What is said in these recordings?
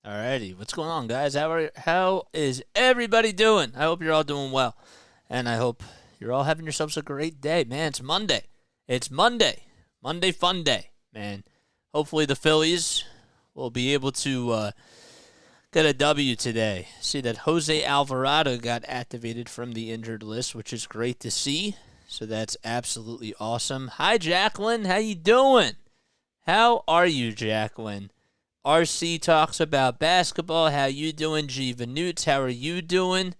Alrighty, what's going on, guys? How is everybody doing? I hope you're all doing well, and I hope you're all having yourselves a great day, man. It's Monday. It's Monday fun day, man. Hopefully the Phillies will be able to get a W today. See that Jose Alvarado got activated from the injured list, which is great to see. So that's absolutely awesome. Hi, Jacqueline. How you doing? How are you, Jacqueline? RC talks about basketball. How you doing, G Vanutes? How are you doing?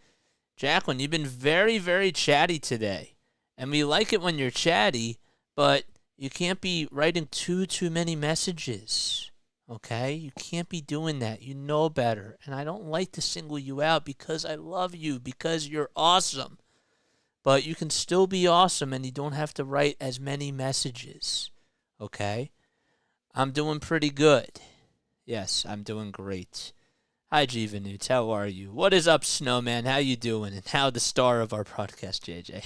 Jacqueline, you've been very, very chatty today. And we like it when you're chatty, but you can't be writing too many messages. Okay? You can't be doing that. You know better. And I don't like to single you out because I love you, because you're awesome. But you can still be awesome and you don't have to write as many messages. Okay? I'm doing pretty good. Yes, I'm doing great. Hi, G Vanutes. How are you? What is up, Snowman? How you doing? And how the star of our podcast, JJ.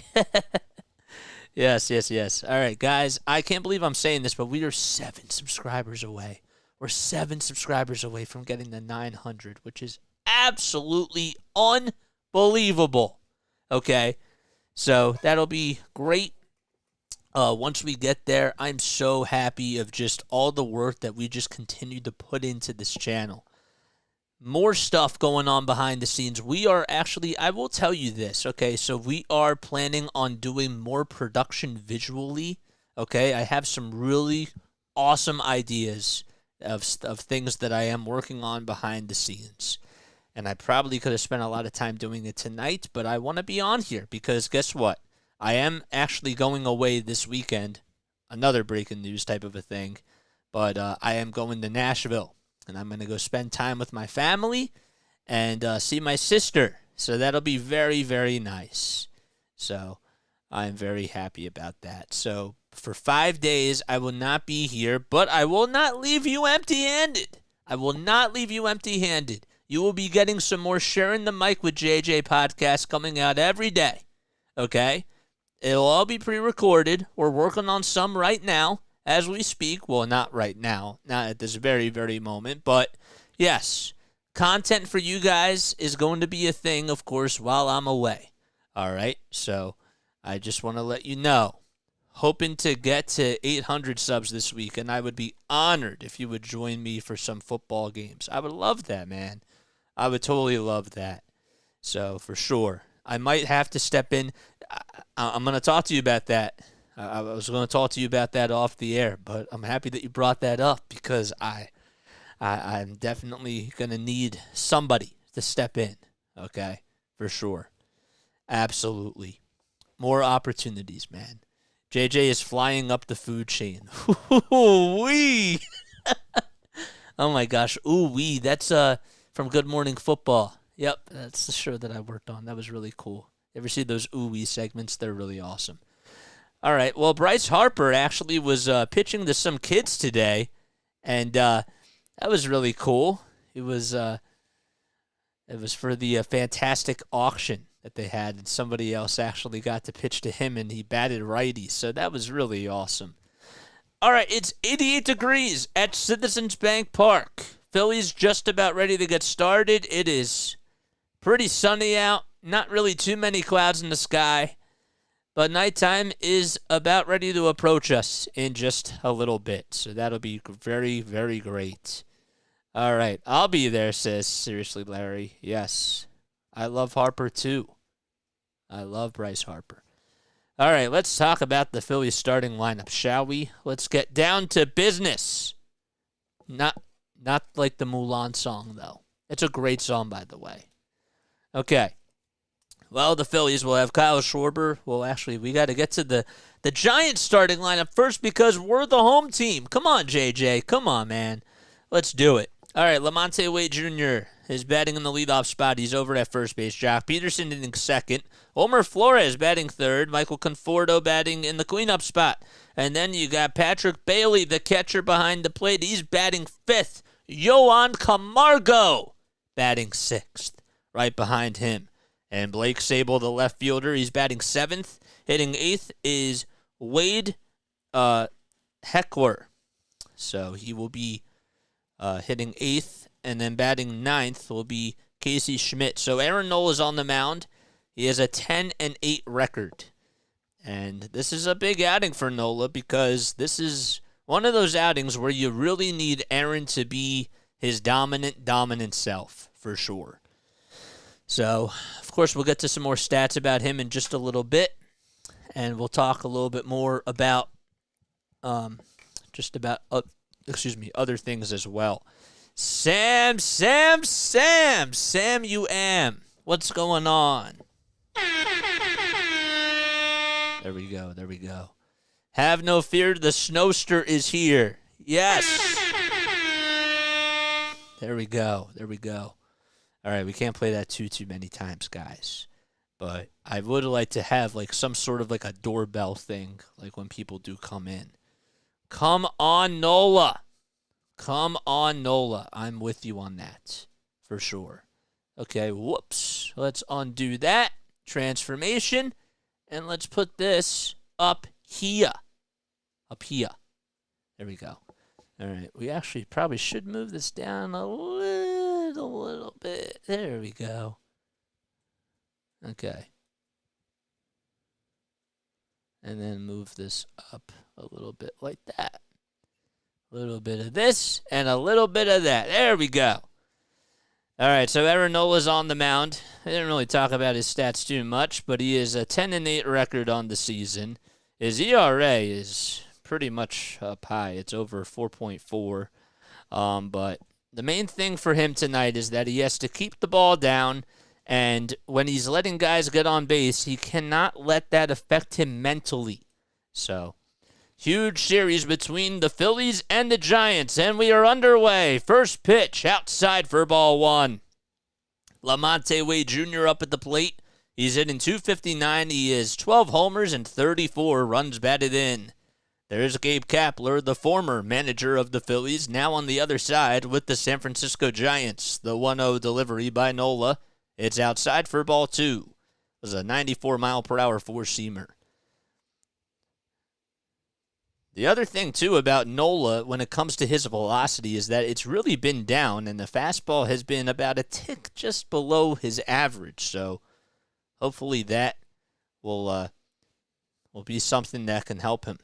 Yes. All right, guys. I can't believe I'm saying this, but we are 7 subscribers away. We're 7 subscribers away from getting the 900, which is absolutely unbelievable. Okay? So that'll be great. Once we get there, I'm so happy of just all the work that we just continue to put into this channel. More stuff going on behind the scenes. We are actually, I will tell you this, okay? So we are planning on doing more production visually, okay? I have some really awesome ideas of things that I am working on behind the scenes. And I probably could have spent a lot of time doing it tonight, but I want to be on here because guess what? I am actually going away this weekend, another breaking news type of a thing, but I am going to Nashville, and I'm going to go spend time with my family and see my sister, so that'll be very, very nice. So I'm very happy about that. So for 5 days, I will not be here, but I will not leave you empty-handed. I will not leave you empty-handed. You will be getting some more Sharing the Mic with JJ podcasts coming out every day, okay? It'll all be pre-recorded. We're working on some right now as we speak. Well, not right now, not at this very, very moment. But, yes, content for you guys is going to be a thing, of course, while I'm away. All right? So I just want to let you know. Hoping to get to 800 subs this week, and I would be honored if you would join me for some football games. I would love that, man. I would totally love that. So, for sure. I might have to step in. I'm going to talk to you about that. I was going to talk to you about that off the air, but I'm happy that you brought that up because I'm definitely going to need somebody to step in, okay, for sure. Absolutely. More opportunities, man. JJ is flying up the food chain. Ooh-wee. Oh, my gosh. Ooh-wee. That's from Good Morning Football. Yep, that's the show that I worked on. That was really cool. You ever see those ooh-wee segments? They're really awesome. All right, well, Bryce Harper actually was pitching to some kids today, and that was really cool. It was for the fantastic auction that they had, and somebody else actually got to pitch to him, and he batted righty, so that was really awesome. All right, it's 88 degrees at Citizens Bank Park. Phillies just about ready to get started. It is pretty sunny out. Not really too many clouds in the sky. But nighttime is about ready to approach us in just a little bit. So that'll be very, very great. All right. I'll be there, says Seriously Larry. Yes. I love Harper, too. I love Bryce Harper. All right. Let's talk about the Phillies starting lineup, shall we? Let's get down to business. Not like the Mulan song, though. It's a great song, by the way. Okay. Well, the Phillies will have Kyle Schwarber. Well, actually, we got to get to the Giants starting lineup first because we're the home team. Come on, JJ. Come on, man. Let's do it. All right, Lamonte Wade Jr. is batting in the leadoff spot. He's over at first base. Jock Peterson hitting second. Omar Flores batting third. Michael Conforto batting in the cleanup spot. And then you got Patrick Bailey, the catcher behind the plate. He's batting fifth. Yohan Camargo batting sixth. Right behind him. And Blake Sable, the left fielder, he's batting seventh. Hitting eighth is Wade Heckler. So he will be hitting eighth and then batting ninth will be Casey Schmidt. So Aaron Nola's on the mound. He has a 10-8 record. And this is a big outing for Nola because this is one of those outings where you really need Aaron to be his dominant self, for sure. So, of course, we'll get to some more stats about him in just a little bit. And we'll talk a little bit more about other things as well. Sam, you am. What's going on? There we go. Have no fear, the Snowster is here. Yes. There we go. All right, we can't play that too many times, guys. But I would like to have like some sort of like a doorbell thing, like when people do come in. Come on, Nola. I'm with you on that, for sure. Okay, whoops. Let's undo that. Transformation. And let's put this up here. There we go. All right, we actually probably should move this down a little bit. There we go. Okay. And then move this up a little bit like that. A little bit of this and a little bit of that. There we go. All right, so Aaron Nola's on the mound. I didn't really talk about his stats too much, but he is a 10-8 record on the season. His ERA is pretty much up high. It's over 4.4. But the main thing for him tonight is that he has to keep the ball down, and when he's letting guys get on base, he cannot let that affect him mentally. So, huge series between the Phillies and the Giants, and we are underway. First pitch outside for ball one. Lamonte Wade Jr. up at the plate. He's hitting .259. He has 12 homers and 34 runs batted in. There's Gabe Kapler, the former manager of the Phillies, now on the other side with the San Francisco Giants. The 1-0 delivery by Nola. It's outside for ball two. It was a 94-mile-per-hour four-seamer. The other thing, too, about Nola when it comes to his velocity is that it's really been down, and the fastball has been about a tick just below his average. So hopefully that will be something that can help him.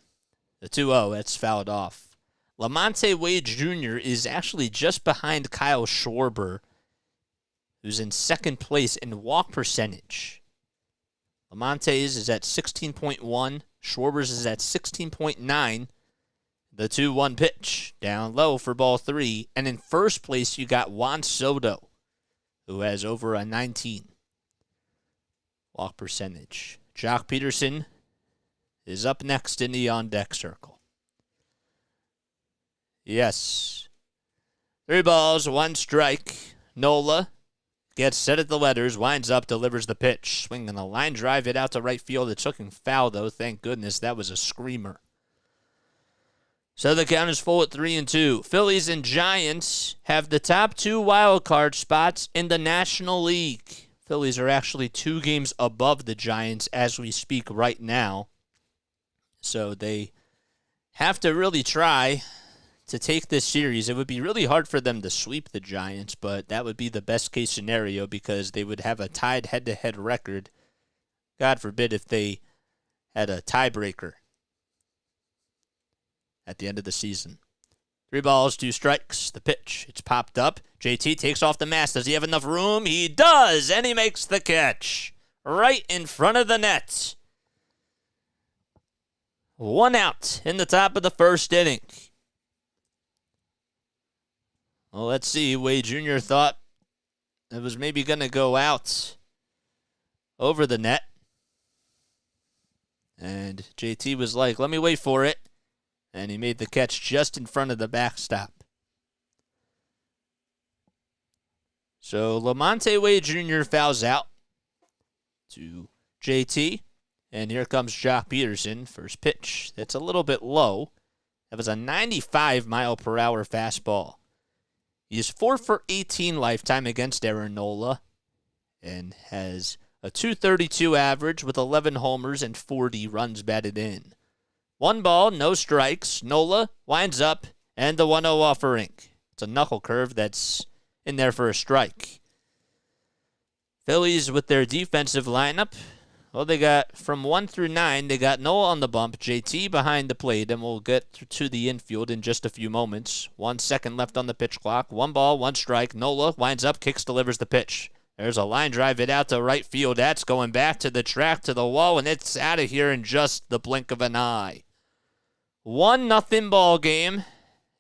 The 2-0, that's fouled off. Lamonte Wade Jr. is actually just behind Kyle Schwarber, who's in second place in walk percentage. Lamonte's is at 16.1. Schwarber's is at 16.9. The 2-1 pitch down low for ball three. And in first place, you got Juan Soto, who has over a 19 walk percentage. Jock Peterson is up next in the on-deck circle. Yes. 3 balls, 1 strike. Nola gets set at the letters, winds up, delivers the pitch. Swinging a line drive, it out to right field. It's looking foul, though. Thank goodness. That was a screamer. So the count is full at 3-2. Phillies and Giants have the top 2 wild card spots in the National League. Phillies are actually 2 games above the Giants as we speak right now. So they have to really try to take this series. It would be really hard for them to sweep the Giants, but that would be the best case scenario because they would have a tied head-to-head record. God forbid if they had a tiebreaker at the end of the season. 3 balls, 2 strikes. The pitch, it's popped up. JT takes off the mask. Does he have enough room? He does, and he makes the catch right in front of the net. 1 out in the top of the first inning. Well, let's see. Wade Jr. thought it was maybe going to go out over the net. And JT was like, let me wait for it. And he made the catch just in front of the backstop. So Lamonte Wade Jr. fouls out to JT. And here comes Jock Peterson. First pitch. That's a little bit low. That was a 95-mile-per-hour fastball. He's 4 for 18 lifetime against Aaron Nola and has a .232 average with 11 homers and 40 runs batted in. 1 ball, no strikes. Nola winds up and the 1-0 offering. It's a knuckle curve that's in there for a strike. Phillies with their defensive lineup. Well, they got from 1 through 9, they got Nola on the bump, JT behind the plate, and we'll get to the infield in just a few moments. 1 second left on the pitch clock. 1 ball, 1 strike. Nola winds up, kicks, delivers the pitch. There's a line drive it out to right field. That's going back to the track, to the wall, and it's out of here in just the blink of an eye. 1-0 ball game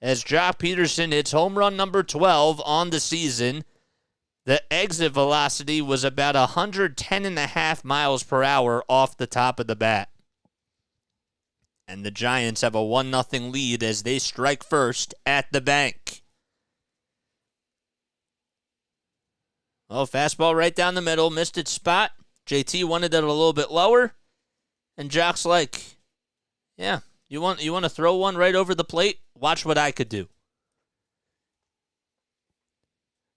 as Jock Peterson hits home run number 12 on the season. The exit velocity was about 110.5 miles per hour off the top of the bat. And the Giants have a 1-0 lead as they strike first at the bank. Well, fastball right down the middle, missed its spot. JT wanted it a little bit lower. And Jock's like, yeah, you want to throw one right over the plate? Watch what I could do.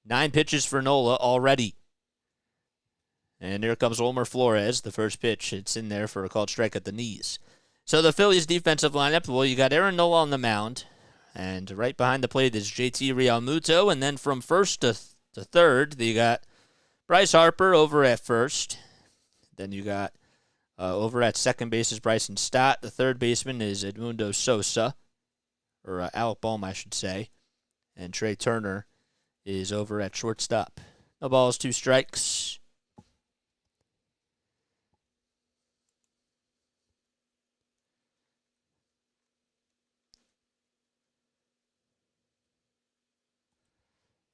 9 pitches for Nola already. And here comes Wilmer Flores, the first pitch. It's in there for a called strike at the knees. So the Phillies defensive lineup, well, you got Aaron Nola on the mound. And right behind the plate is JT Realmuto. And then from first to third, you got Bryce Harper over at first. Then you got over at second base is Bryson Stott. The third baseman is Edmundo Sosa. Or Alec Bohm, I should say. And Trey Turner is over at shortstop. No balls, 2 strikes.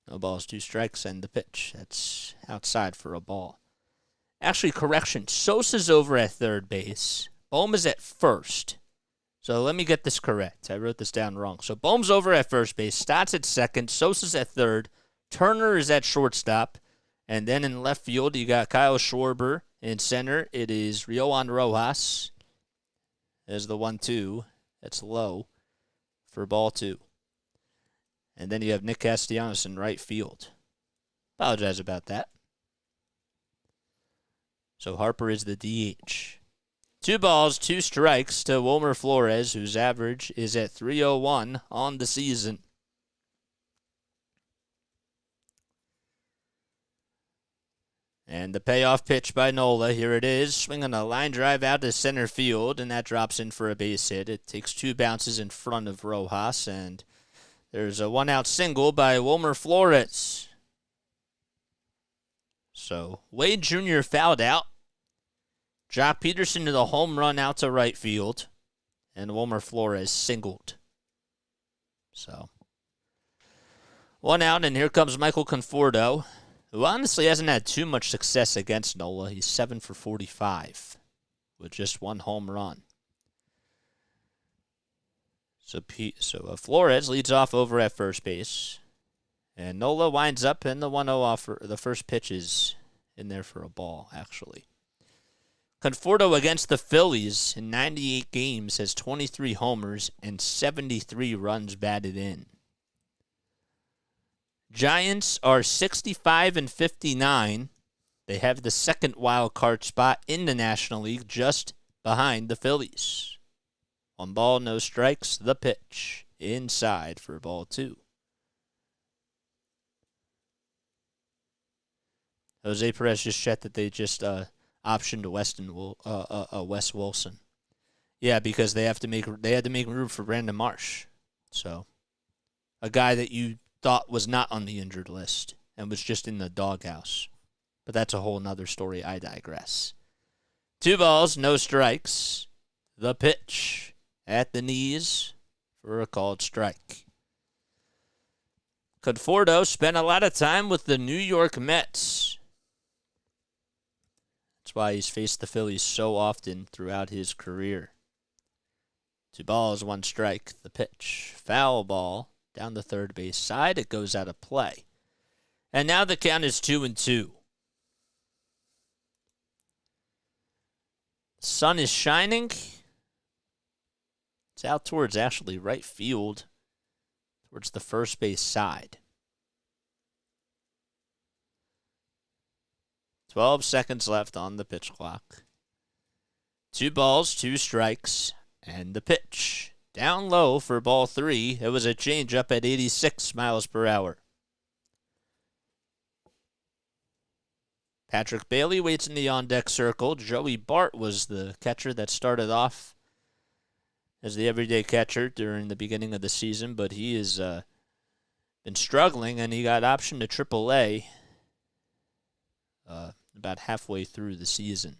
No balls, 2 strikes, and the pitch. That's outside for a ball. Actually, correction. Sosa's over at third base. Bohm is at first. So let me get this correct. I wrote this down wrong. So Bohm's over at first base. Stott's at second. Sosa's at third. Turner is at shortstop. And then in left field, you got Kyle Schwarber. In center, it is Rioan Rojas. There's the 1-2. That's low for ball 2. And then you have Nick Castellanos in right field. Apologize about that. So Harper is the DH. 2 balls, 2 strikes to Wilmer Flores, whose average is at .301 on the season. And the payoff pitch by Nola, here it is, swinging a line drive out to center field, and that drops in for a base hit. It takes 2 bounces in front of Rojas, and there's a 1-out single by Wilmer Flores. So Wade Jr. fouled out. Jock Peterson to the home run out to right field, and Wilmer Flores singled. So 1 out, and here comes Michael Conforto, who honestly hasn't had too much success against Nola. He's 7 for 45 with just 1 home run. So Flores leads off over at first base, and Nola winds up in the 1-0 offer. The first pitch is in there for a ball, actually. Conforto against the Phillies in 98 games has 23 homers and 73 runs batted in. Giants are 65 and 59. They have the second wild card spot in the National League, just behind the Phillies. 1 ball, no strikes. The pitch inside for ball 2. Jose Perez just checked that they just optioned Wes Wilson. Yeah, because they had to make room for Brandon Marsh. So a guy that you thought was not on the injured list and was just in the doghouse. But that's a whole nother story. I digress. 2 balls, no strikes. The pitch at the knees for a called strike. Conforto spent a lot of time with the New York Mets. That's why he's faced the Phillies so often throughout his career. 2 balls, 1 strike. The pitch. Foul ball down the third base side. It goes out of play. And now the count is 2-2. The sun is shining. It's out towards actually right field, towards the first base side. 12 seconds left on the pitch clock. 2 balls, 2 strikes, and the pitch. Down low for ball 3. It was a changeup at 86 miles per hour. Patrick Bailey waits in the on-deck circle. Joey Bart was the catcher that started off as the everyday catcher during the beginning of the season, but he has been struggling, and he got optioned to AAA about halfway through the season.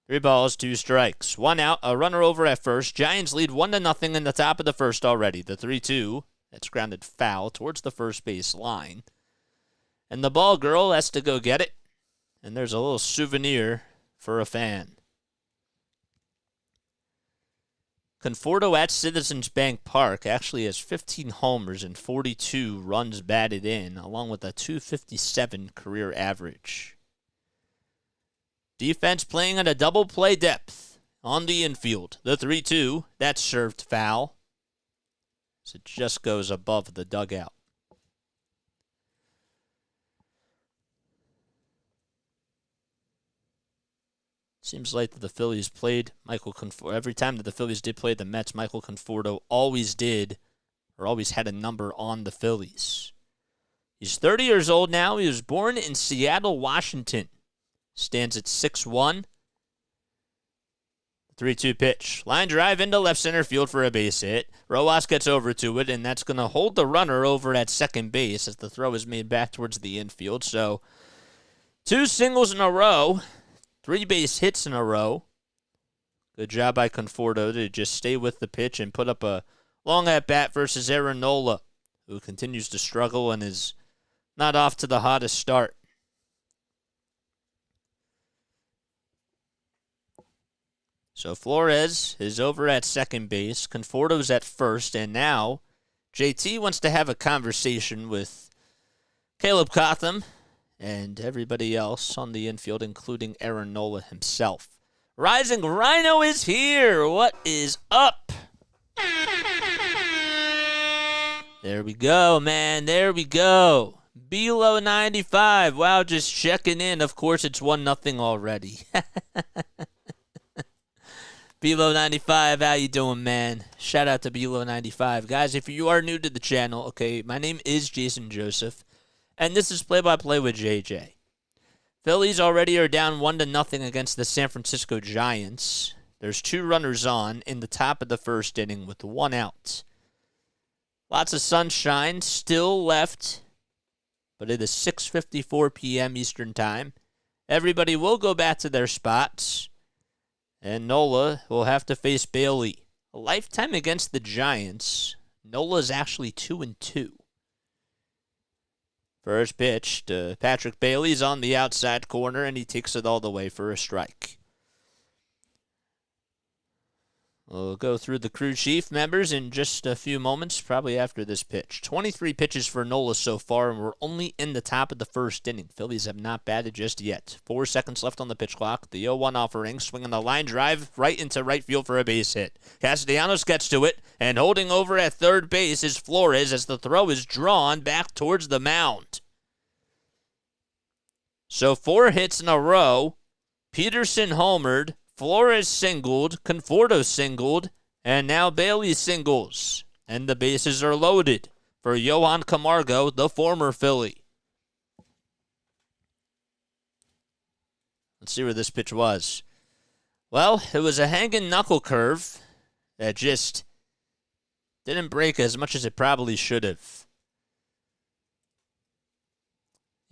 3 balls, 2 strikes. 1 out, a runner over at first. Giants lead 1-0 in the top of the first already. The 3-2, that's grounded foul towards the first base line. And the ball girl has to go get it. And there's a little souvenir for a fan. Conforto at Citizens Bank Park actually has 15 homers and 42 runs batted in, along with a .257 career average. Defense playing at a double play depth on the infield. The 3-2, that's served foul. So it just goes above the dugout. Seems like the Phillies played Michael Conforto. Every time that the Phillies did play the Mets, Michael Conforto always had a number on the Phillies. He's 30 years old now. He was born in Seattle, Washington. Stands at 6'1". 3-2 pitch. Line drive into left center field for a base hit. Rojas gets over to it, and that's going to hold the runner over at second base as the throw is made back towards the infield. So 2 singles in a row. 3 base hits in a row. Good job by Conforto to just stay with the pitch and put up a long at-bat versus Aaron Nola, who continues to struggle and is not off to the hottest start. So Flores is over at second base. Conforto's at first, and now JT wants to have a conversation with Caleb Cotham and everybody else on the infield, including Aaron Nola himself. Rising Rhino is here. What is up? There we go, man. There we go. Below 95. Wow, just checking in. Of course, it's 1-0 already. Below 95, how you doing, man? Shout out to Below 95. Guys, if you are new to the channel, okay, my name is Jason Joseph, and this is Play-by-Play with JJ. Phillies already are down 1-0 against the San Francisco Giants. There's 2 runners on in the top of the first inning with 1 out. Lots of sunshine still left, but it is 6:54 p.m. Eastern Time. Everybody will go back to their spots, and Nola will have to face Bailey. A lifetime against the Giants. Nola is actually 2-2. First pitch to Patrick Bailey's on the outside corner, and he takes it all the way for a strike. We'll go through the crew chief members in just a few moments, probably after this pitch. 23 pitches for Nola so far, and we're only in the top of the first inning. Phillies have not batted just yet. 4 seconds left on the pitch clock. The 0-1 offering, swinging the line drive right into right field for a base hit. Castellanos gets to it, and holding over at third base is Flores as the throw is drawn back towards the mound. So 4 hits in a row. Peterson homered. Flores singled, Conforto singled, and now Bailey singles. And the bases are loaded for Johan Camargo, the former Philly. Let's see where this pitch was. Well, it was a hanging knuckle curve that just didn't break as much as it probably should have.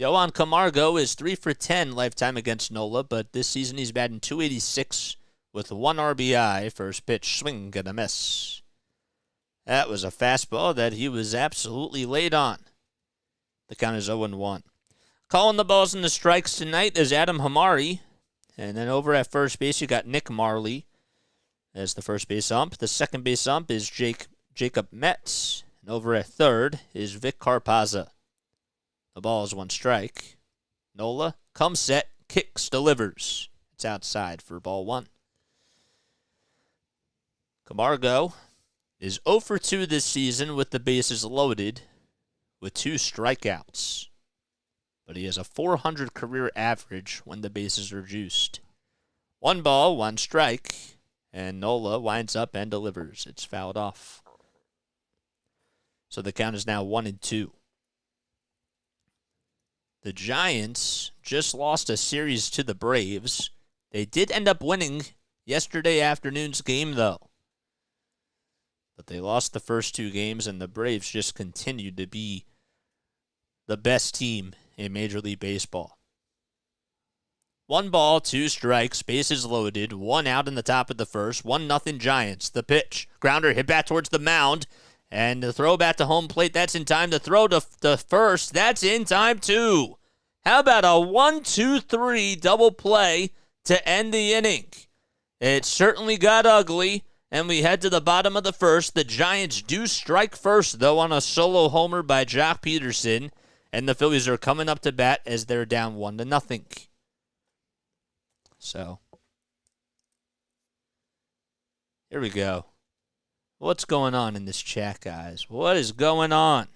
Johan Camargo is 3 for 10 lifetime against Nola, but this season he's batting .286 with 1 RBI. First pitch, swing and a miss. That was a fastball that he was absolutely late on. The count is 0-1. Calling the balls and the strikes tonight is Adam Hamari. And then over at first base, you got Nick Marley as the first base ump. The second base ump is Jacob Metz. And over at third is Vic Carpazza. The ball is 1 strike. Nola comes set, kicks, delivers. It's outside for ball 1. Camargo is 0 for 2 this season with the bases loaded with 2 strikeouts. But he has a .400 career average when the bases are juiced. 1 ball, 1 strike, and Nola winds up and delivers. It's fouled off. So the count is now 1-2. The Giants just lost a series to the Braves. They did end up winning yesterday afternoon's game, though. But they lost the first two games, and the Braves just continued to be the best team in Major League Baseball. 1 ball, 2 strikes, bases loaded, 1 out in the top of the first, 1-0 Giants. The pitch, grounder hit back towards the mound, and the throw back to home plate. That's in time. The throw to first, that's in time too. How about a 1-2-3 double play to end the inning? It certainly got ugly, and we head to the bottom of the first. The Giants do strike first, though, on a solo homer by Jock Peterson, and the Phillies are coming up to bat as they're down 1-0. So, here we go. What's going on in this chat, guys? What is going on?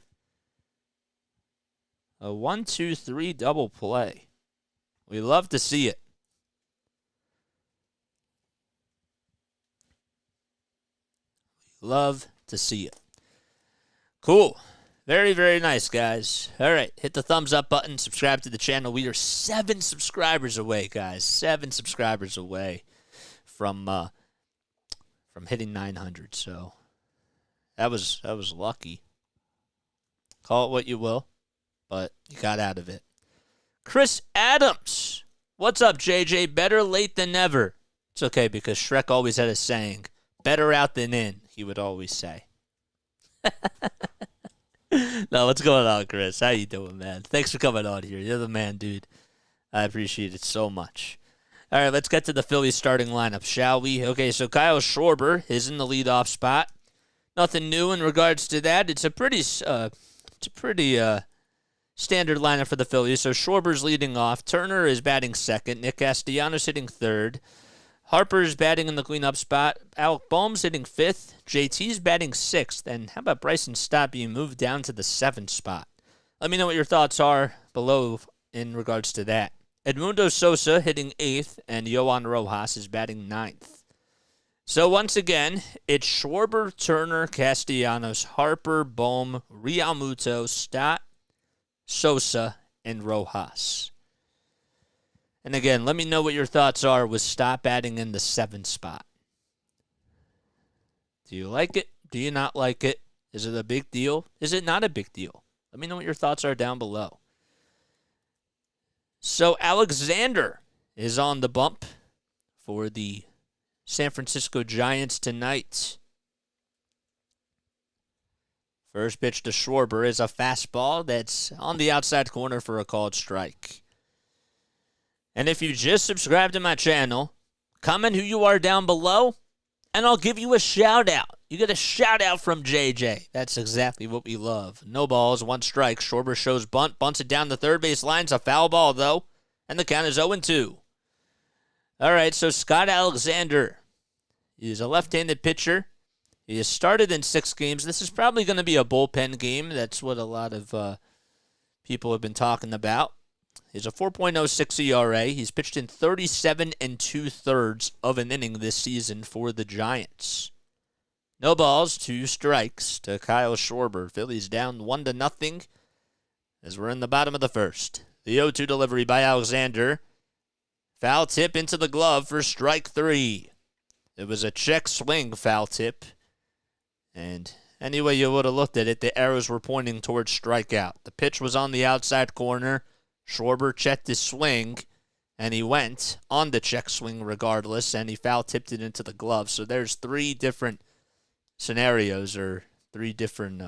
A 1-2-3 double play. We love to see it. Love to see it. Cool. Very, very nice, guys. All right, hit the thumbs up button. Subscribe to the channel. We are 7 subscribers away, guys. 7 subscribers away from hitting 900. So that was lucky. Call it what you will, but you got out of it. Chris Adams. What's up, JJ? Better late than never. It's okay, because Shrek always had a saying, better out than in, he would always say. No, what's going on, Chris? How you doing, man? Thanks for coming on here. You're the man, dude. I appreciate it so much. All right, let's get to the Phillies starting lineup, shall we? Okay, so Kyle Schwarber is in the leadoff spot. Nothing new in regards to that. It's a pretty standard lineup for the Phillies. So Schwarber's leading off. Turner is batting second. Nick Castellanos hitting third. Harper's batting in the cleanup spot. Alec Boehm's hitting fifth. JT's batting sixth. And how about Bryson Stott being moved down to the 7th spot? Let me know what your thoughts are below in regards to that. Edmundo Sosa hitting 8th, and Yohan Rojas is batting 9th. So once again, it's Schwarber, Turner, Castellanos, Harper, Boehm, Realmuto, Stott, Sosa, and Rojas. And again, let me know what your thoughts are with Stott batting in the 7th spot. Do you like it? Do you not like it? Is it a big deal? Is it not a big deal? Let me know what your thoughts are down below. So Alexander is on the bump for the San Francisco Giants tonight. First pitch to Schwarber is a fastball that's on the outside corner for a called strike. And if you just subscribe to my channel, comment who you are down below, and I'll give you a shout-out. You get a shout-out from JJ. That's exactly what we love. No balls, 1 strike. Schwarber shows bunt, bunts it down the third base line. It's a foul ball, though, and the count is 0-2. All right, so Scott Alexander is a left-handed pitcher. He has started in 6 games. This is probably going to be a bullpen game. That's what a lot of people have been talking about. He's a 4.06 ERA. He's pitched in 37 2/3 of an inning this season for the Giants. No balls, 2 strikes to Kyle Schwarber. Phillies down 1-0 as we're in the bottom of the first. The 0-2 delivery by Alexander. Foul tip into the glove for strike 3. It was a check swing foul tip. And any way you would have looked at it, the arrows were pointing towards strikeout. The pitch was on the outside corner. Schwarber checked his swing, and he went on the check swing regardless, and he foul-tipped it into the glove. So there's 3 different scenarios or 3 different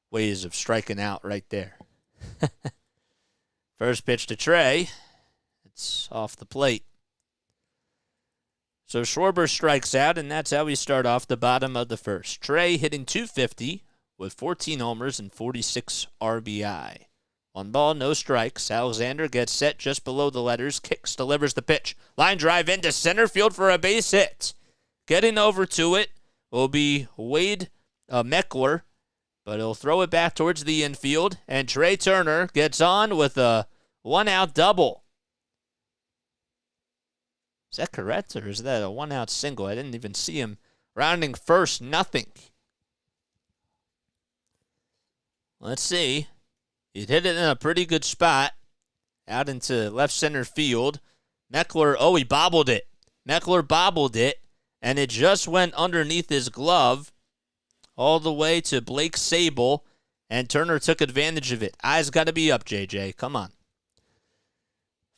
ways of striking out right there. First pitch to Trey. It's off the plate. So Schwarber strikes out, and that's how we start off the bottom of the first. Trey hitting .250 with 14 homers and 46 RBI. 1 ball, no strikes. Alexander gets set just below the letters. Kicks, delivers the pitch. Line drive into center field for a base hit. Getting over to it will be Wade Meckler, but he'll throw it back towards the infield. And Trey Turner gets on with a 1-out double. Is that correct, or is that a 1-out single? I didn't even see him rounding first. Nothing. Let's see. He'd hit it in a pretty good spot out into left center field. Meckler, he bobbled it. Meckler bobbled it, and it just went underneath his glove all the way to Blake Sable, and Turner took advantage of it. Eyes got to be up, JJ. Come on.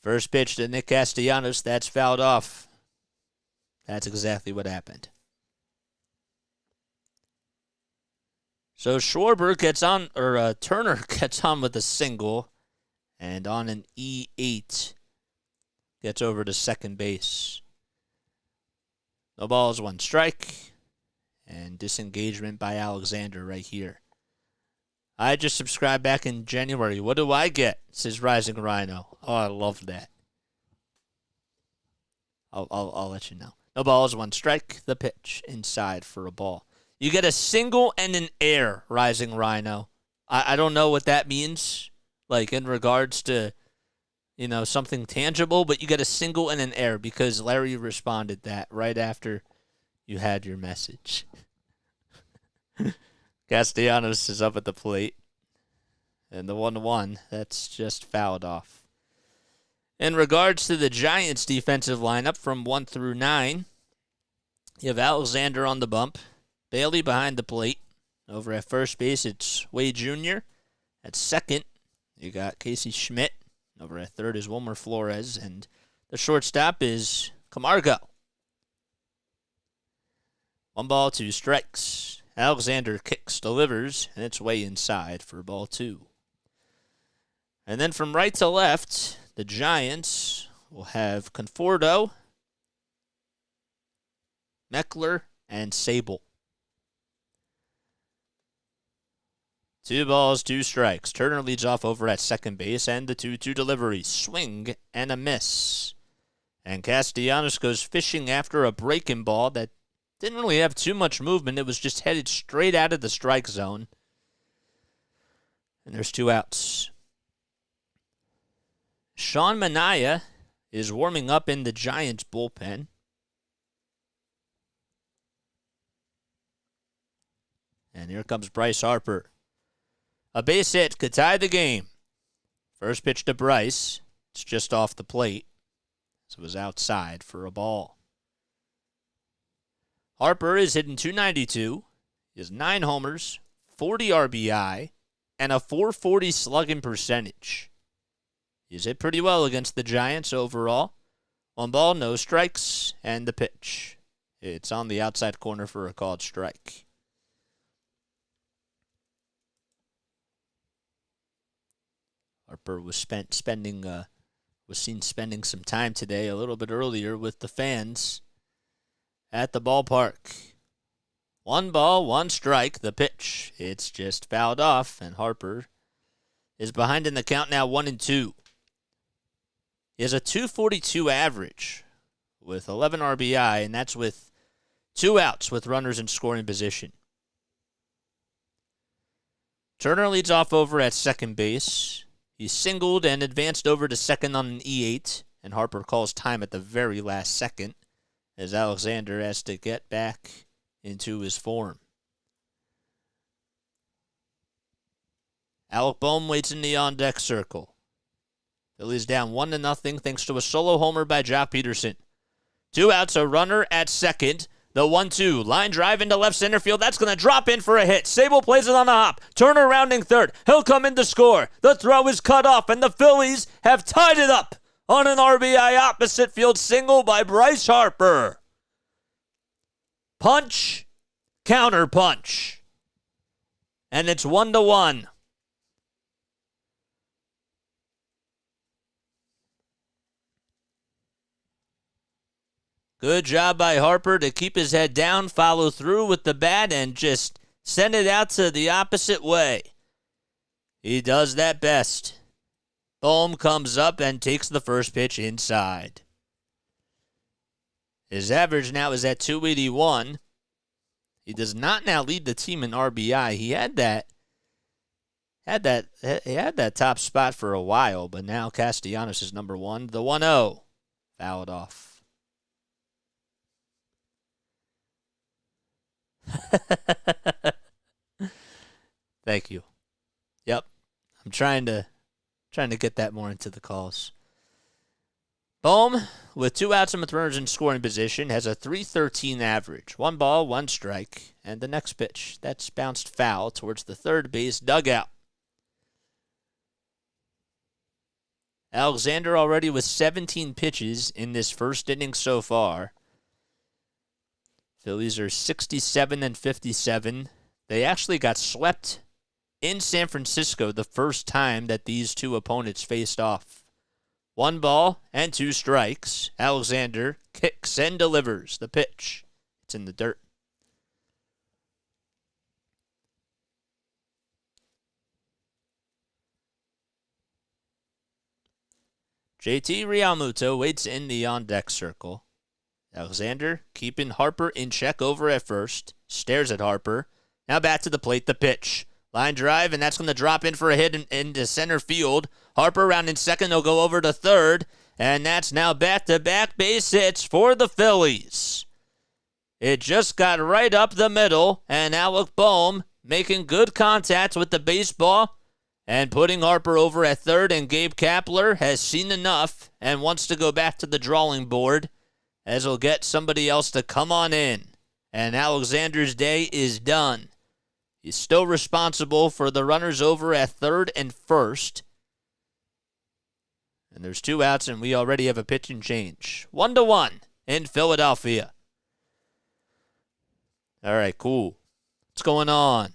First pitch to Nick Castellanos. That's fouled off. That's exactly what happened. So Schwarber gets on, or Turner gets on with a single, and on an E8, gets over to second base. No balls, one strike, and disengagement by Alexander right here. I just subscribed back in January. What do I get? Says Rising Rhino. Oh, I love that. I'll let you know. No balls, one strike. The pitch inside for a ball. You get a single and an air, Rising Rhino. I don't know what that means, like in regards to, something tangible, but you get a single and an air because Larry responded that right after you had your message. Castellanos is up at the plate. And the 1-1, that's just fouled off. In regards to the Giants' defensive lineup from 1 through 9, you have Alexander on the bump, Bailey behind the plate. Over at first base, it's Wade Jr. At second, you got Casey Schmidt. Over at third is Wilmer Flores. And the shortstop is Camargo. 1 ball, 2 strikes. Alexander kicks, delivers, and it's way inside for ball 2. And then from right to left, the Giants will have Conforto, Meckler, and Sable. 2 balls, 2 strikes. Turner leads off over at second base, and the 2-2 delivery. Swing and a miss. And Castellanos goes fishing after a breaking ball that didn't really have too much movement. It was just headed straight out of the strike zone. And there's 2 outs. Sean Manaea is warming up in the Giants bullpen. And here comes Bryce Harper. A base hit could tie the game. First pitch to Bryce. It's just off the plate. So it was outside for a ball. Harper is hitting .292. He has 9 homers, 40 RBI, and a .440 slugging percentage. He's hit pretty well against the Giants overall. 1 ball, no strikes, and the pitch. It's on the outside corner for a called strike. Harper was seen spending some time today, a little bit earlier, with the fans at the ballpark. 1 ball, 1 strike, the pitch. It's just fouled off, and Harper is behind in the count now, 1-2. He has a .242 average with 11 RBI, and that's with 2 outs with runners in scoring position. Turner leads off over at second base. He singled and advanced over to second on an E8, and Harper calls time at the very last second as Alexander has to get back into his form. Alec Boehm waits in the on-deck circle. Phillies down 1-0 thanks to a solo homer by Jock Peterson. 2 outs, a runner at second. The 1-2, line drive into left center field. That's going to drop in for a hit. Sable plays it on the hop. Turner rounding third. He'll come in to score. The throw is cut off, and the Phillies have tied it up on an RBI opposite field single by Bryce Harper. Punch, counter punch. And it's 1-1. Good job by Harper to keep his head down, follow through with the bat, and just send it out to the opposite way. He does that best. Boehm comes up and takes the first pitch inside. His average now is at .281. He does not now lead the team in RBI. He had that top spot for a while, but now Castellanos is number 1. The 1-0, fouled off. Thank you. Yep. I'm trying to get that more into the calls. Bohm, with 2 outs and with runners in scoring position, has a .313 average. 1 ball, 1 strike, and the next pitch, that's bounced foul towards the third base dugout. Alexander already with 17 pitches in this first inning so far. Phillies are 67-57. They actually got swept in San Francisco the first time that these two opponents faced off. 1 ball and 2 strikes. Alexander kicks and delivers the pitch. It's in the dirt. JT Realmuto waits in the on-deck circle. Alexander keeping Harper in check over at first. Stares at Harper. Now back to the plate, the pitch. Line drive, and that's going to drop in for a hit into center field. Harper around in second. He'll go over to third. And that's now back-to-back base hits for the Phillies. It just got right up the middle, and Alec Bohm making good contact with the baseball and putting Harper over at third, and Gabe Kapler has seen enough and wants to go back to the drawing board as he'll get somebody else to come on in. And Alexander's day is done. He's still responsible for the runners over at third and first. And there's 2 outs, and we already have a pitching change. 1-1 in Philadelphia. All right, cool. What's going on?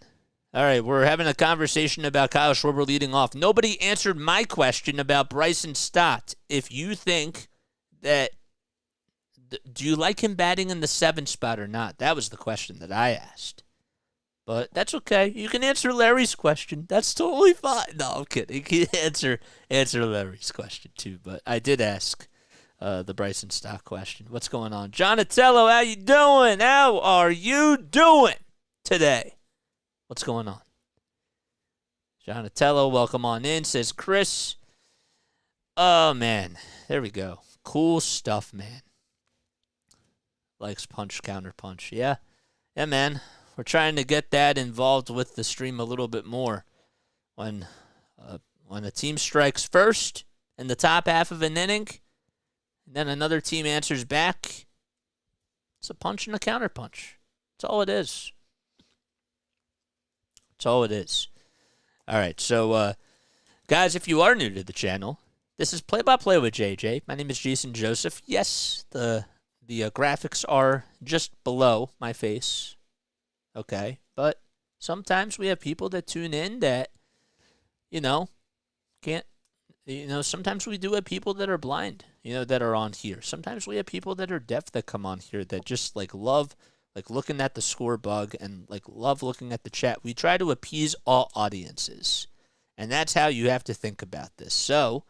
All right, we're having a conversation about Kyle Schwarber leading off. Nobody answered my question about Bryson Stott. If you think that, do you like him batting in the 7th spot or not? That was the question that I asked. But that's okay. You can answer Larry's question. That's totally fine. No, I'm kidding. You can answer Larry's question too. But I did ask the Bryson Stott question. What's going on? Jonatello, how you doing? How are you doing today? What's going on? Jonatello, welcome on in, says Chris. Oh, man. There we go. Cool stuff, man. Likes punch, counter punch. Yeah. Yeah, man. We're trying to get that involved with the stream a little bit more. When a team strikes first in the top half of an inning, and then another team answers back, it's a punch and a counter punch. That's all it is. That's all it is. All right, so guys, if you are new to the channel, this is Play-by-Play with JJ. My name is Jason Joseph. Yes, the graphics are just below my face. Okay, but sometimes we have people that tune in that, can't, sometimes we do have people that are blind, that are on here. Sometimes we have people that are deaf that come on here that just, love, looking at the score bug and, love looking at the chat. We try to appease all audiences, and that's how you have to think about this. So,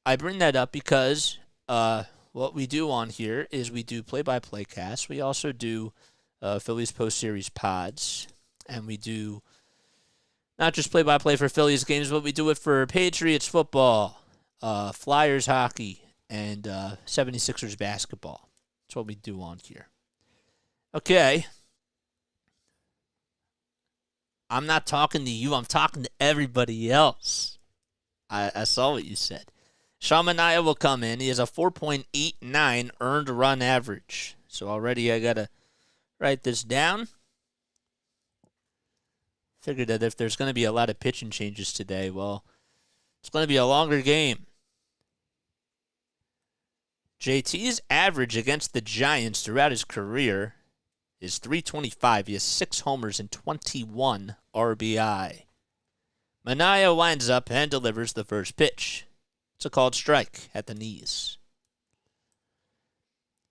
I bring that up because what we do on here is we do play-by-play casts. We also do Phillies post-series pods, and we do not just play-by-play for Phillies games, but we do it for Patriots football, Flyers hockey, and 76ers basketball. That's what we do on here. Okay. I'm not talking to you. I'm talking to everybody else. I saw what you said. Sean Manaea will come in. He has a 4.89 earned run average. So already I got to write this down. Figured that if there's going to be a lot of pitching changes today, well, it's going to be a longer game. JT's average against the Giants throughout his career is .325. He has 6 homers and 21 RBI. Manaea winds up and delivers the first pitch. It's a called strike at the knees.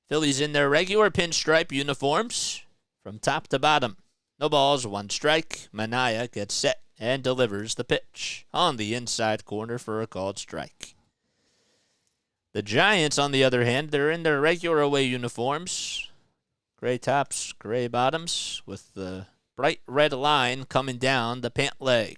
Phillies in their regular pinstripe uniforms from top to bottom. No balls, 1 strike. Manaea gets set and delivers the pitch on the inside corner for a called strike. The Giants, on the other hand, they're in their regular away uniforms. Gray tops, gray bottoms, with the bright red line coming down the pant leg.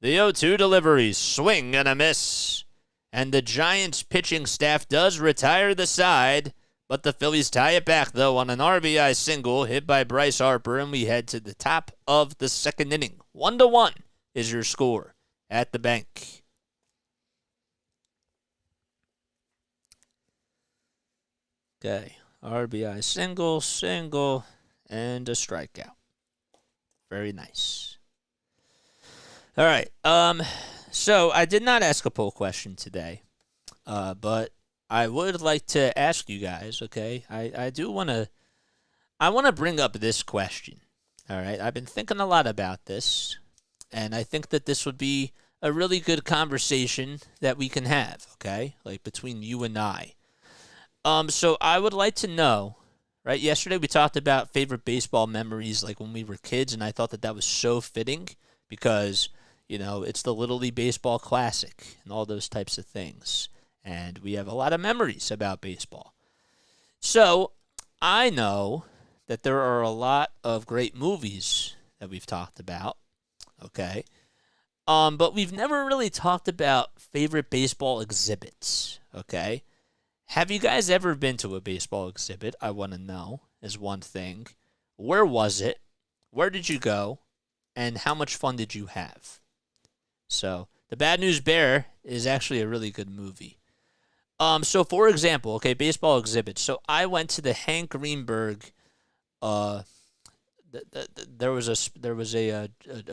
The 0-2 deliveries, swing and a miss. And the Giants pitching staff does retire the side, but the Phillies tie it back, though, on an RBI single hit by Bryce Harper, and we head to the top of the second inning. 1-1 is your score at the bank. Okay, RBI single, and a strikeout. Very nice. All right. So I did not ask a poll question today, but I would like to ask you guys. Okay, I want to bring up this question. All right, I've been thinking a lot about this, and I think that this would be a really good conversation that we can have. Okay, like between you and I. So I would like to know, right? Yesterday we talked about favorite baseball memories, like when we were kids, and I thought that was so fitting because, it's the Little League Baseball Classic and all those types of things, and we have a lot of memories about baseball. So I know that there are a lot of great movies that we've talked about, okay? But we've never really talked about favorite baseball exhibits, okay? Have you guys ever been to a baseball exhibit? I want to know, is one thing. Where was it? Where did you go? And how much fun did you have? So, The Bad News Bear is actually a really good movie. So for example, okay, baseball exhibits. So I went to the Hank Greenberg. There was a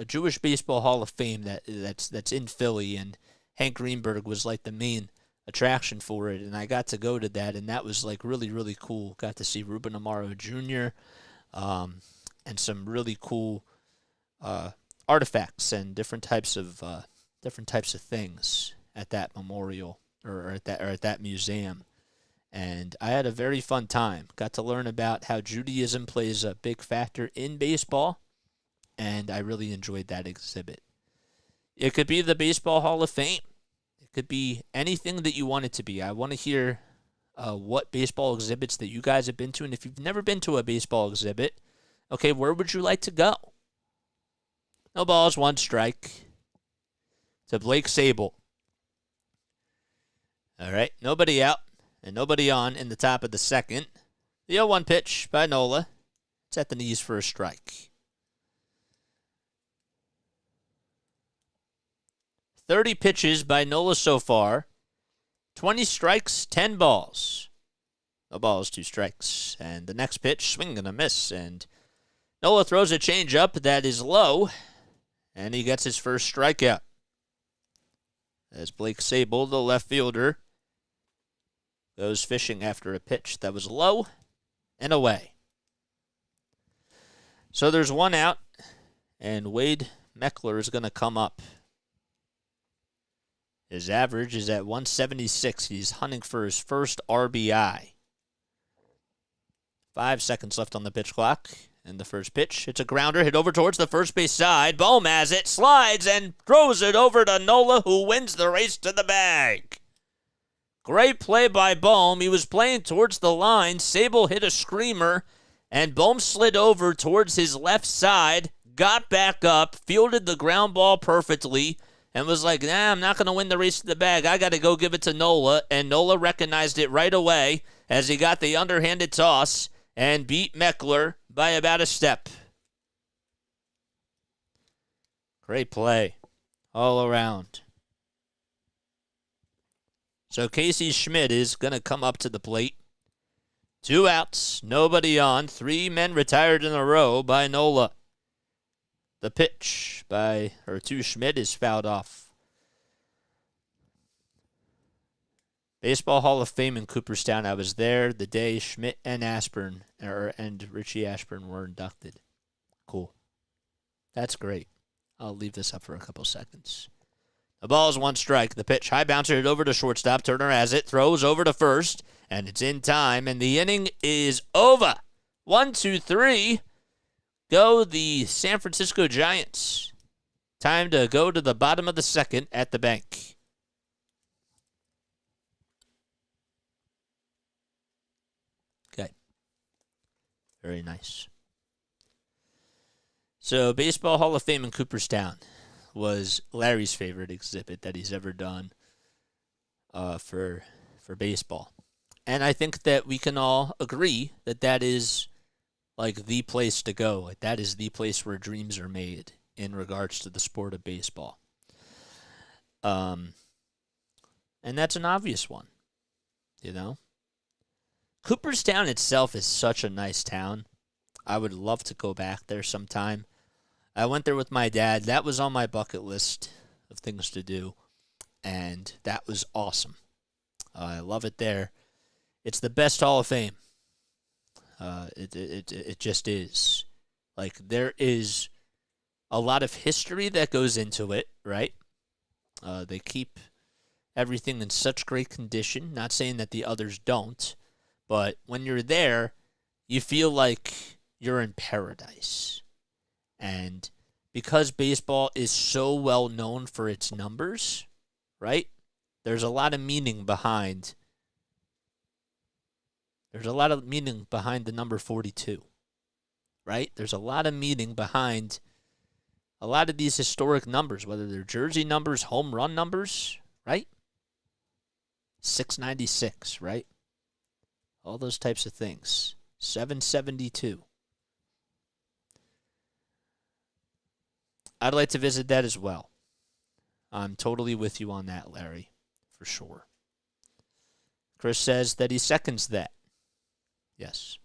Jewish Baseball Hall of Fame that's in Philly, and Hank Greenberg was like the main attraction for it, and I got to go to that, and that was like really, really cool. Got to see Ruben Amaro Jr. And some really cool artifacts and different types of things at that memorial or at that museum. And I had a very fun time. Got to learn about how Judaism plays a big factor in baseball, and I really enjoyed that exhibit. It could be the Baseball Hall of Fame. Could be anything that you want it to be. I want to hear what baseball exhibits that you guys have been to. And if you've never been to a baseball exhibit, okay, where would you like to go? No balls, one strike. To Blake Sable. All right, nobody out and nobody on in the top of the second. The 0-1 pitch by Nola. It's at the knees for a strike. 30 pitches by Nola so far. 20 strikes, 10 balls. No balls, 2 strikes. And the next pitch, swing and a miss. And Nola throws a changeup that is low. And he gets his first strikeout. As Blake Sable, the left fielder, goes fishing after a pitch that was low and away. So there's one out. And Wade Meckler is going to come up. His average is at 176. He's hunting for his first RBI. 5 seconds left on the pitch clock. And the first pitch, it's a grounder hit over towards the first base side. Bohm has it, slides, and throws it over to Nola, who wins the race to the bag. Great play by Bohm. He was playing towards the line. Sable hit a screamer, and Bohm slid over towards his left side, got back up, fielded the ground ball perfectly, and was like, I'm not going to win the race to the bag. I got to go give it to Nola. And Nola recognized it right away as he got the underhanded toss and beat Meckler by about a step. Great play all around. So Casey Schmidt is going to come up to the plate. 2 outs, nobody on. 3 men retired in a row by Nola. The pitch to Schmidt is fouled off. Baseball Hall of Fame in Cooperstown. I was there the day Schmidt and Richie Ashburn were inducted. Cool. That's great. I'll leave this up for a couple seconds. The ball is 1 strike. The pitch, high bouncer hit over to shortstop. Turner has it, throws over to first, and it's in time, and the inning is over. 1, 2, 3. Go the San Francisco Giants. Time to go to the bottom of the second at the bank. Okay. Very nice. So, Baseball Hall of Fame in Cooperstown was Larry's favorite exhibit that he's ever done for baseball. And I think that we can all agree that that is like the place to go. Like that is the place where dreams are made. in regards to the sport of baseball. And that's an obvious one, you know. Cooperstown itself is such a nice town. I would love to go back there sometime. I went there with my dad. That was on my bucket list of things to do, and that was awesome. I love it there. It's the best Hall of Fame. It just is. Like, there is a lot of history that goes into it, right? They keep everything in such great condition. Not saying that the others don't, but when you're there, you feel like you're in paradise. And because baseball is so well known for its numbers, right? There's a lot of meaning behind. There's a lot of meaning behind the number 42, right? There's a lot of meaning behind a lot of these historic numbers, whether they're jersey numbers, home run numbers, right? 696, right? All those types of things. 772. I'd like to visit that as well. I'm totally with you on that, Larry, for sure. Chris says that he seconds that. Yes.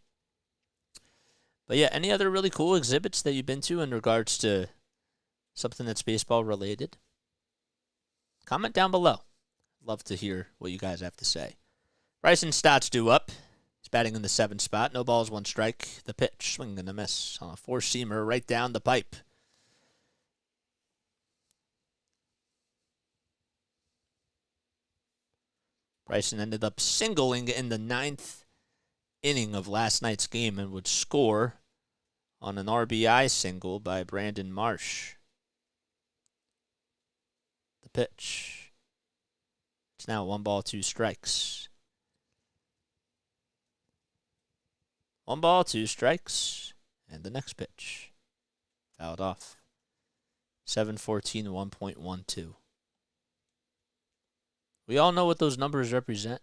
But yeah, any other really cool exhibits that you've been to in regards to something that's baseball related? Comment down below. Love to hear what you guys have to say. Bryson Stott's due up. He's batting in the 7th spot. No balls, 1 strike. The pitch, swing and a miss on a 4-seamer right down the pipe. Bryson ended up singling in the 9th inning of last night's game and would score on an RBI single by Brandon Marsh. The pitch. It's now 1 ball, 2 strikes. 1 ball, 2 strikes. And the next pitch. Fouled off. 7-14, 1.12. We all know what those numbers represent.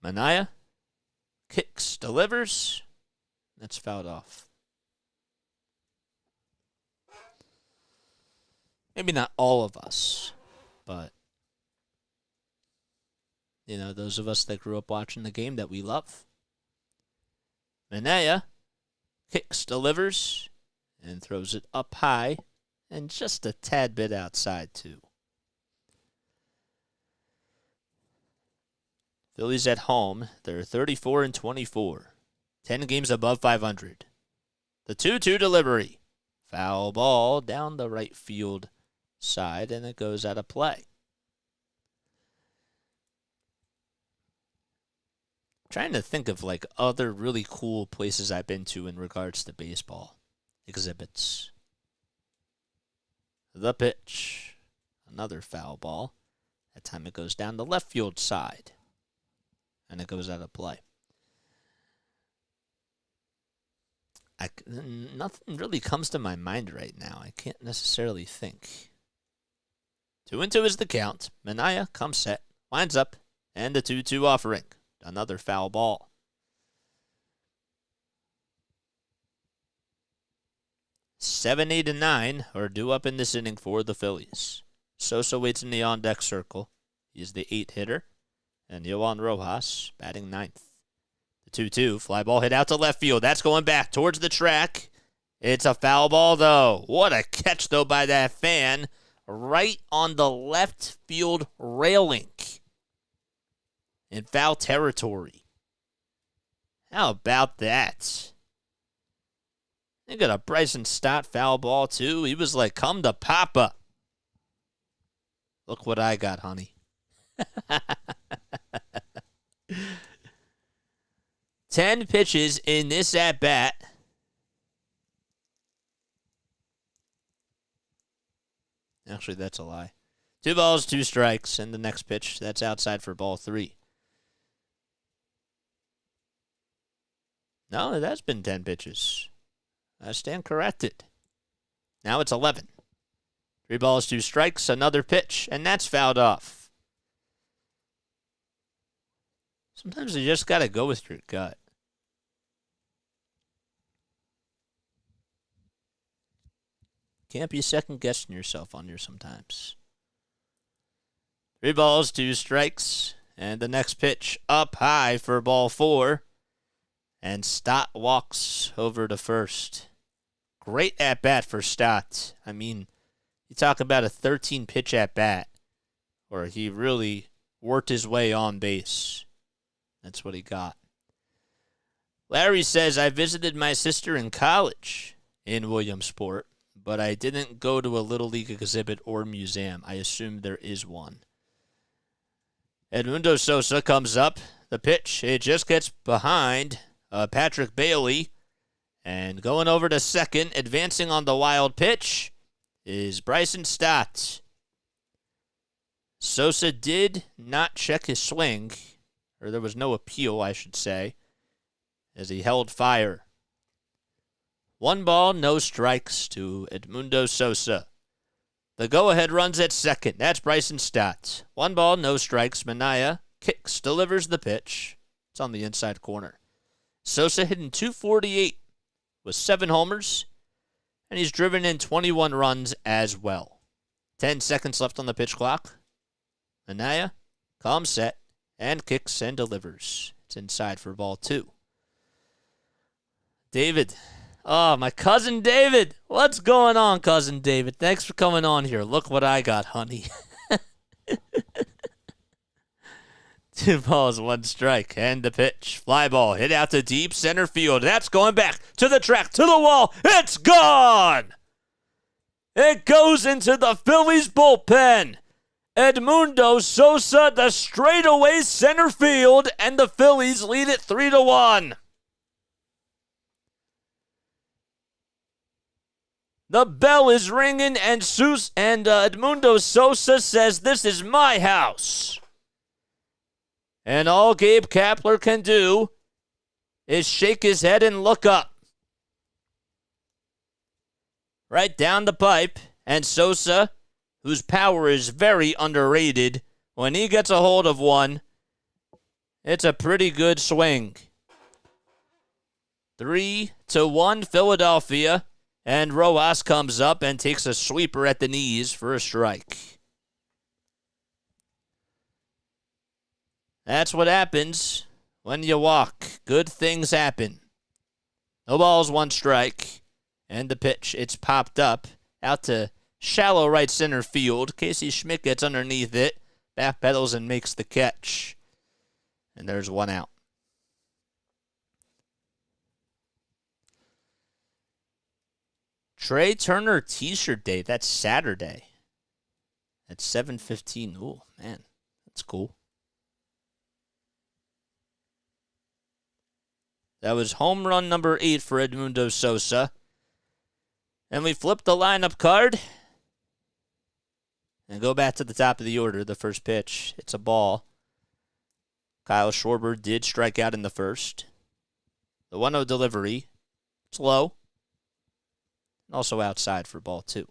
Manaea kicks, delivers. That's fouled off. Maybe not all of us, but, you know, those of us that grew up watching the game that we love. Manaea kicks, delivers, and throws it up high and just a tad bit outside, too. Phillies at home, they're 34-24. 10 games above 500. The 2-2 delivery. Foul ball down the right field side, and it goes out of play. Trying to think of like other really cool places I've been to in regards to baseball exhibits. The pitch. Another foul ball. That time it goes down the left field side. And it goes out of play. Nothing really comes to my mind right now. I can't necessarily think. 2-2 is the count. Manaea comes set, winds up, and the 2-2 offering. Another foul ball. Seven, 8, and 9 are due up in this inning for the Phillies. Sosa waits in the on-deck circle. He's the 8 hitter. And Yohan Rojas batting 9th. The 2-2, fly ball hit out to left field. That's going back towards the track. It's a foul ball, though. What a catch, though, by that fan. Right on the left field railing. In foul territory. How about that? They got a Bryson Stott foul ball, too. He was like, come to Papa. Look what I got, honey. 10 pitches in this at-bat. Actually, that's a lie. 2 balls, 2 strikes, and the next pitch, that's outside for ball 3. No, it has been 10 pitches. I stand corrected. Now it's 11. 3 balls, 2 strikes, another pitch, and that's fouled off. Sometimes you just got to go with your gut. Can't be second-guessing yourself on here sometimes. 3 balls, 2 strikes. And the next pitch up high for ball 4. And Stott walks over to first. Great at-bat for Stott. I mean, you talk about a 13-pitch at-bat where he really worked his way on base. That's what he got. Larry says, I visited my sister in college in Williamsport, but I didn't go to a Little League exhibit or museum. I assume there is one. Edmundo Sosa comes up. The pitch, it just gets behind Patrick Bailey. And going over to second, advancing on the wild pitch, is Bryson Stott. Sosa did not check his swing, or there was no appeal, I should say, as he held fire. 1 ball, no strikes to Edmundo Sosa. The go-ahead runs at second. That's Bryson Stott. 1 ball, no strikes. Minaya kicks, delivers the pitch. It's on the inside corner. Sosa hitting .248 with 7 homers, and he's driven in 21 runs as well. 10 seconds left on the pitch clock. Minaya, calm set, and kicks and delivers. It's inside for ball 2. David. Oh, my cousin David. What's going on, cousin David? Thanks for coming on here. Look what I got, honey. 2 balls, 1 strike, and the pitch. Fly ball hit out to deep center field. That's going back to the track, to the wall. It's gone! It goes into the Phillies bullpen. Edmundo Sosa, the straightaway center field, and the Phillies lead it 3-1. The bell is ringing, and Edmundo Sosa says, this is my house. And all Gabe Kapler can do is shake his head and look up. Right down the pipe, and Sosa, whose power is very underrated, when he gets a hold of one, it's a pretty good swing. 3-1 Philadelphia. And Rojas comes up and takes a sweeper at the knees for a strike. That's what happens when you walk. Good things happen. No balls, 1 strike. And the pitch, it's popped up out to shallow right center field. Casey Schmidt gets underneath it, backpedals and makes the catch. And there's 1 out. Trey Turner T-shirt day. That's Saturday. At 7:15. Ooh, man. That's cool. That was home run number 8 for Edmundo Sosa. And we flip the lineup card. And go back to the top of the order. The first pitch. It's a ball. Kyle Schwarber did strike out in the first. The 1-0 delivery. It's low. Also outside for ball 2.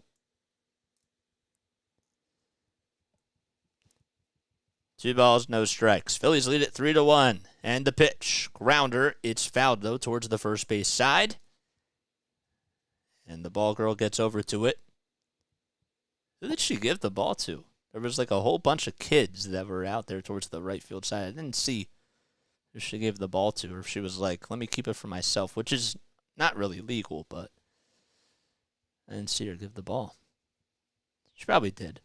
2 balls, no strikes. Phillies lead it 3-1. And the pitch. Grounder. It's fouled, though, towards the first base side. And the ball girl gets over to it. Who did she give the ball to? There was like a whole bunch of kids that were out there towards the right field side. I didn't see who she gave the ball to, or if she was like, let me keep it for myself, which is not really legal, but I didn't see her give the ball. She probably did.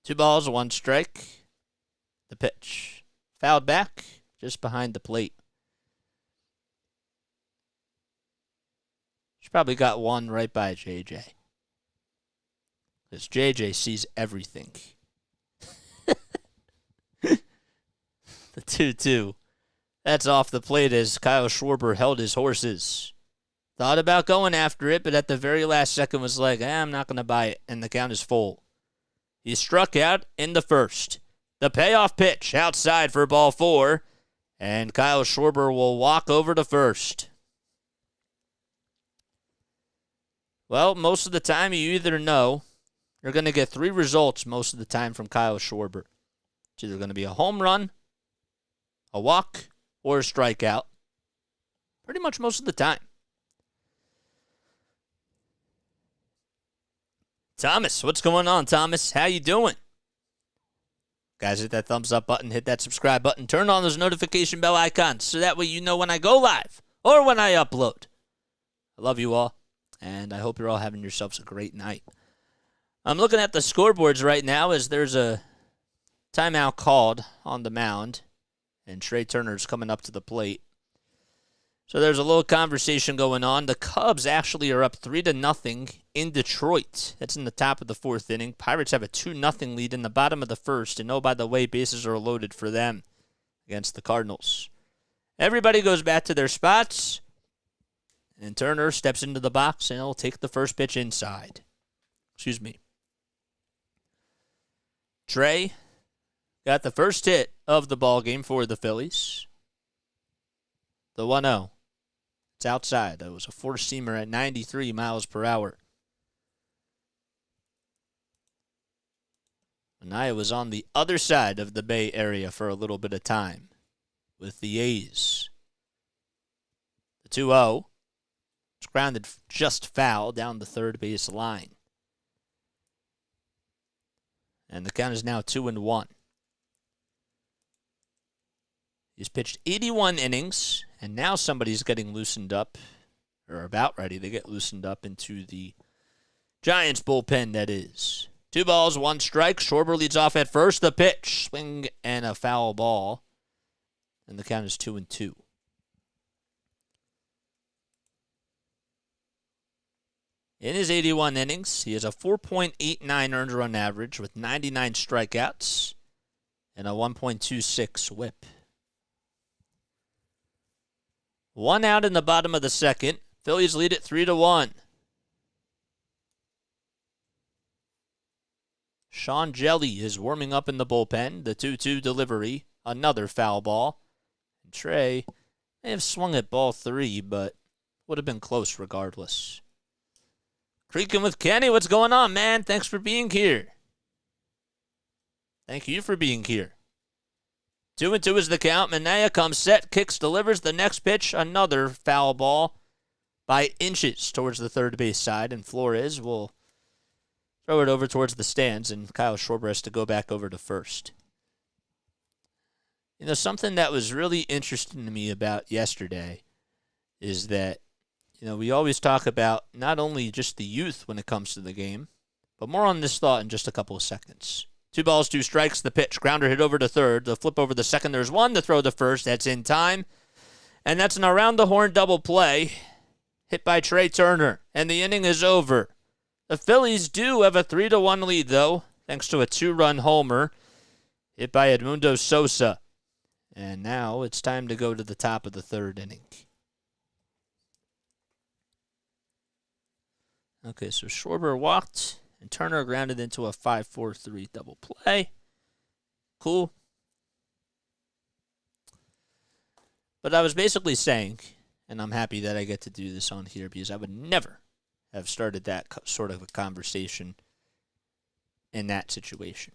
2 balls, 1 strike. The pitch. Fouled back, just behind the plate. She probably got one right by JJ. Because JJ sees everything. The 2-2. That's off the plate as Kyle Schwarber held his horses. Thought about going after it, but at the very last second was like, I'm not going to buy it, and the count is full. He struck out in the first. The payoff pitch outside for ball 4, and Kyle Schwarber will walk over to first. Well, most of the time you either know you're going to get 3 results most of the time from Kyle Schwarber. It's either going to be a home run, a walk, or a strikeout. Pretty much most of the time. Thomas, what's going on, Thomas? How you doing? Guys, hit that thumbs up button, hit that subscribe button, turn on those notification bell icons so that way you know when I go live or when I upload. I love you all, and I hope you're all having yourselves a great night. I'm looking at the scoreboards right now as there's a timeout called on the mound, and Trey Turner's coming up to the plate. So there's a little conversation going on. The Cubs actually are up 3-0 in Detroit. That's in the top of the fourth inning. Pirates have a 2-0 lead in the bottom of the first. And oh, by the way, bases are loaded for them against the Cardinals. Everybody goes back to their spots. And Turner steps into the box and he'll take the first pitch inside. Excuse me. Trey got the first hit of the ball game for the Phillies. The 1-0. It's outside. That was a four-seamer at 93 miles per hour. Anaya was on the other side of the Bay Area for a little bit of time with the A's. The 2-0. It's grounded just foul down the third base line. And the count is now 2-1. He's pitched 81 innings, and now somebody's getting loosened up, or about ready to get loosened up into the Giants bullpen, that is. 2 balls, 1 strike. Schwarber leads off at first. The pitch, swing and a foul ball. And the count is 2-2. In his 81 innings, he has a 4.89 earned run average with 99 strikeouts and a 1.26 whip. 1 out in the bottom of the second. Phillies lead it 3-1. Sean Jelly is warming up in the bullpen. The 2-2 delivery. Another foul ball. And Trey may have swung at ball 3, but would have been close regardless. Creaking with Kenny. What's going on, man? Thanks for being here. Thank you for being here. 2-2 is the count. Manaya comes set, kicks, delivers the next pitch. Another foul ball by inches towards the third base side. And Flores will throw it over towards the stands. And Kyle Schwarber has to go back over to first. You know, something that was really interesting to me about yesterday is that, you know, we always talk about not only just the youth when it comes to the game, but more on this thought in just a couple of seconds. 2 balls, 2 strikes, the pitch. Grounder hit over to third. The flip over the second. There's 1 to throw to first. That's in time. And that's an around-the-horn double play hit by Trey Turner. And the inning is over. The Phillies do have a 3-1 lead, though, thanks to a 2-run homer hit by Edmundo Sosa. And now it's time to go to the top of the third inning. Okay, so Schwarber walked. And Turner grounded into a 5-4-3 double play. Cool. But I was basically saying, and I'm happy that I get to do this on here because I would never have started that sort of a conversation in that situation.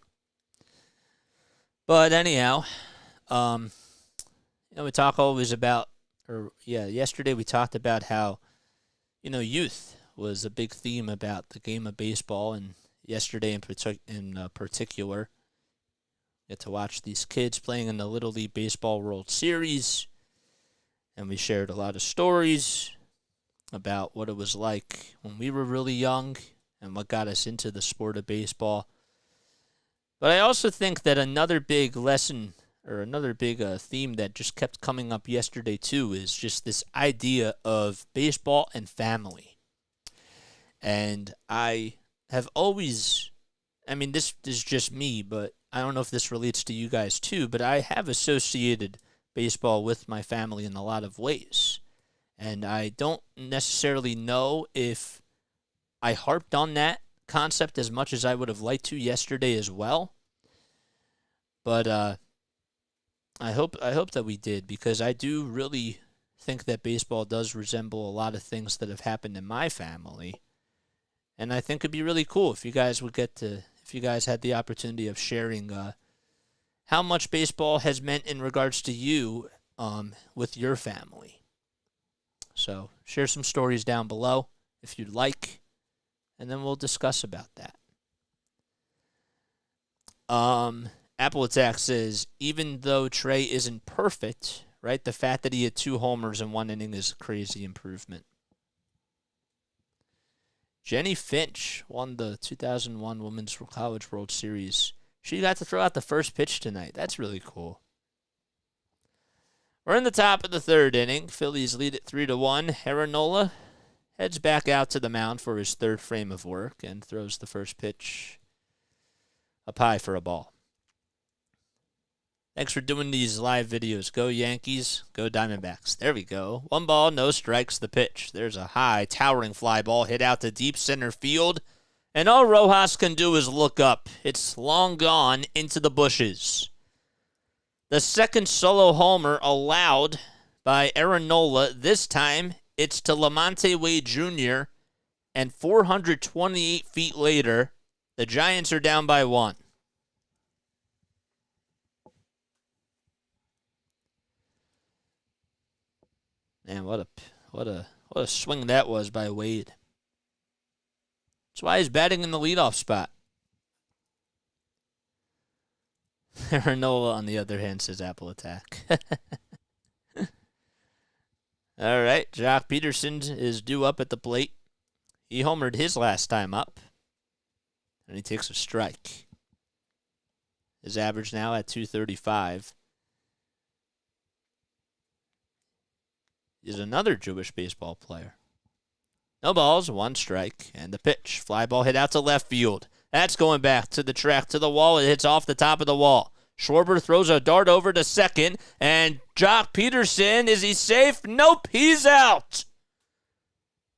But anyhow, we talk always about, yesterday we talked about how, youth was a big theme about the game of baseball, and yesterday in particular, get to watch these kids playing in the Little League Baseball World Series, and we shared a lot of stories about what it was like when we were really young and what got us into the sport of baseball. But I also think that another big lesson or another big theme that just kept coming up yesterday too is just this idea of baseball and family. And I have always, this is just me, but I don't know if this relates to you guys too, but I have associated baseball with my family in a lot of ways. And I don't necessarily know if I harped on that concept as much as I would have liked to yesterday as well. But I hope that we did, because I do really think that baseball does resemble a lot of things that have happened in my family. And I think it'd be really cool if you guys had the opportunity of sharing how much baseball has meant in regards to you with your family. So share some stories down below if you'd like, and then we'll discuss about that. Apple Attack says, even though Trey isn't perfect, right, the fact that he had 2 homers in 1 inning is a crazy improvement. Jenny Finch won the 2001 Women's College World Series. She got to throw out the first pitch tonight. That's really cool. We're in the top of the 3rd inning. Phillies lead it 3-1. Aaron Nola heads back out to the mound for his 3rd frame of work and throws the first pitch up high for a ball. Thanks for doing these live videos. Go Yankees, go Diamondbacks. There we go. 1 ball, no strikes, the pitch. There's a high, towering fly ball hit out to deep center field. And all Rojas can do is look up. It's long gone into the bushes. The 2nd solo homer allowed by Aaron Nola. This time, it's to Lamonte Wade Jr. And 428 feet later, the Giants are down by 1. Man, what a swing that was by Wade. That's why he's batting in the leadoff spot. Aaron Nola, on the other hand, says Apple Attack. All right, Jock Peterson is due up at the plate. He homered his last time up, and he takes a strike. His average now at 235. Is another Jewish baseball player. No balls, 1 strike, and the pitch. Fly ball hit out to left field. That's going back to the track, to the wall. It hits off the top of the wall. Schwarber throws a dart over to second, and Jock Peterson, is he safe? Nope, he's out.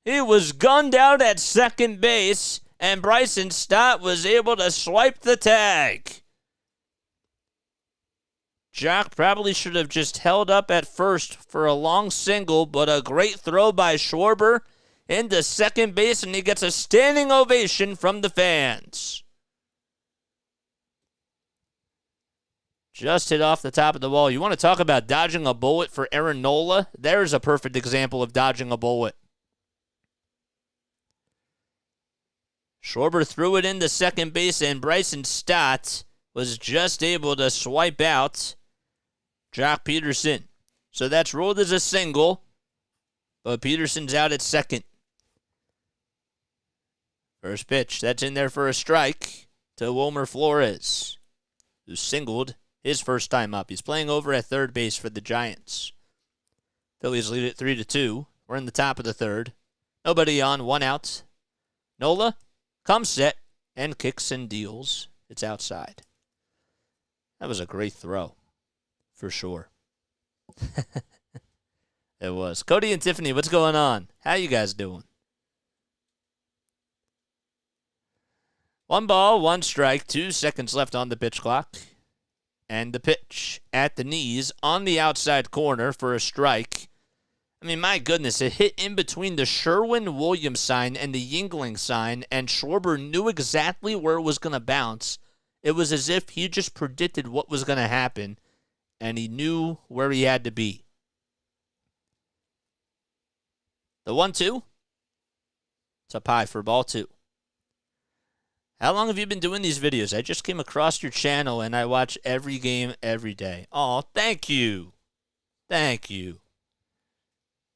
He was gunned out at second base, and Bryson Stott was able to swipe the tag. Jock probably should have just held up at first for a long single, but a great throw by Schwarber into second base, and he gets a standing ovation from the fans. Just hit off the top of the wall. You want to talk about dodging a bullet for Aaron Nola? There's a perfect example of dodging a bullet. Schwarber threw it into second base, and Bryson Stott was just able to swipe out Jock Peterson. So that's ruled as a single, but Peterson's out at second. First pitch, that's in there for a strike to Wilmer Flores, who singled his first time up. He's playing over at third base for the Giants. Phillies lead it 3-2. We're in the top of the 3rd. Nobody on, 1 out. Nola comes set and kicks and deals. It's outside. That was a great throw, for sure. It was. Cody and Tiffany, what's going on? How you guys doing? 1 ball, 1 strike, 2 seconds left on the pitch clock. And the pitch at the knees on the outside corner for a strike. I mean, my goodness, it hit in between the Sherwin-Williams sign and the Yingling sign, and Schwarber knew exactly where it was going to bounce. It was as if he just predicted what was going to happen, and he knew where he had to be. The 1-2. It's up high for ball 2. How long have you been doing these videos? I just came across your channel, and I watch every game every day. Oh, thank you. Thank you.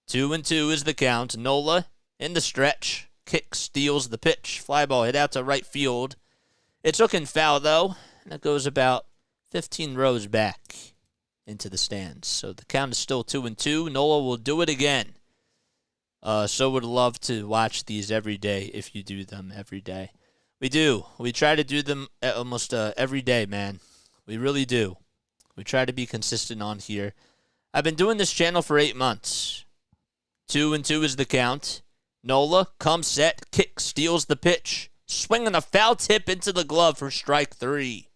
2-2 is the count. Nola in the stretch. Kick steals the pitch. Fly ball hit out to right field. It's looking foul, though. And it goes about 15 rows back into the stands. So the count is still 2-2. Nola will do it again. So would love to watch these every day if you do them every day. We do. We try to do them almost every day, man. We really do. We try to be consistent on here. I've been doing this channel for 8 months. 2-2 is the count. Nola comes set, kick, steals the pitch. Swinging a foul tip into the glove for strike 3.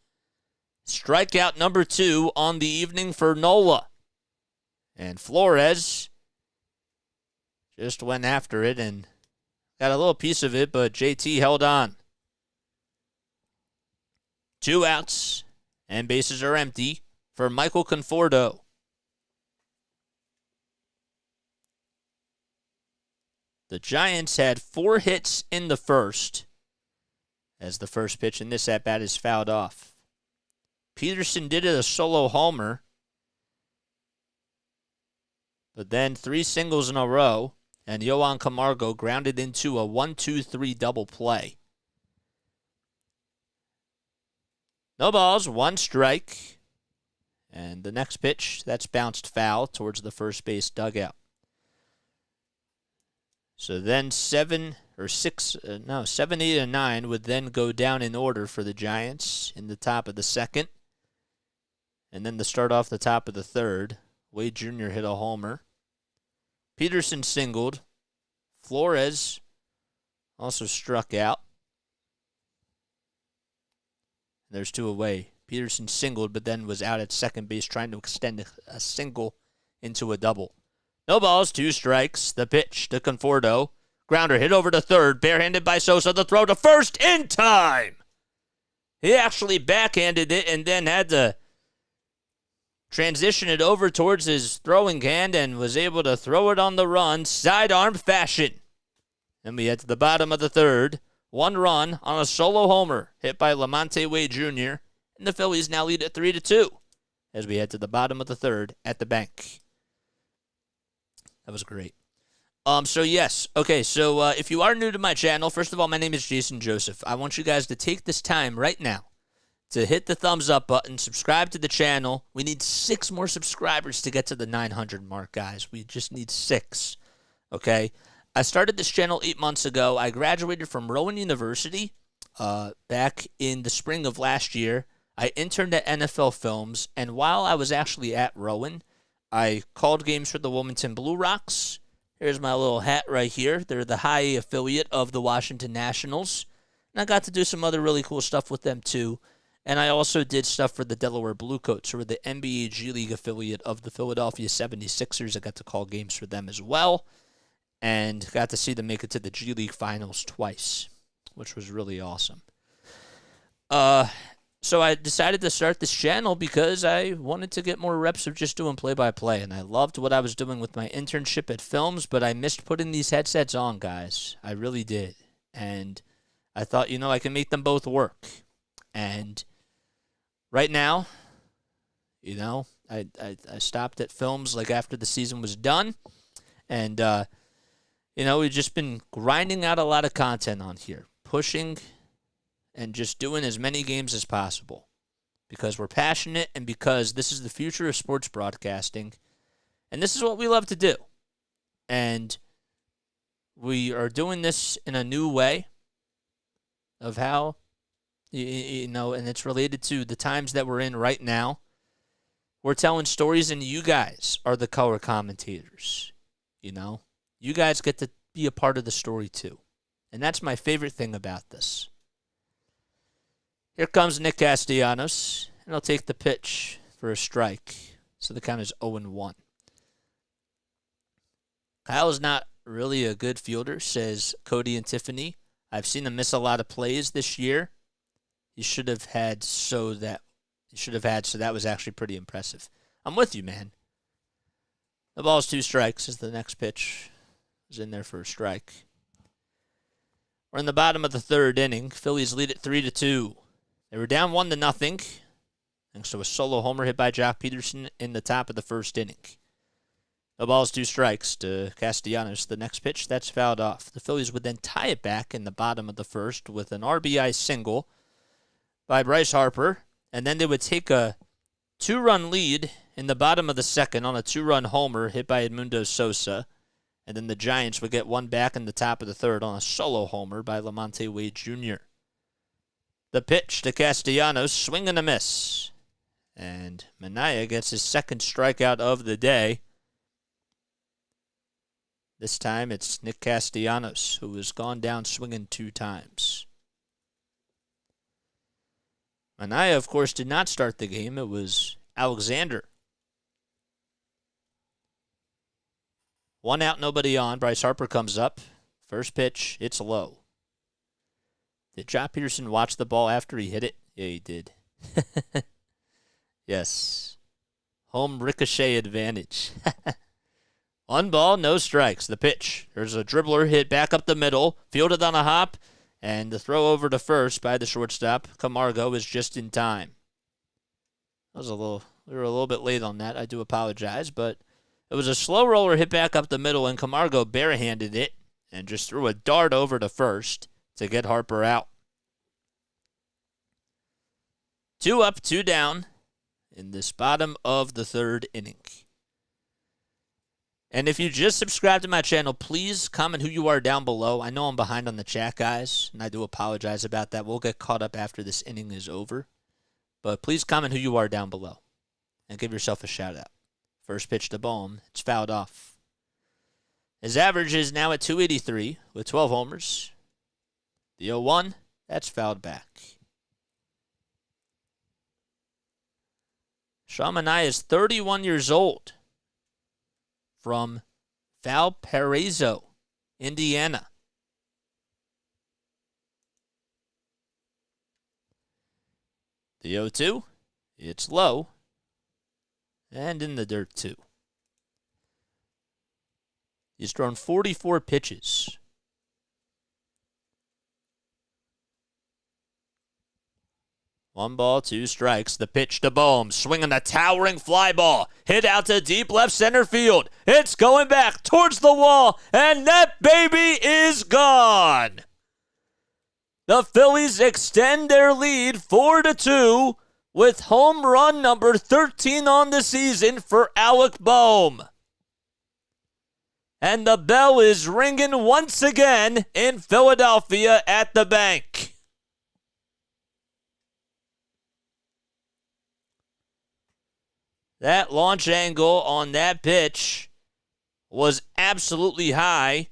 Strikeout number 2 on the evening for Nola. And Flores just went after it and got a little piece of it, but JT held on. 2 outs, and bases are empty for Michael Conforto. The Giants had 4 hits in the first, as the first pitch in this at-bat is fouled off. Peterson did it a solo homer. But then 3 singles in a row, and Yohan Camargo grounded into a 1-2-3 double play. No balls, 1 strike. And the next pitch, that's bounced foul towards the first base dugout. So then 7, 8, and 9 would then go down in order for the Giants in the top of the second. And then to start off the top of the third, Wade Jr. hit a homer. Peterson singled. Flores also struck out. There's 2 away. Peterson singled, but then was out at second base trying to extend a single into a double. No balls, 2 strikes. The pitch to Conforto. Grounder hit over to third, barehanded by Sosa. The throw to first in time. He actually backhanded it and then had to transition it over towards his throwing hand and was able to throw it on the run, sidearm fashion. Then we head to the bottom of the third. 1 run on a solo homer hit by Lamonte Wade Jr. And the Phillies now lead at 3-2 as we head to the bottom of the third at the bank. That was great. So if you are new to my channel, first of all, my name is Jason Joseph. I want you guys to take this time right now to hit the thumbs up button, subscribe to the channel. We need 6 more subscribers to get to the 900 mark, guys. We just need 6, okay? I started this channel 8 months ago. I graduated from Rowan University back in the spring of last year. I interned at NFL Films, and while I was actually at Rowan, I called games for the Wilmington Blue Rocks. Here's my little hat right here. They're the high A affiliate of the Washington Nationals. And I got to do some other really cool stuff with them, too. And I also did stuff for the Delaware Bluecoats, who are the NBA G League affiliate of the Philadelphia 76ers. I got to call games for them as well. And got to see them make it to the G League Finals twice, which was really awesome. So I decided to start this channel because I wanted to get more reps of just doing play-by-play. And I loved what I was doing with my internship at Films, but I missed putting these headsets on, guys. I really did. And I thought, I can make them both work. And right now, I stopped at Films like after the season was done. And, we've just been grinding out a lot of content on here. Pushing and just doing as many games as possible because we're passionate and because this is the future of sports broadcasting, and this is what we love to do. And we are doing this in a new way of how, and it's related to the times that we're in right now. We're telling stories, and you guys are the color commentators. You guys get to be a part of the story too, and that's my favorite thing about this. Here comes Nick Castellanos, and he'll take the pitch for a strike. So the count is 0-1. Kyle's not really a good fielder, says Cody and Tiffany. I've seen him miss a lot of plays this year. He should have had, so that was actually pretty impressive. I'm with you, man. The ball's 2 strikes as the next pitch is in there for a strike. We're in the bottom of the third inning. Phillies lead at 3-2. They were down 1-0, thanks to a solo homer hit by Jock Peterson in the top of the first inning. The ball's 2 strikes to Castellanos. The next pitch, that's fouled off. The Phillies would then tie it back in the bottom of the first with an RBI single by Bryce Harper, and then they would take a 2-run lead in the bottom of the second on a 2-run homer hit by Edmundo Sosa, and then the Giants would get one back in the top of the third on a solo homer by Lamonte Wade Jr. The pitch to Castellanos, swing and a miss. And Minaya gets his second strikeout of the day. This time it's Nick Castellanos, who has gone down swinging 2 times. Minaya, of course, did not start the game. It was Alexander. 1 out, nobody on. Bryce Harper comes up. First pitch, it's low. Did Jock Peterson watch the ball after he hit it? Yeah, he did. Yes. Home ricochet advantage. 1 ball, no strikes. The pitch. There's a dribbler hit back up the middle, fielded on a hop, and the throw over to first by the shortstop, Camargo, is just in time. We were a little bit late on that. I do apologize, but it was a slow roller hit back up the middle, and Camargo barehanded it and just threw a dart over to first to get Harper out. 2 up, 2 down in this bottom of the third inning. And if you just subscribed to my channel, please comment who you are down below. I know I'm behind on the chat, guys, and I do apologize about that. We'll get caught up after this inning is over. But please comment who you are down below and give yourself a shout-out. First pitch to Bohm. It's fouled off. His average is now at 283 with 12 homers. The 0-1, that's fouled back. Sean Manaea is 31 years old from Valparaiso, Indiana. The 0-2, it's low and in the dirt too. He's thrown 44 pitches. One ball, 2 strikes. The pitch to Bohm. Swinging a towering fly ball. Hit out to deep left center field. It's going back towards the wall, and that baby is gone. The Phillies extend their lead 4-2 with home run number 13 on the season for Alec Bohm. And the bell is ringing once again in Philadelphia at the bank. That launch angle on that pitch was absolutely high,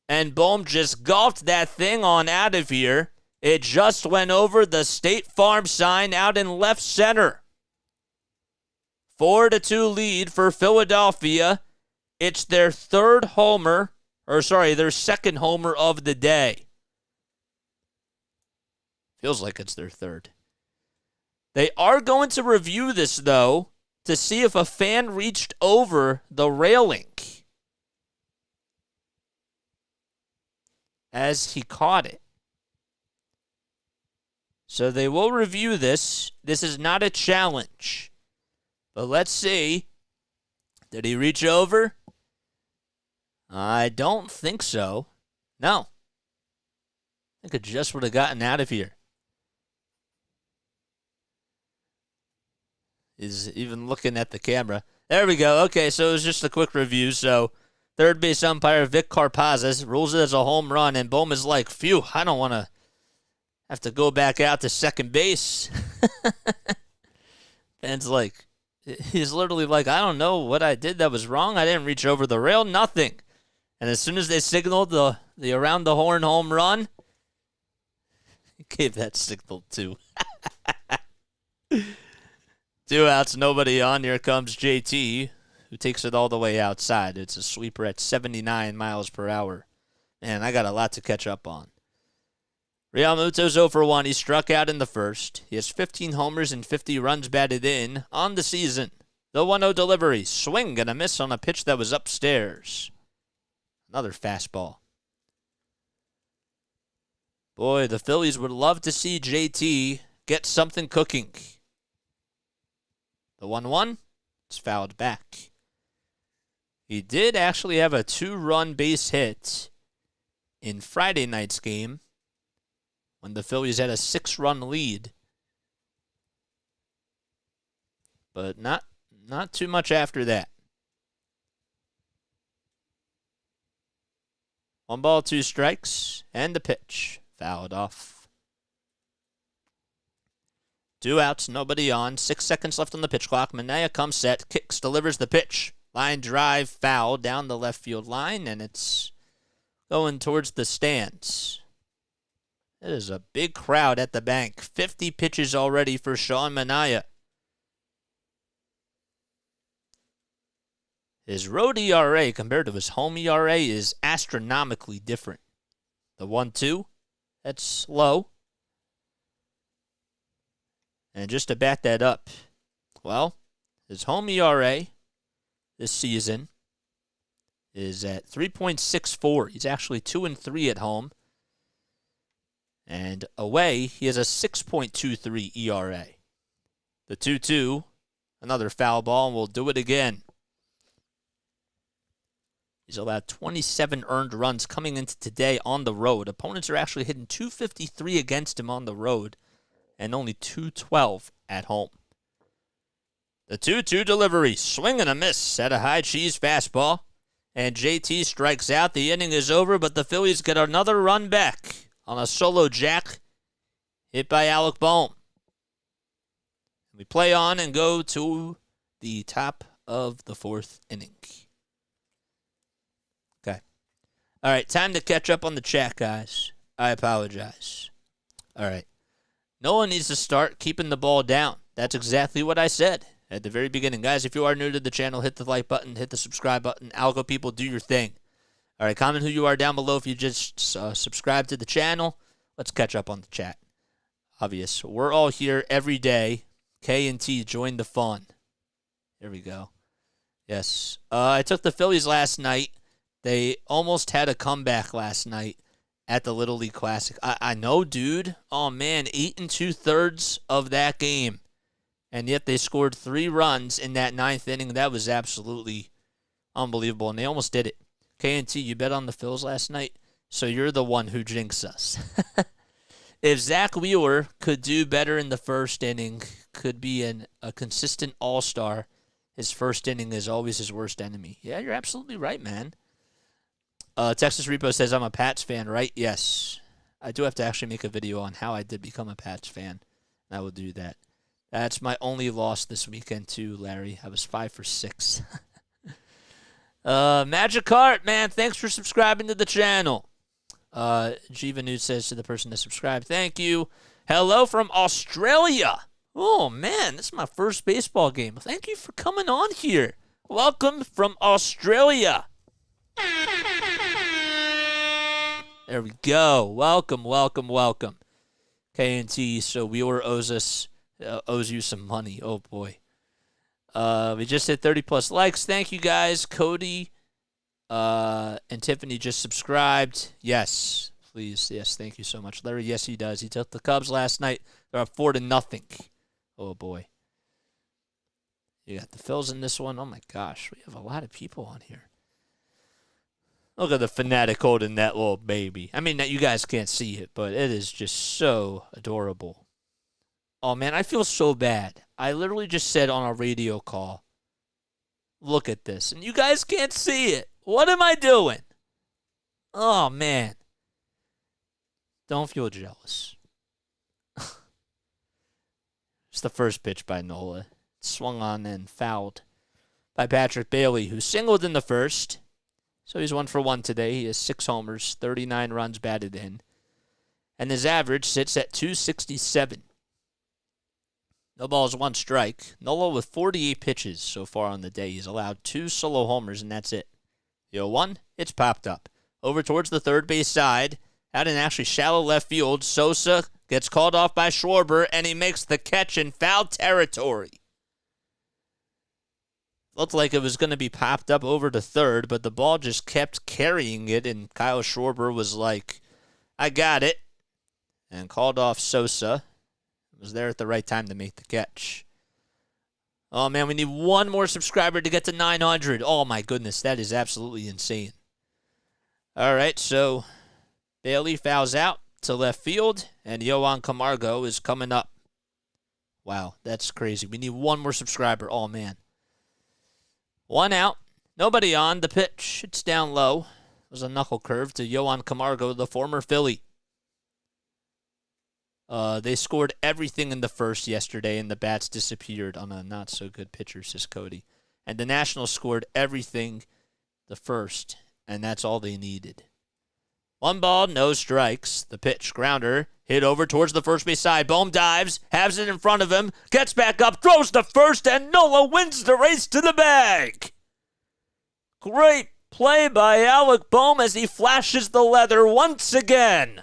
and Bohm just golfed that thing on out of here. It just went over the State Farm sign out in left center. 4-2 lead for Philadelphia. It's their second homer of the day. Feels like it's their third. They are going to review this, though, to see if a fan reached over the railing as he caught it. So they will review this. This is not a challenge. But let's see. Did he reach over? I don't think so. No. I think it just would have gotten out of here. Is even looking at the camera. There we go. Okay, so it was just a quick review. So, third base umpire Vic Carpazes rules it as a home run, and Bohm is like, phew, I don't want to have to go back out to second base. Ben's like, he's literally like, I don't know what I did that was wrong. I didn't reach over the rail, nothing. And as soon as they signaled the around the horn home run, he gave that signal too. 2 outs, nobody on. Here comes JT, who takes it all the way outside. It's a sweeper at 79 miles per hour. Man, I got a lot to catch up on. Real Muto's 0 for 1. He struck out in the first. He has 15 homers and 50 runs batted in on the season. The 1-0 delivery. Swing and a miss on a pitch that was upstairs. Another fastball. Boy, the Phillies would love to see JT get something cooking. The 1-1, it's fouled back. He did actually have a 2-run base hit in Friday night's game when the Phillies had a 6-run lead. But not too much after that. 1 ball, 2 strikes, and the pitch. Fouled off. 2 outs, nobody on. 6 seconds left on the pitch clock. Manaea comes set, kicks, delivers the pitch. Line drive, foul down the left field line, and it's going towards the stands. It is a big crowd at the bank. 50 pitches already for Sean Manaea. His road ERA compared to his home ERA is astronomically different. The 1-2, that's low. And just to back that up, well, his home ERA this season is at 3.64. He's actually 2-3 at home. And away, he has a 6.23 ERA. The 2-2 Another foul ball, and we'll do it again. He's allowed 27 earned runs coming into today on the road. Opponents are actually hitting .253 against him on the road and only .212 at home. The 2-2 delivery, swing and a miss at a high cheese fastball. And JT strikes out. The inning is over, but the Phillies get another run back on a solo jack hit by Alec Bohm. We play on and go to the top of the fourth inning. Okay. All right, time to catch up on the chat, guys. I apologize. All right. Nola needs to start keeping the ball down. That's exactly what I said at the very beginning. Guys, if you are new to the channel, hit the like button, hit the subscribe button. Algo people, do your thing. All right, comment who you are down below if you just subscribe to the channel. Let's catch up on the chat. Obvious. We're all here every day. K and T, join the fun. There we go. Yes. I took the Phillies last night. They almost had a comeback last night at the Little League Classic. I know, dude. Oh, man, 8 2/3 of that game. And yet they scored 3 runs in that 9th inning. That was absolutely unbelievable, and they almost did it. K&T, you bet on the Phils last night, so you're the one who jinxed us. If Zach Wheeler could do better in the first inning, could be a consistent all-star, his first inning is always his worst enemy. Yeah, you're absolutely right, man. Texas Repo says, I'm a Pats fan, right? Yes. I do have to actually make a video on how I did become a Pats fan. I will do that. That's my only loss this weekend, too, Larry. I was 5 for 6. Magic Heart, man, thanks for subscribing to the channel. Jiva News says to the person that subscribed, thank you. Hello from Australia. Oh, man, this is my first baseball game. Thank you for coming on here. Welcome from Australia. There we go. Welcome, welcome, welcome. K&T, so Wheeler owes you some money. Oh, boy. We just hit 30-plus likes. Thank you, guys. Cody and Tiffany just subscribed. Yes, please. Yes, thank you so much. Larry, yes, he does. He took the Cubs last night. They're up 4-0. Oh, boy. You got the Phils in this one. Oh, my gosh. We have a lot of people on here. Look at the fanatic holding that little baby. I mean, you guys can't see it, but it is just so adorable. Oh, man, I feel so bad. I literally just said on a radio call, look at this. And you guys can't see it. What am I doing? Oh, man. Don't feel jealous. It's the first pitch by Nola. Swung on and fouled by Patrick Bailey, who singled in the first. So he's 1 for 1 today. He has 6 homers, 39 runs batted in. And his average sits at .267. No balls, 1 strike. Nola with 48 pitches so far on the day. He's allowed 2 solo homers, and that's it. The 0-1, it's popped up. Over towards the third base side. Out in actually shallow left field. Sosa gets called off by Schwarber, and he makes the catch in foul territory. Looked like it was going to be popped up over to third, but the ball just kept carrying it, and Kyle Schwarber was like, I got it, and called off Sosa. Was there at the right time to make the catch. Oh, man, we need 1 more subscriber to get to 900. Oh, my goodness, that is absolutely insane. All right, so Bailey fouls out to left field, and Yohan Camargo is coming up. Wow, that's crazy. We need 1 more subscriber. Oh, man. 1 out. Nobody on. The pitch. It's down low. It was a knuckle curve to Yohan Camargo, the former Philly. They scored everything in the first yesterday, and the bats disappeared on a not-so-good pitcher, says Cody. And the Nationals scored everything the first, and that's all they needed. 1 ball, no strikes. The pitch, grounder, hit over towards the first base side. Bohm dives, has it in front of him, gets back up, throws to first, and Nola wins the race to the bag. Great play by Alec Bohm as he flashes the leather once again.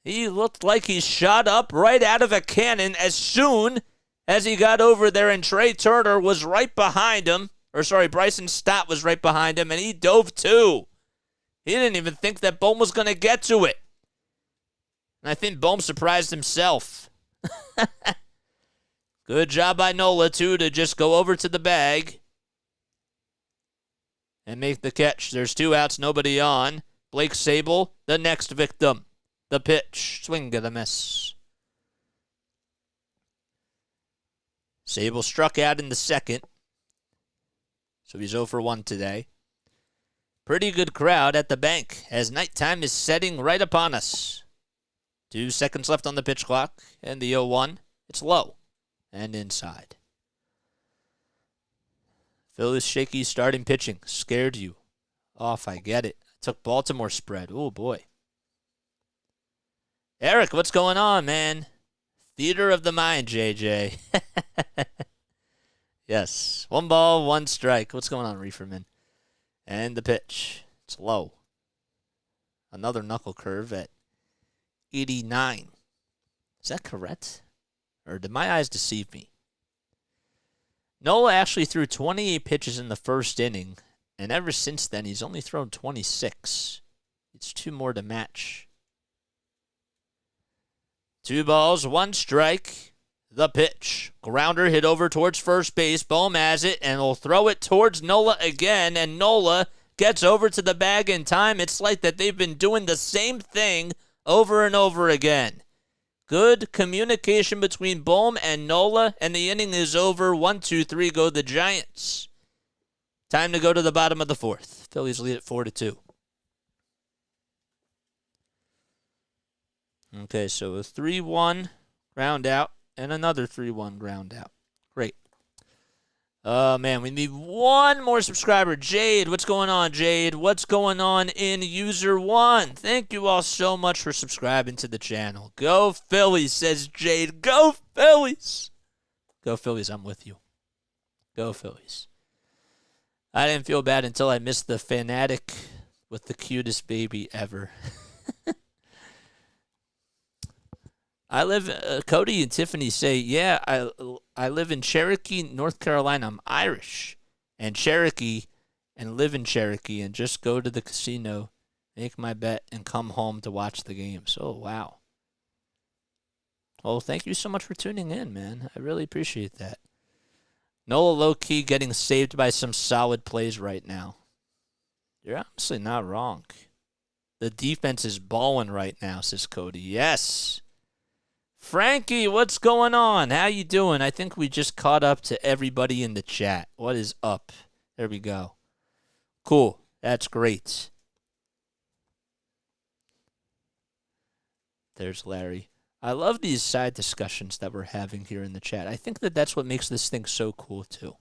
He looked like he shot up right out of a cannon as soon as he got over there, and Trey Turner was right behind him. Bryson Stott was right behind him, and he dove too. He didn't even think that Bohm was going to get to it. And I think Bohm surprised himself. Good job by Nola, too, to just go over to the bag and make the catch. There's 2 outs, nobody on. Blake Sable, the next victim. The pitch. Swing and a miss. Sable struck out in the second. So he's 0 for 1 today. Pretty good crowd at the bank as nighttime is setting right upon us. 2 seconds left on the pitch clock, and the 0-1. It's low and inside. Phillies shaky starting pitching. Scared you off, I get it. I took Baltimore spread. Oh, boy. Eric, what's going on, man? Theater of the mind, JJ. Yes. 1 ball, 1 strike. What's going on, Reeferman? And the pitch. It's low. Another knuckle curve at 89. Is that correct? Or did my eyes deceive me? Nola actually threw 28 pitches in the first inning, and ever since then, he's only thrown 26. It's 2 more to match. 2 balls, 1 strike. The pitch. Grounder hit over towards first base. Bohm has it, and will throw it towards Nola again, and Nola gets over to the bag in time. It's like that they've been doing the same thing over and over again. Good communication between Bohm and Nola, and the inning is over. 1-2-3 go the Giants. Time to go to the bottom of the 4th. Phillies lead at 4-2. Okay, so a 3-1 ground out and another 3-1 ground out. Great. Oh, man, we need 1 more subscriber. Jade, what's going on, Jade? What's going on in user 1? Thank you all so much for subscribing to the channel. Go Phillies, says Jade. Go Phillies. Go Phillies, I'm with you. Go Phillies. I didn't feel bad until I missed the fanatic with the cutest baby ever. I live, Cody and Tiffany say, yeah, I live in Cherokee, North Carolina. I'm Irish and Cherokee and live in Cherokee and just go to the casino, make my bet, and come home to watch the games. Oh, wow. Well, thank you so much for tuning in, man. I really appreciate that. Nola low-key getting saved by some solid plays right now. You're honestly not wrong. The defense is balling right now, says Cody. Yes. Frankie, what's going on? How you doing? I think we just caught up to everybody in the chat. What is up? There we go. Cool. That's great. There's Larry. I love these side discussions that we're having here in the chat. I think that that's what makes this thing so cool, too.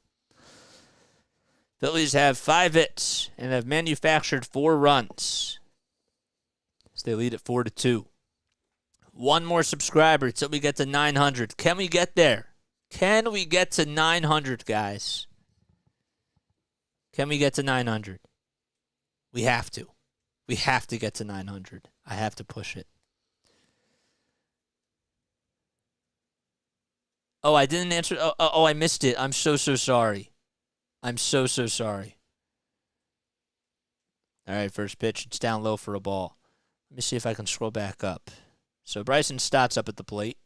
Phillies have 5 hits and have manufactured 4 runs. So they lead at 4-2. 1 more subscriber until we get to 900. Can we get there? Can we get to 900, guys? Can we get to 900? We have to. We have to get to 900. I have to push it. Oh, I didn't answer. Oh, I missed it. I'm so sorry. I'm so sorry. All right, first pitch. It's down low for a ball. Let me see if I can scroll back up. So Bryson Stott's up at the plate.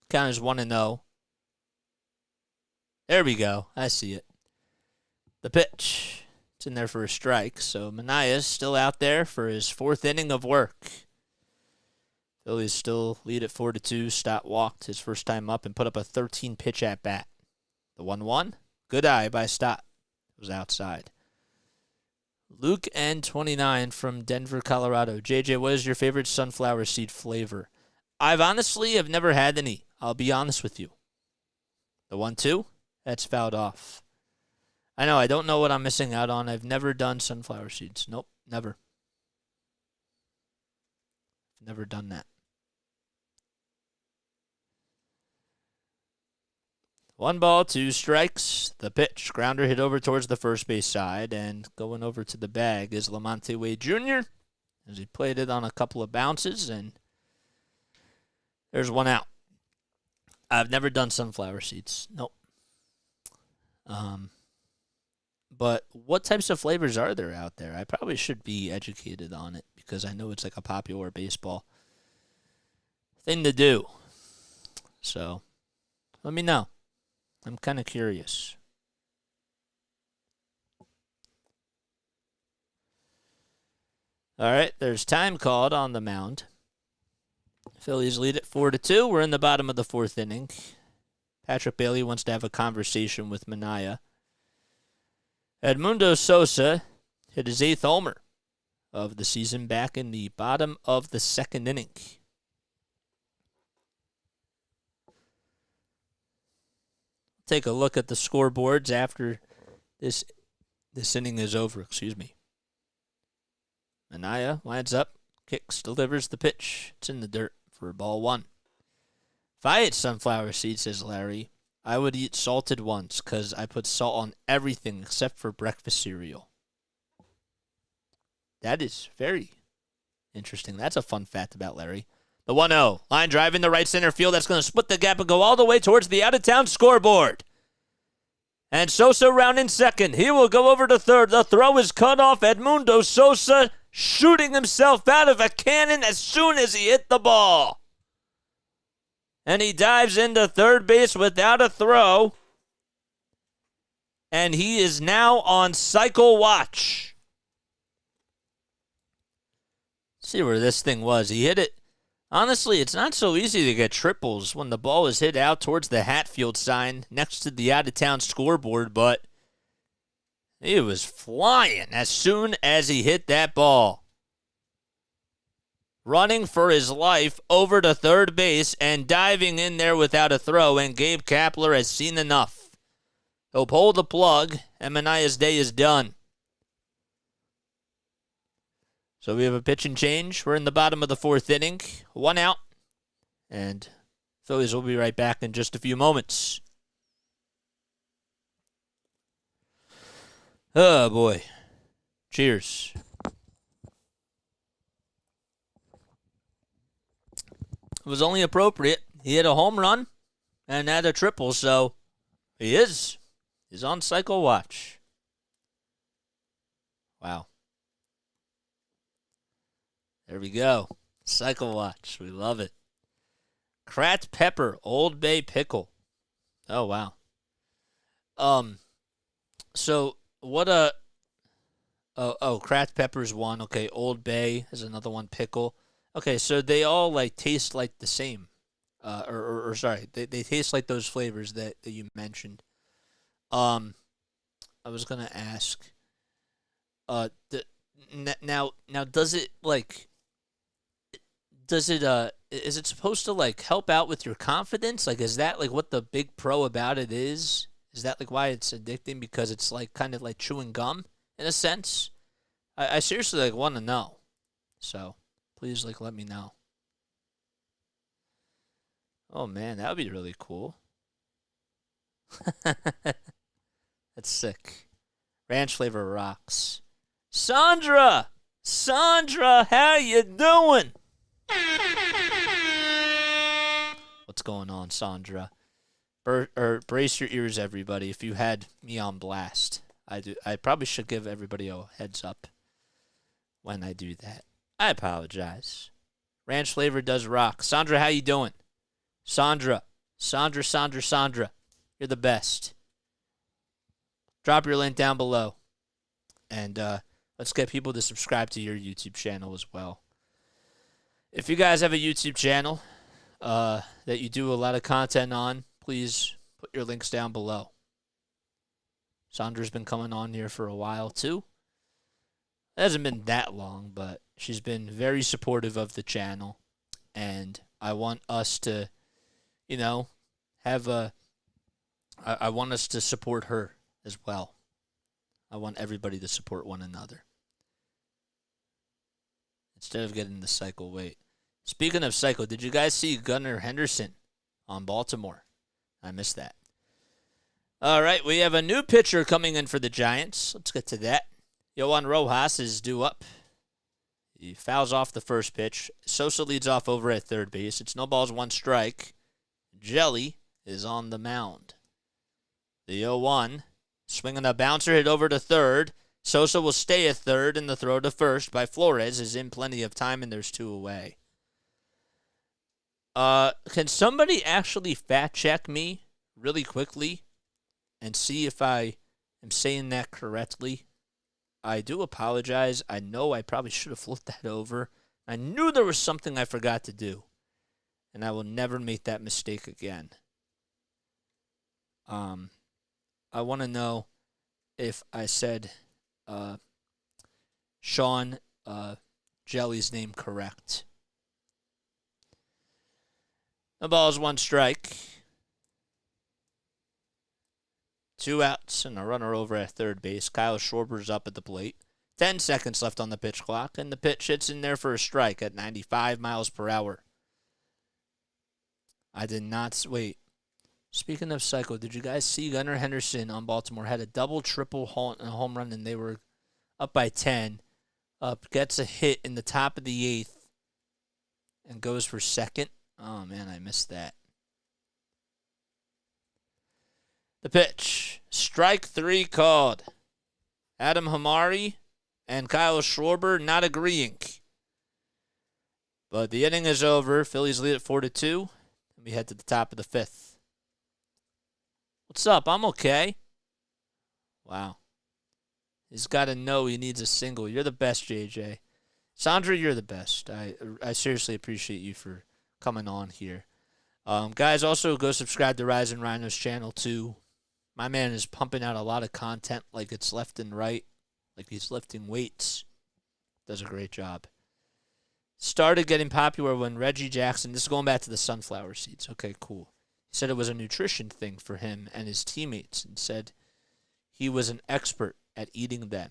Count is 1-0. There we go. I see it. The pitch. It's in there for a strike. So Manaea's still out there for his 4th inning of work. Phillies still lead at 4-2. Stott walked his first time up and put up a 13-pitch at bat. The 1-1. Good eye by Stott. It was outside. Luke N29 from Denver, Colorado. JJ, what is your favorite sunflower seed flavor? I've honestly have never had any. I'll be honest with you. The 1-2? That's fouled off. I know, I don't know what I'm missing out on. I've never done sunflower seeds. Nope, never. Never done that. 1 ball, 2 strikes. The pitch. Grounder hit over towards the first base side, and going over to the bag is Lamonte Wade Jr. as he played it on a couple of bounces, and there's 1 out. I've never done sunflower seeds. Nope. But what types of flavors are there out there? I probably should be educated on it because I know it's like a popular baseball thing to do. So Let me know. I'm kind of curious. All right, there's time called on the mound. Phillies lead it 4-2. We're in the bottom of the fourth inning. Patrick Bailey wants to have a conversation with Minaya. Edmundo Sosa hit his 8th homer of the season back in the bottom of the second inning. Take a look at the scoreboards after this inning is over. Minaya lines up, kicks, delivers the pitch. It's in the dirt for ball 1. If I ate sunflower seeds, says Larry, I would eat salted ones because I put salt on everything except for breakfast cereal. That is very interesting. That's a fun fact about Larry. The 1-0. Line drive in the right center field. That's going to split the gap and go all the way towards the out-of-town scoreboard. And Sosa rounding second. He will go over to third. The throw is cut off. Edmundo Sosa shooting himself out of a cannon as soon as he hit the ball. And he dives into third base without a throw. And he is now on cycle watch. See where this thing was. He hit it. Honestly, it's not so easy to get triples when the ball is hit out towards the Hatfield sign next to the out-of-town scoreboard, but he was flying as soon as he hit that ball. Running for his life over to third base and diving in there without a throw, and Gabe Kapler has seen enough. He'll pull the plug, and Minaya's day is done. So we have a pitch and change. We're in the bottom of the fourth inning. 1 out. And Phillies will be right back in just a few moments. Oh, boy. Cheers. It was only appropriate. He hit a home run and had a triple, so he's on cycle watch. Wow. There we go. Cycle watch. We love it. Kratz Pepper, Old Bay Pickle. Oh, wow. So what Kratz Pepper's one. Okay, Old Bay is another one, pickle. Okay, so they all like taste like the same. They taste like those flavors that you mentioned. I was gonna ask. Now does it like? Is it supposed to like help out with your confidence? Like, is that like what the big pro about it is? Is that like why it's addicting? Because it's like kind of like chewing gum in a sense. I seriously like want to know. So please like let me know. Oh man, that would be really cool. That's sick. Ranch flavor rocks. Sandra, how you doing? What's going on, Sandra? Brace your ears, everybody. If you had me on blast, I probably should give everybody a heads up when I do that. I apologize. Ranch flavor does rock. Sandra, how you doing? Sandra. You're the best. Drop your link down below. And let's get people to subscribe to your YouTube channel as well. If you guys have a YouTube channel that you do a lot of content on, please put your links down below. Sandra's been coming on here for a while, too. It hasn't been that long, but she's been very supportive of the channel. And I want us to, I want us to support her as well. I want everybody to support one another. Instead of getting the cycle weight. Speaking of cycle, did you guys see Gunnar Henderson on Baltimore? I missed that. All right, we have a new pitcher coming in for the Giants. Let's get to that. Yohan Rojas is due up. He fouls off the first pitch. Sosa leads off over at third base. It's no balls, one strike. Jelly is on the mound. The 0-1. Swinging a bouncer, hit over to third. Sosa will stay at third, and the throw to first by Flores is in plenty of time, and there's 2 away. Can somebody actually fact check me really quickly and see if I am saying that correctly. I do apologize. I know I probably should have flipped that over. I knew there was something I forgot to do, and I will never make that mistake again. I want to know if I said Sean Jelly's name correct. The ball is 1 strike. 2 outs and a runner over at third base. Kyle Schwarber's up at the plate. 10 seconds left on the pitch clock, and the pitch hits in there for a strike at 95 miles per hour. I did not wait. Speaking of psycho, did you guys see Gunnar Henderson on Baltimore had a double, triple home run, and they were up by 10. Gets a hit in the top of the 8th and goes for second. Oh, man, I missed that. The pitch. Strike 3 called. Adam Hamari and Kyle Schwarber not agreeing. But the inning is over. Phillies lead at 4-2. And we head to the top of the 5th. What's up? I'm okay. Wow. He's got to know he needs a single. You're the best, JJ. Sandra, you're the best. I seriously appreciate you for coming on here. Guys, also go subscribe to Rise and Rhino's channel, too. My man is pumping out a lot of content like it's left and right, like he's lifting weights. Does a great job. Started getting popular when Reggie Jackson, this is going back to the sunflower seeds. Okay, cool. He said it was a nutrition thing for him and his teammates and said he was an expert at eating them.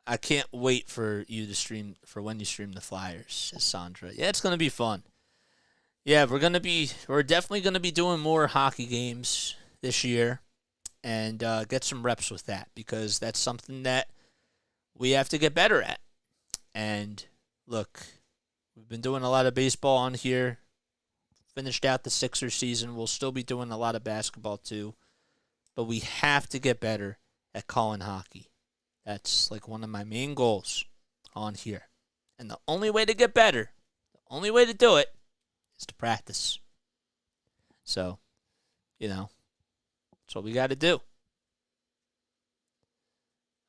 I can't wait for you to stream, for when you stream the Flyers, says Sandra. Yeah, it's going to be fun. Yeah, we're definitely going to be doing more hockey games this year and get some reps with that because that's something that we have to get better at. And look, we've been doing a lot of baseball on here. Finished out the Sixers season. We'll still be doing a lot of basketball too. But we have to get better at calling hockey. That's like one of my main goals on here. And the only way to get better, the only way to do it, is to practice. So, that's what we got to do.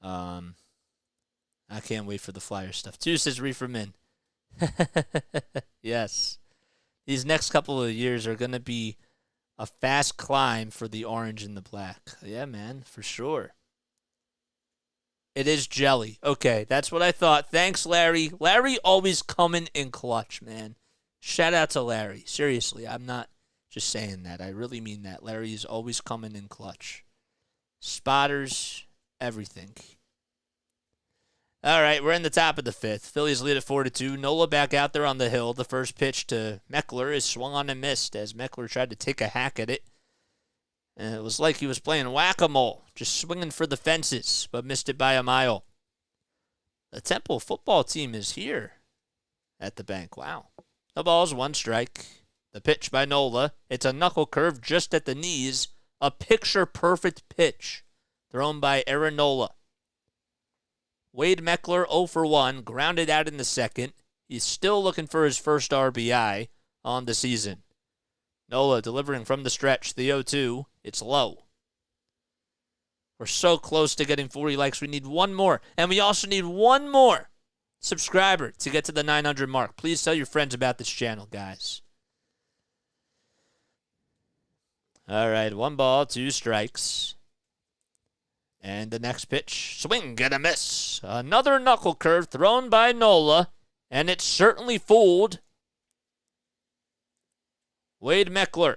I can't wait for the Flyer stuff. Too, says Reefer Min. Yes. These next couple of years are going to be a fast climb for the orange and the black. Yeah, man, for sure. It is jelly. Okay, that's what I thought. Thanks, Larry. Larry always coming in clutch, man. Shout out to Larry. Seriously, I'm not just saying that. I really mean that. Larry is always coming in clutch. Spotters, everything. All right, we're in the top of the 5th. Phillies lead at 4-2. Nola back out there on the hill. The first pitch to Meckler is swung on and missed as Meckler tried to take a hack at it. And it was like he was playing whack-a-mole, just swinging for the fences, but missed it by a mile. The Temple football team is here at the bank. Wow. The ball's 1 strike. The pitch by Nola. It's a knuckle curve just at the knees. A picture-perfect pitch thrown by Aaron Nola. Wade Meckler 0 for 1, grounded out in the second. He's still looking for his first RBI on the season. Nola delivering from the stretch, the 0-2. It's low. We're so close to getting 40 likes. We need one more. And we also need one more subscriber to get to the 900 mark. Please tell your friends about this channel, guys. All right, 1 ball, 2 strikes. And the next pitch, swing and a miss. Another knuckle curve thrown by Nola, and it certainly fooled Wade Meckler.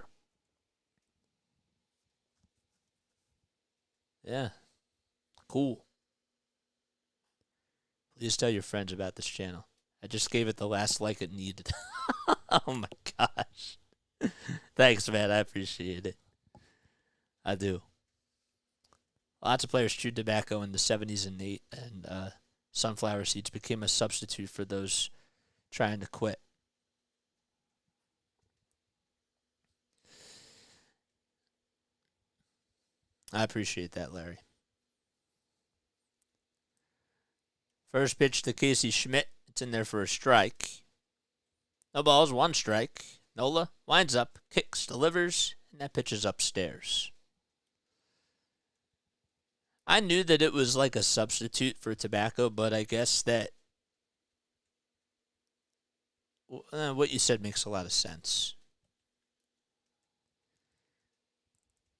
Yeah, cool. Please tell your friends about this channel. I just gave it the last like it needed. Oh my gosh. Thanks, man. I appreciate it. I do. Lots of players chewed tobacco in the 70s and 80s, and sunflower seeds became a substitute for those trying to quit. I appreciate that, Larry. First pitch to Casey Schmidt. It's in there for a strike. No balls, 1 strike. Nola winds up, kicks, delivers, and that pitch is upstairs. I knew that it was like a substitute for tobacco, but I guess that what you said makes a lot of sense.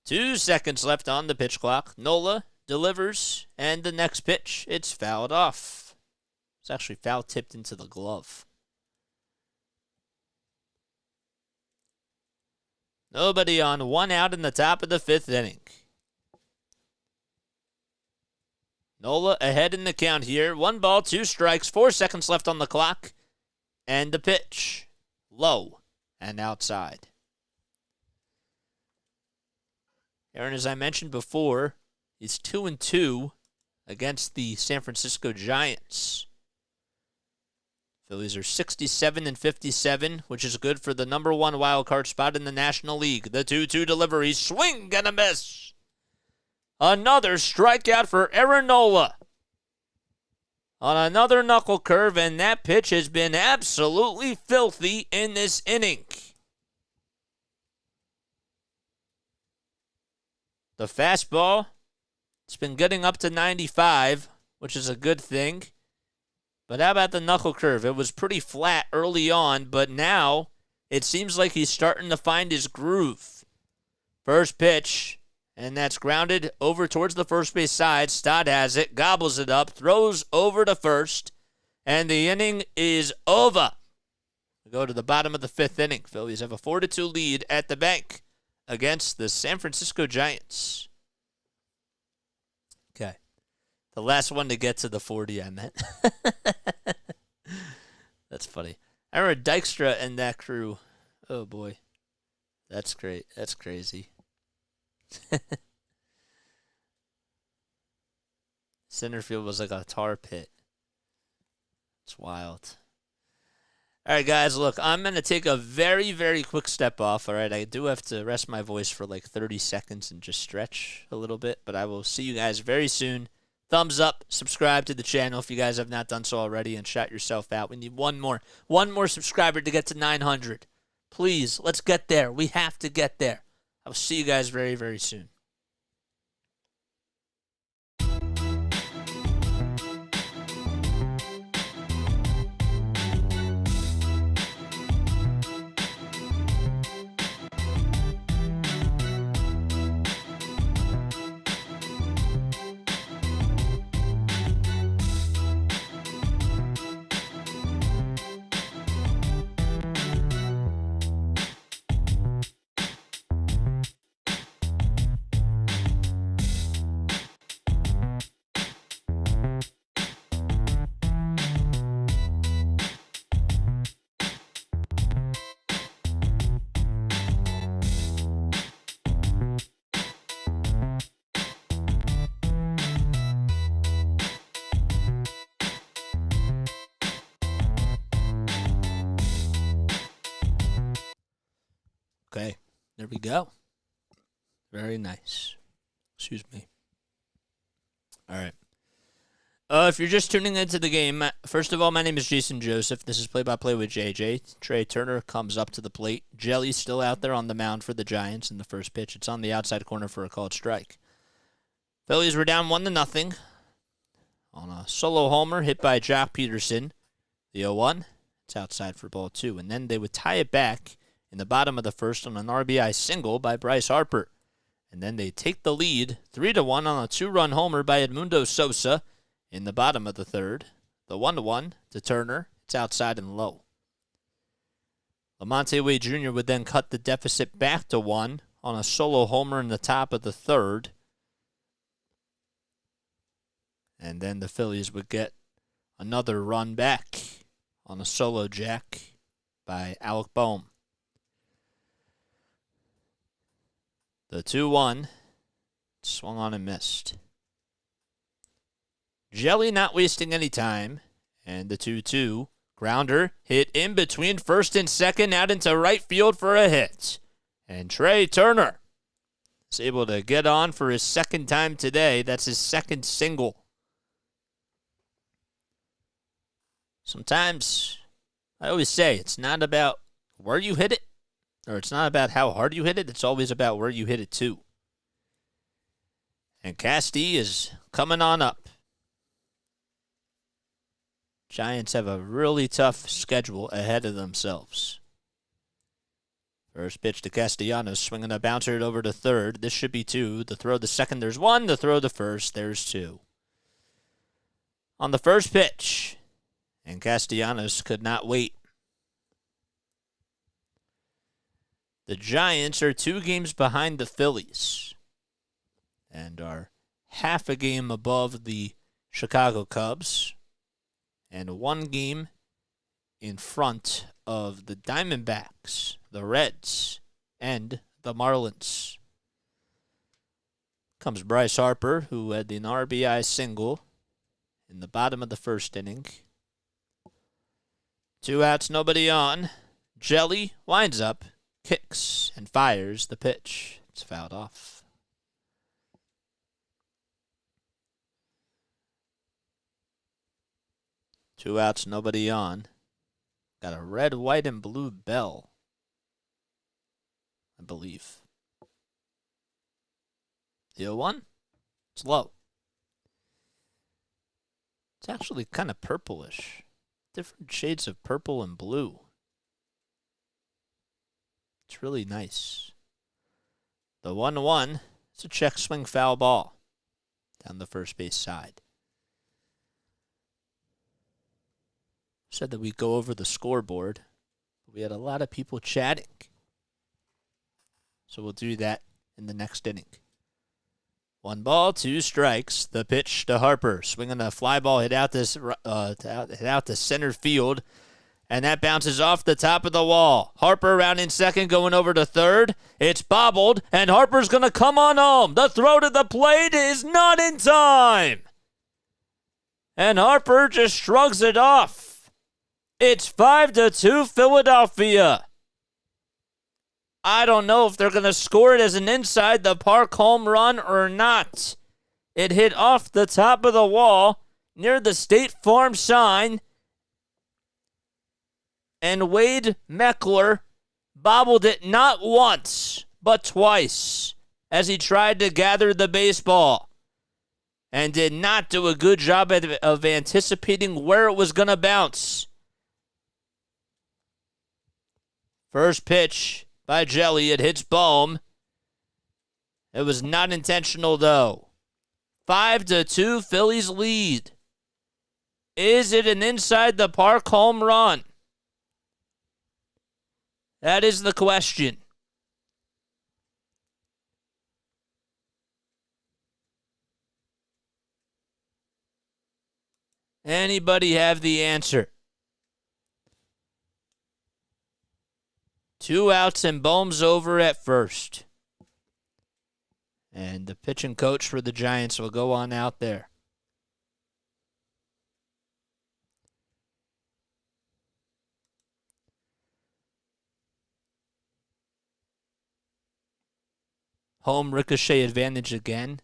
2 seconds left on the pitch clock. Nola delivers, and the next pitch, it's fouled off. It's actually foul tipped into the glove. Nobody on, 1 out in the top of the 5th inning. Nola ahead in the count here. 1 ball, 2 strikes, 4 seconds left on the clock. And the pitch, low and outside. Aaron, as I mentioned before, is 2-2 against the San Francisco Giants. Phillies are 67-57, which is good for the number 1 wild card spot in the National League. The 2-2 delivery, swing and a miss. Another strikeout for Aaron Nola on another knuckle curve, and that pitch has been absolutely filthy in this inning. The fastball, it's been getting up to 95, which is a good thing. But how about the knuckle curve? It was pretty flat early on, but now it seems like he's starting to find his groove. First pitch, and that's grounded over towards the first base side. Stott has it, gobbles it up, throws over to first, and the inning is over. We go to the bottom of the 5th inning. Phillies have a 4-2 lead at the bank against the San Francisco Giants. Okay. The last one to get to the 40, I meant. That's funny. I remember Dykstra and that crew. Oh, boy. That's great. That's crazy. Center field was like a tar pit. It's wild. All right, guys, look, I'm going to take a very, very quick step off, all right? I do have to rest my voice for like 30 seconds and just stretch a little bit, but I will see you guys very soon. Thumbs up, subscribe to the channel if you guys have not done so already, and shout yourself out. We need one more subscriber to get to 900. Please, let's get there. We have to get there. I will see you guys very, very soon. Okay, there we go. Very nice. Excuse me. All right. If you're just tuning into the game, first of all, my name is Jason Joseph. This is Play-by-Play with JJ. Trey Turner comes up to the plate. Jelly's still out there on the mound for the Giants in the first pitch. It's on the outside corner for a called strike. Phillies were down 1-0 on a solo homer hit by Jock Peterson. The 0-1, it's outside for ball 2. And then they would tie it back in the bottom of the first on an RBI single by Bryce Harper. And then they take the lead 3-1 on a 2-run homer by Edmundo Sosa in the bottom of the third. The 1-1 to Turner. It's outside and low. Lamonte Wade Jr. would then cut the deficit back to 1 on a solo homer in the top of the third. And then the Phillies would get another run back on a solo jack by Alec Boehm. The 2-1 swung on and missed. Jelly not wasting any time. And the 2-2 grounder hit in between first and second out into right field for a hit. And Trey Turner is able to get on for his second time today. That's his second single. Sometimes, I always say, it's not about where you hit it. or it's not about how hard you hit it. It's always about where you hit it to. And Castee is coming on up. Giants have a really tough schedule ahead of themselves. First pitch to Castellanos, swinging a bouncer over to third. This should be 2. The throw to second, there's 1. The throw to first, there's 2. On the first pitch, and Castellanos could not wait. The Giants are 2 games behind the Phillies and are half a game above the Chicago Cubs and 1 game in front of the Diamondbacks, the Reds, and the Marlins. Comes Bryce Harper, who had an RBI single in the bottom of the first inning. 2 outs, nobody on. Jelly winds up, kicks, and fires the pitch. It's fouled off. 2 outs, nobody on. Got a red, white, and blue bell, I believe. The 0-1? It's low. It's actually kind of purplish. Different shades of purple and blue. It's really nice. The 1-1, it's a check swing foul ball down the first base side. Said that we'd go over the scoreboard. We had a lot of people chatting. So we'll do that in the next inning. 1 ball, 2 strikes. The pitch to Harper. Swinging a fly ball, hit out to center field. And that bounces off the top of the wall. Harper around in second, going over to third. It's bobbled, and Harper's going to come on home. The throw to the plate is not in time. And Harper just shrugs it off. It's 5-2 Philadelphia. I don't know if they're going to score it as an inside the park home run or not. It hit off the top of the wall near the State Farm sign. And Wade Meckler bobbled it not once, but twice as he tried to gather the baseball. And did not do a good job of anticipating where it was going to bounce. First pitch by Jelly. It hits Bohm. It was not intentional, though. 5-2 Phillies lead. Is it an inside the park home run? That is the question. Anybody have the answer? 2 outs and Bohm's over at first. And the pitching coach for the Giants will go on out there. Home ricochet advantage again.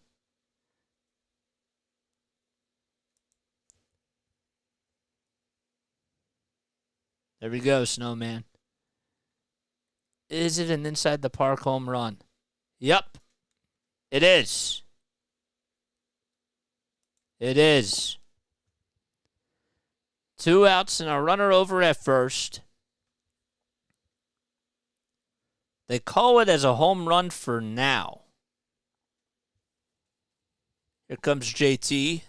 There we go, Snowman. Is it an inside the park home run? Yep, it is. It is. 2 outs and a runner over at first. They call it as a home run for now. Here comes JT,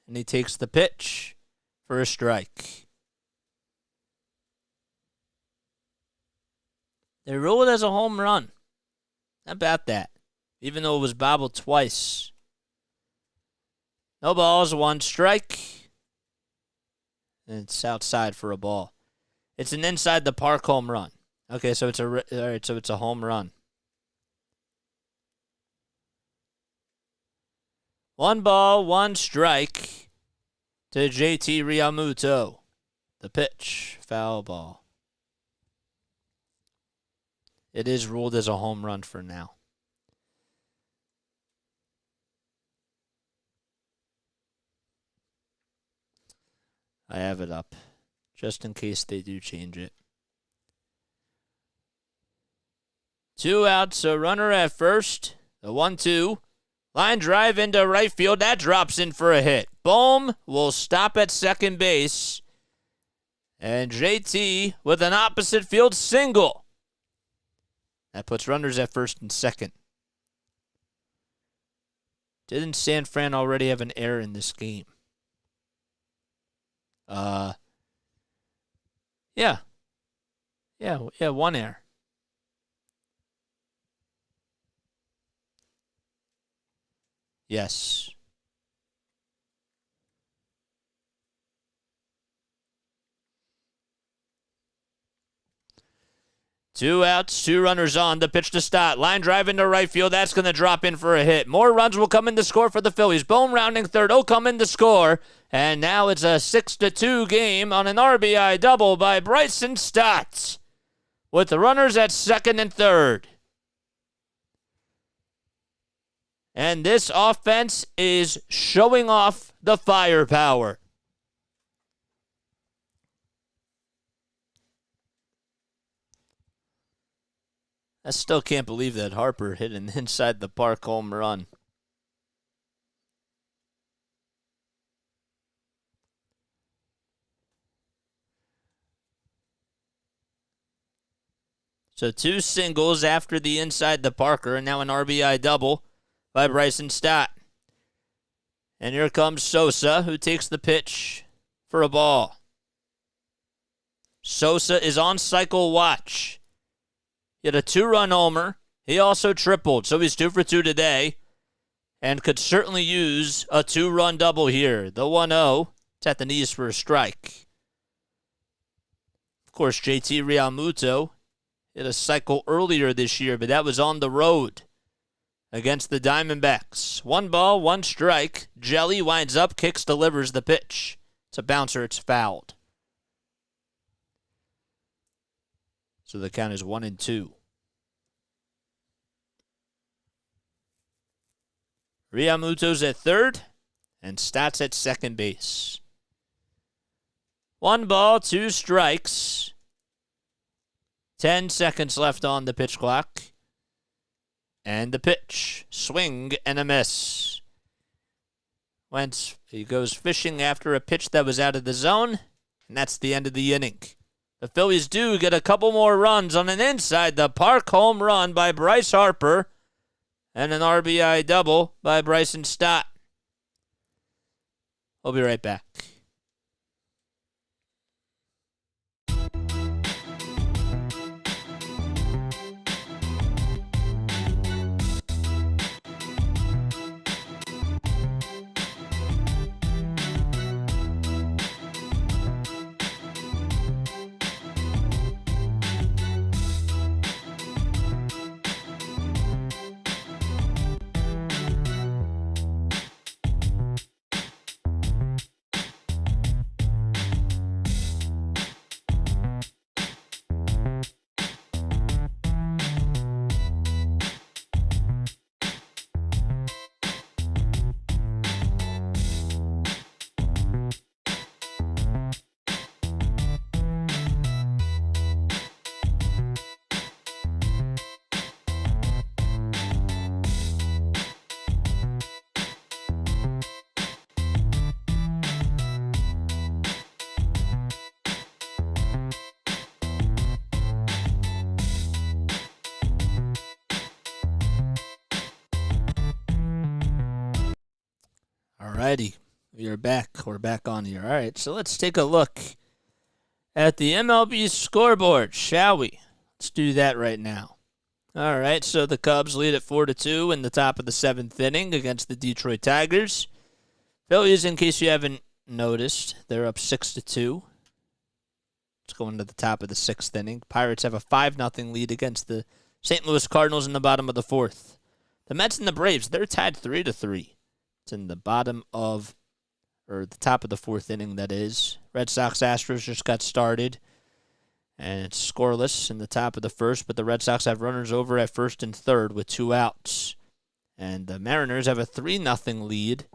and he takes the pitch for a strike. They rule it as a home run. How about that? Even though it was bobbled twice. No balls, 1 strike. And it's outside for a ball. It's an inside the park home run. Okay, so it's a home run. 1 ball, 1 strike to JT Realmuto. The pitch, foul ball. It is ruled as a home run for now. I have it up, just in case they do change it. 2 outs, a runner at first. The 1-2. Line drive into right field. That drops in for a hit. Bohm will stop at second base. And JT with an opposite field single. That puts runners at first and second. Didn't San Fran already have an error in this game? Yeah, 1 error. Yes. Two outs, 2 runners on. The pitch to Stott. Line drive into right field. That's going to drop in for a hit. More runs will come in to score for the Phillies. Bohm rounding third. Oh, come in to score. And now it's a 6-2 game on an RBI double by Bryson Stott, with the runners at second and third. And this offense is showing off the firepower. I still can't believe that Harper hit an inside the park home run. So 2 singles after the inside the Parker, and now an RBI double by Bryson Stott. And here comes Sosa, who takes the pitch for a ball. Sosa is on cycle watch. He had a 2-run homer. He also tripled, so he's 2 for 2 today, and could certainly use a 2-run double here. The 1-0, it's at the knees for a strike. Of course, JT Realmuto hit a cycle earlier this year, but that was on the road against the Diamondbacks. 1 ball, 1 strike. Jelly winds up, kicks, delivers the pitch. It's a bouncer, it's fouled. So the count is 1-2. Realmuto's at third, and Stott's at second base. 1 ball, 2 strikes. 10 seconds left on the pitch clock. And the pitch. Swing and a miss. Wentz, he goes fishing after a pitch that was out of the zone, and that's the end of the inning. The Phillies do get a couple more runs on an inside the park home run by Bryce Harper and an RBI double by Bryson Stott. We'll be right back. Alrighty, we are back. We're back on here. All right, so let's take a look at the MLB scoreboard, shall we? Let's do that right now. All right, so the Cubs lead at 4-2 in the top of the 7th inning against the Detroit Tigers. Phillies, in case you haven't noticed, they're up 6-2. Let's go into the top of the 6th inning. Pirates have a 5-0 lead against the St. Louis Cardinals in the bottom of the 4th. The Mets and the Braves, they're tied 3-3. It's in the bottom of, or the top of the 4th inning, that is. Red Sox Astros just got started, and it's scoreless in the top of the 1st, but the Red Sox have runners over at 1st and 3rd with 2 outs. And the Mariners have a 3-0 lead.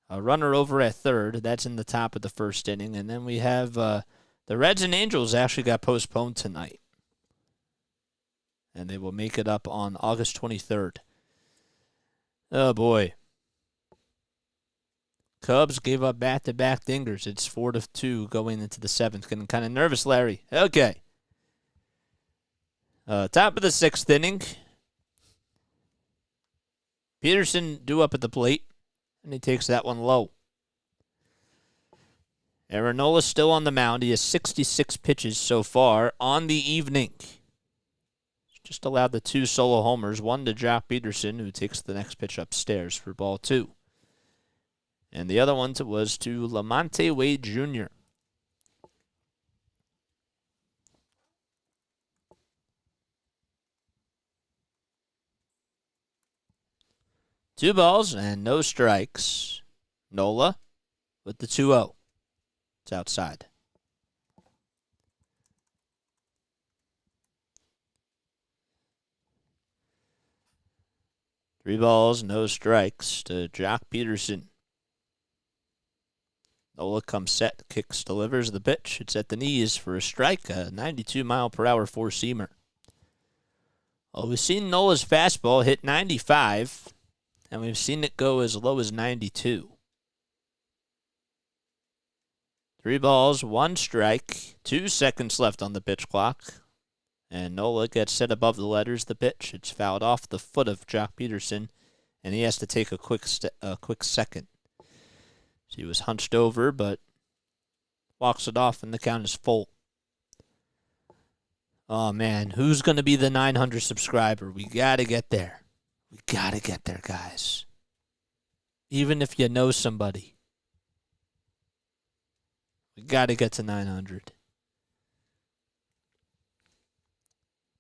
A runner over at 3rd. That's in the top of the 1st inning. And then we have the Reds and Angels actually got postponed tonight. and they will make it up on August 23rd. Oh, boy. Cubs gave up back-to-back dingers. It's 4-2 going into the 7th. Getting kind of nervous, Larry. Okay. Top of the 6th inning. Peterson due up at the plate, and he takes that one low. Aaron Nola still on the mound. He has 66 pitches so far on the evening. Just allowed the 2 solo homers, one to Jock Peterson, who takes the next pitch upstairs for ball 2. And the other one was to Lamonte Wade Jr. Two balls and no strikes. Nola with the 2-0. It's outside. Three balls, no strikes to Jock Peterson. Nola comes set, kicks, delivers the pitch. It's at the knees for a strike, a 92-mile-per-hour four-seamer. Well, we've seen Nola's fastball hit 95, and we've seen it go as low as 92. 3 balls, 1 strike, 2 seconds left on the pitch clock. And Nola gets set above the letters, the pitch. It's fouled off the foot of Jock Peterson, and he has to take a quick second. So he was hunched over, but walks it off, and the count is full. Oh, man, who's going to be the 900 subscriber? We got to get there. We got to get there, guys. Even if you know somebody. We got to get to 900.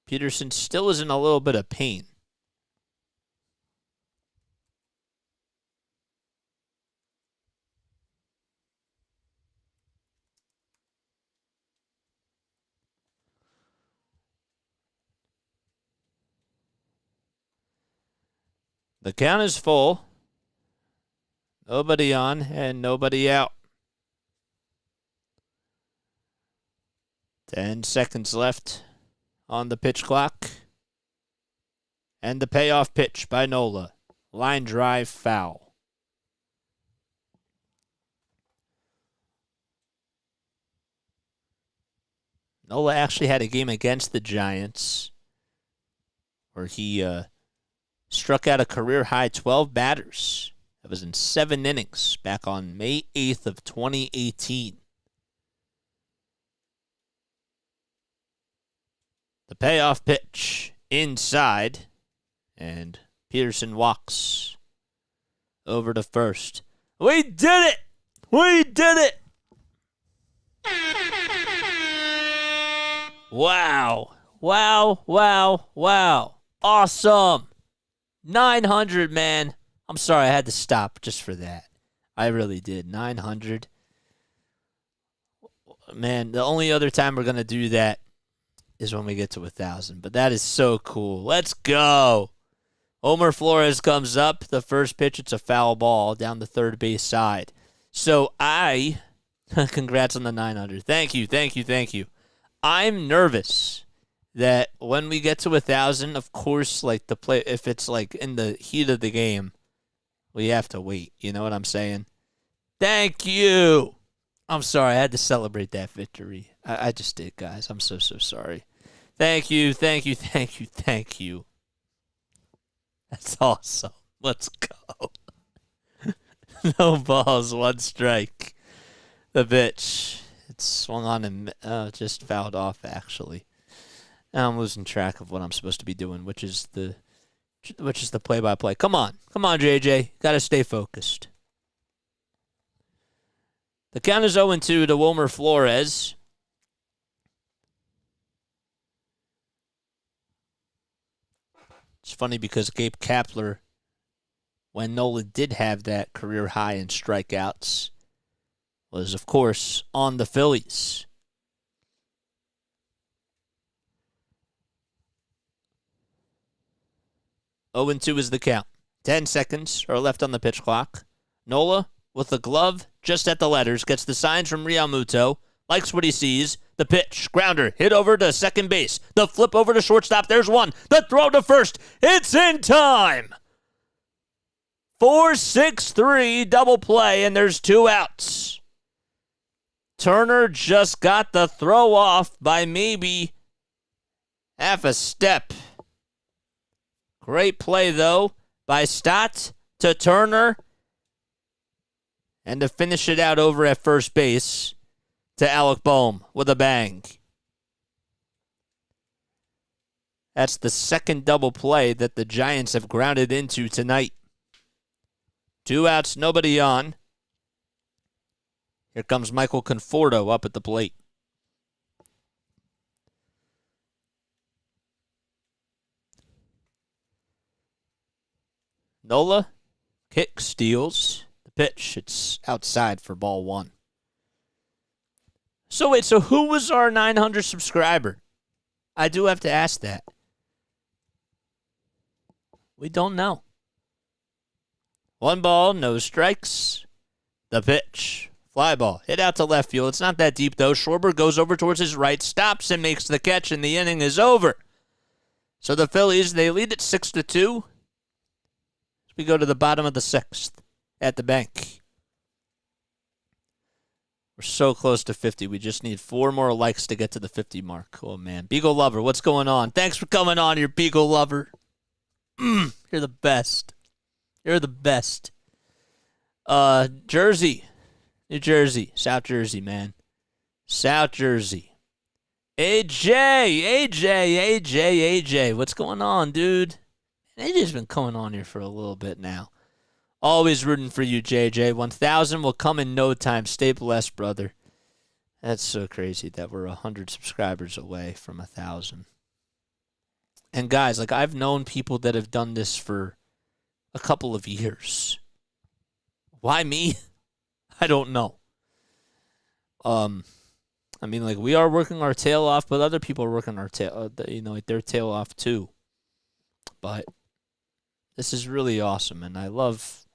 Peterson still is in a little bit of pain. The count is full. Nobody on and nobody out. 10 seconds left on the pitch clock. And the payoff pitch by Nola. Line drive foul. Nola actually had a game against the Giants where he struck out a career-high 12 batters. That was in 7 innings back on May 8th of 2018. The payoff pitch inside, and Peterson walks over to first. We did it! We did it! Wow. Wow, wow, wow. Awesome. 900, man. I'm sorry I had to stop just for that. I really did. 900. Man, the only other time we're going to do that is when we get to 1,000. But that is so cool. Let's go. Homer Flores comes up. The first pitch, it's a foul ball down the third base side. So congrats on the 900. Thank you. I'm nervous that when we get to 1,000, of course, like the play, if it's like in the heat of the game, we have to wait. You know what I'm saying? Thank you. I'm sorry. I had to celebrate that victory. I just did, guys. I'm so sorry. Thank you. That's awesome. Let's go. No balls, 1 strike. The pitch. It's swung on and just fouled off, actually. Now I'm losing track of what I'm supposed to be doing, which is the play-by-play. Come on, JJ. Got to stay focused. The count is 0-2 to Wilmer Flores. It's funny because Gabe Kapler, when Nola did have that career high in strikeouts, was, of course, on the Phillies. Oh, 0-2 is the count. 10 seconds are left on the pitch clock. Nola, with the glove just at the letters, gets the signs from Realmuto. Likes what he sees. The pitch. Grounder. Hit over to second base. The flip over to shortstop. There's one. The throw to first. It's in time. 4-6-3 double play, and there's 2 outs. Turner just got the throw off by maybe half a step. Great play, though, by Stott to Turner. And to finish it out over at first base to Alec Boehm with a bang. That's the second double play that the Giants have grounded into tonight. 2 outs, nobody on. Here comes Michael Conforto up at the plate. Nola, kick, steals. The pitch, it's outside for ball 1. So who was our 900 subscriber? I do have to ask that. We don't know. 1 ball, no strikes. The pitch. Fly ball. Hit out to left field. It's not that deep, though. Schwarber goes over towards his right, stops and makes the catch, and the inning is over. So the Phillies, they lead it 6-2. We go to the bottom of the 6th at the bank. We're so close to 50. We just need 4 more likes to get to the 50 mark. Oh, man. Beagle Lover, what's going on? Thanks for coming on here, Beagle Lover. You're the best. You're the best. Jersey. New Jersey. South Jersey, man. South Jersey. AJ. What's going on, dude? AJ's been coming on here for a little bit now. Always rooting for you, JJ. 1,000 will come in no time. Stay blessed, brother. That's so crazy that we're 100 subscribers away from 1,000. And guys, like, I've known people that have done this for a couple of years. Why me? I don't know. I mean, like, we are working our tail off, but other people are working their tail off too. But this is really awesome, and I love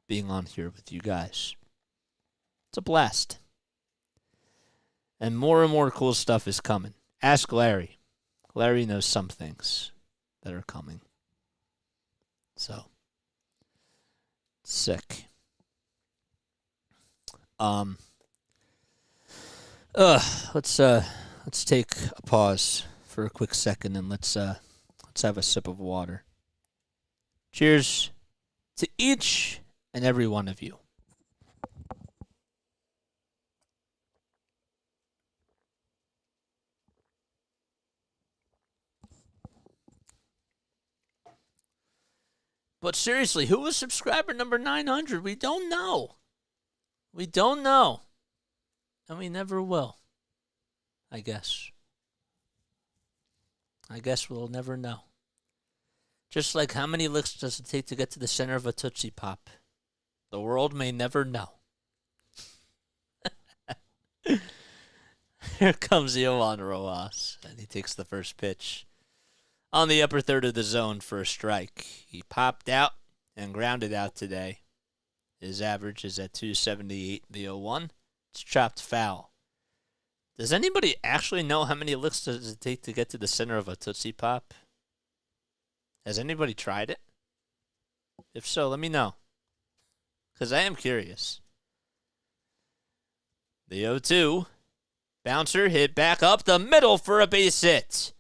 being on here with you guys. It's a blast. And more cool stuff is coming. Ask Larry. Larry knows some things that are coming. So, sick. Let's take a pause for a quick second and let's have a sip of water. Cheers to each and every one of you. But seriously, who was subscriber number 900? We don't know. We don't know. And we never will. I guess we'll never know. Just like how many licks does it take to get to the center of a Tootsie Pop? The world may never know. Here comes Yohan Rojas, and he takes the first pitch on the upper third of the zone for a strike. He popped out and grounded out today. His average is at 278, the 0-1. It's chopped foul. Does anybody actually know how many licks does it take to get to the center of a Tootsie Pop? Has anybody tried it? If so, let me know. Because I am curious. The 0-2. Bouncer hit back up the middle for a base hit.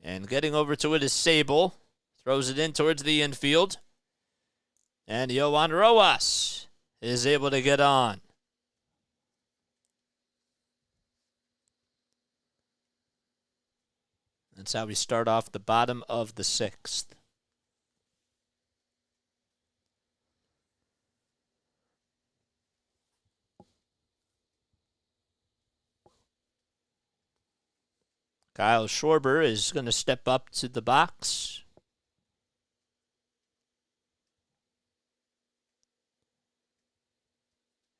And getting over to it is Sable. Throws it in towards the infield. And Yohan Rojas is able to get on. That's how we start off the bottom of the 6th. Kyle Schwarber is going to step up to the box.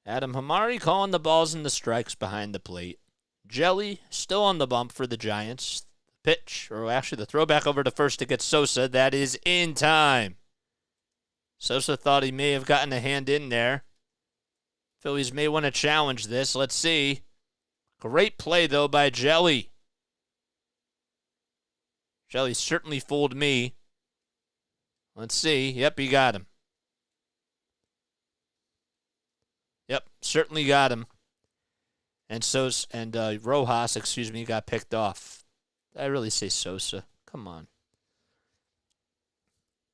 Adam Hamari calling the balls and the strikes behind the plate. Jelly still on the bump for the Giants. Pitch, or actually the throwback over to first to get Sosa. That is in time. Sosa thought he may have gotten a hand in there. Phillies may want to challenge this. Let's see. Great play, though, by Jelly. Jelly certainly fooled me. Let's see. Yep, he got him. Yep, certainly got him. And Rojas, got picked off. Did I really say Sosa? Come on.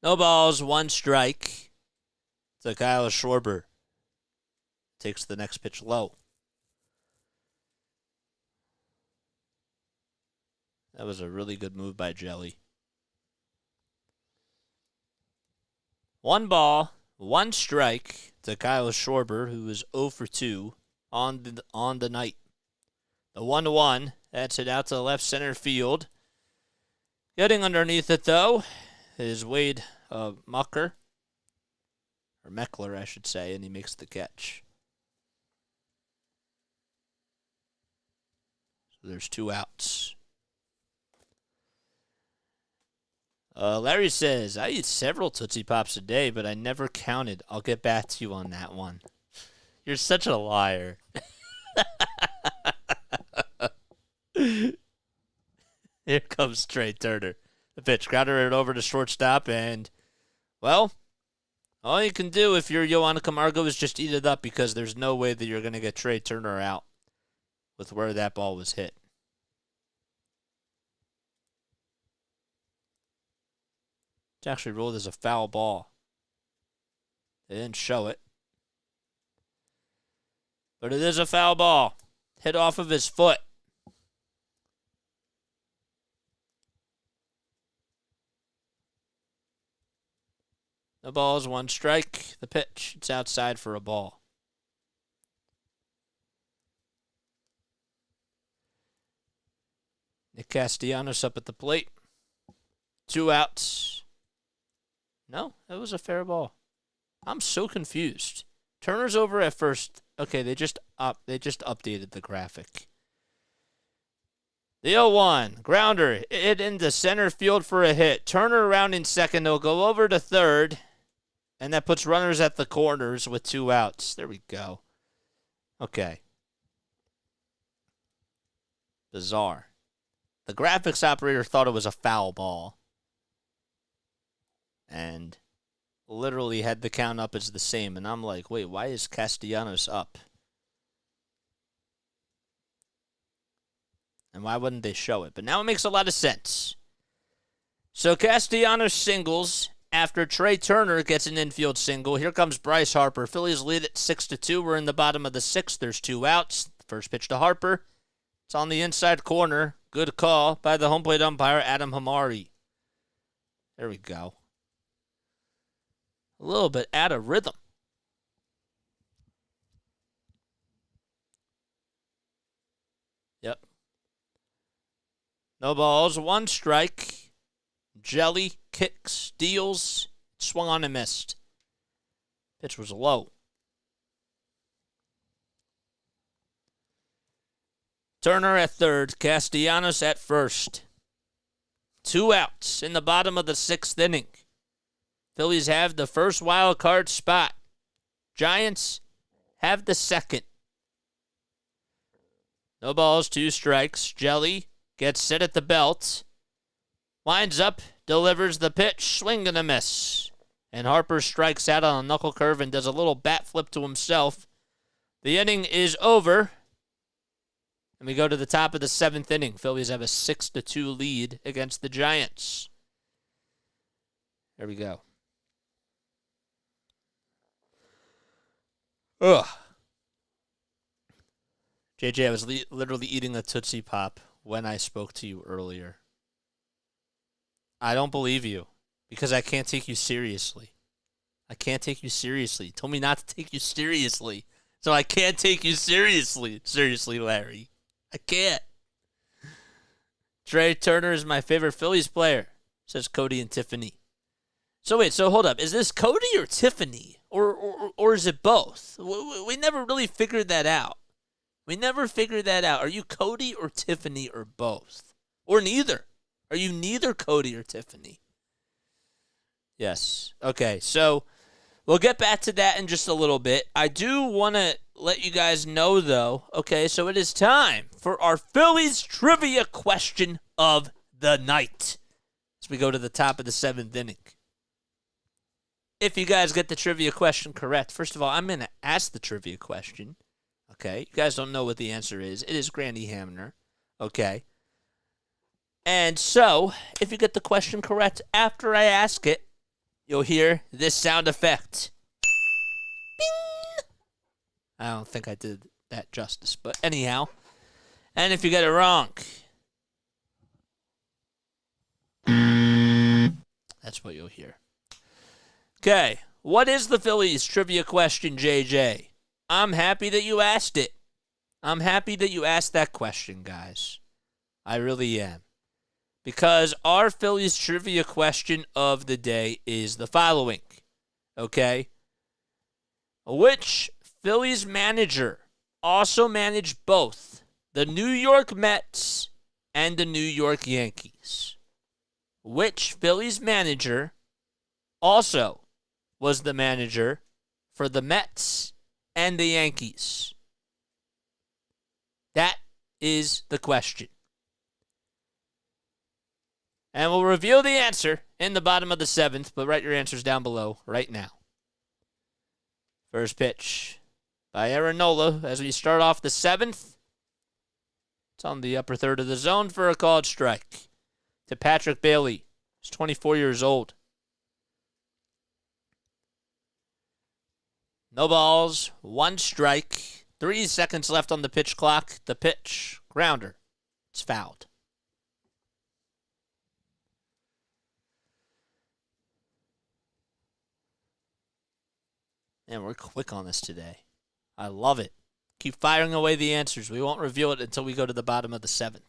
No balls, 1 strike. To Kyle Schwarber. Takes the next pitch low. That was a really good move by Jelly. 1 ball, 1 strike to Kyle Schwarber, who is 0 for 2 on the night. The 1-1, that's it out to the left center field. Getting underneath it, though, is Wade Meckler, I should say, and he makes the catch. So there's 2 outs. Larry says, I eat several Tootsie Pops a day, but I never counted. I'll get back to you on that one. You're such a liar. Here comes Trey Turner. The pitch, grounder it over to shortstop, and, well, all you can do if you're Yohan Camargo is just eat it up because there's no way that you're going to get Trey Turner out with where that ball was hit. It's actually ruled as a foul ball. They didn't show it. But it is a foul ball. Hit off of his foot. No balls, 1 strike. The pitch. It's outside for a ball. Nick Castellanos up at the plate. 2 outs. No, that was a fair ball. I'm so confused. Turner's over at first. Okay, they just updated the graphic. The 0-1, grounder, hit into center field for a hit. Turner around in second. They'll go over to third, and that puts runners at the corners with 2 outs. There we go. Okay. Bizarre. The graphics operator thought it was a foul ball. And literally had the count up as the same. And I'm like, wait, why is Castellanos up? And why wouldn't they show it? But now it makes a lot of sense. So Castellanos singles after Trey Turner gets an infield single. Here comes Bryce Harper. Phillies lead at 6-2. We're in the bottom of the 6th. There's 2 outs. First pitch to Harper. It's on the inside corner. Good call by the home plate umpire, Adam Hamari. There we go. A little bit out of rhythm. Yep. No balls, 1 strike. Jelly kicks, deals, swung on and missed. Pitch was low. Turner at third, Castellanos at first. 2 outs in the bottom of the 6th inning. Phillies have the first wild card spot. Giants have the second. No balls, 2 strikes. Jelly gets set at the belt. Winds up, delivers the pitch, swing and a miss. And Harper strikes out on a knuckle curve and does a little bat flip to himself. The inning is over. And we go to the top of the 7th inning. Phillies have a 6-2 lead against the Giants. There we go. Ugh. JJ, I was literally eating a Tootsie Pop when I spoke to you earlier. I don't believe you because I can't take you seriously. I can't take you seriously. You told me not to take you seriously, so I can't take you seriously. Seriously, Larry. I can't. Trey Turner is my favorite Phillies player, says Cody and Tiffany. So wait, so hold up. Is this Cody or Tiffany? Or is it both? We never really figured that out. We never figured that out. Are you Cody or Tiffany or both? Or neither? Are you neither Cody or Tiffany? Yes. Okay, so we'll get back to that in just a little bit. I do want to let you guys know, though, okay, so it is time for our Phillies trivia question of the night as we go to the top of the 7th inning. If you guys get the trivia question correct, first of all, I'm going to ask the trivia question, okay? You guys don't know what the answer is. It is Grandy Hamner, okay? And so, if you get the question correct after I ask it, you'll hear this sound effect. Bing! I don't think I did that justice, but anyhow. And if you get it wrong, that's what you'll hear. Okay, what is the Phillies trivia question, JJ? I'm happy that you asked it. I'm happy that you asked that question, guys. I really am. Because our Phillies trivia question of the day is the following. Okay? Which Phillies manager also managed both the New York Mets and the New York Yankees? Which Phillies manager also was the manager for the Mets and the Yankees? That is the question. And we'll reveal the answer in the bottom of the 7th, but write your answers down below right now. First pitch by Aaron Nola as we start off the 7th. It's on the upper third of the zone for a called strike to Patrick Bailey. He's 24 years old. No balls, 1 strike, 3 seconds left on the pitch clock. The pitch, grounder. It's fouled. Man, we're quick on this today. I love it. Keep firing away the answers. We won't reveal it until we go to the bottom of the 7th.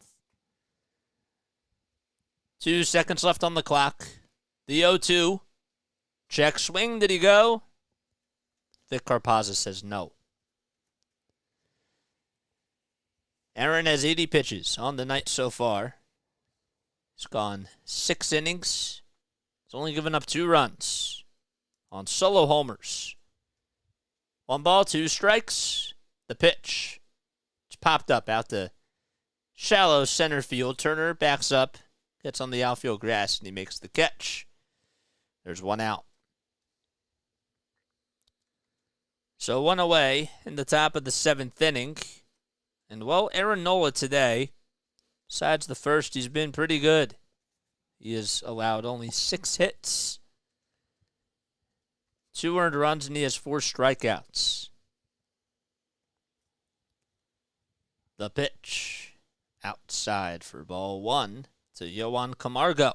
2 seconds left on the clock. The 0-2. Check swing. Did he go? Vic Carpazza says no. Aaron has 80 pitches on the night so far. He's gone 6 innings. He's only given up 2 runs on solo homers. 1 ball, 2 strikes. The pitch. It's popped up out the shallow center field. Turner backs up, gets on the outfield grass, and he makes the catch. There's 1 out. So 1 away in the top of the 7th inning. And, well, Aaron Nola today, besides the first, he's been pretty good. He has allowed only 6 hits, 2 earned runs, and he has 4 strikeouts. The pitch outside for ball 1 to Yohan Camargo.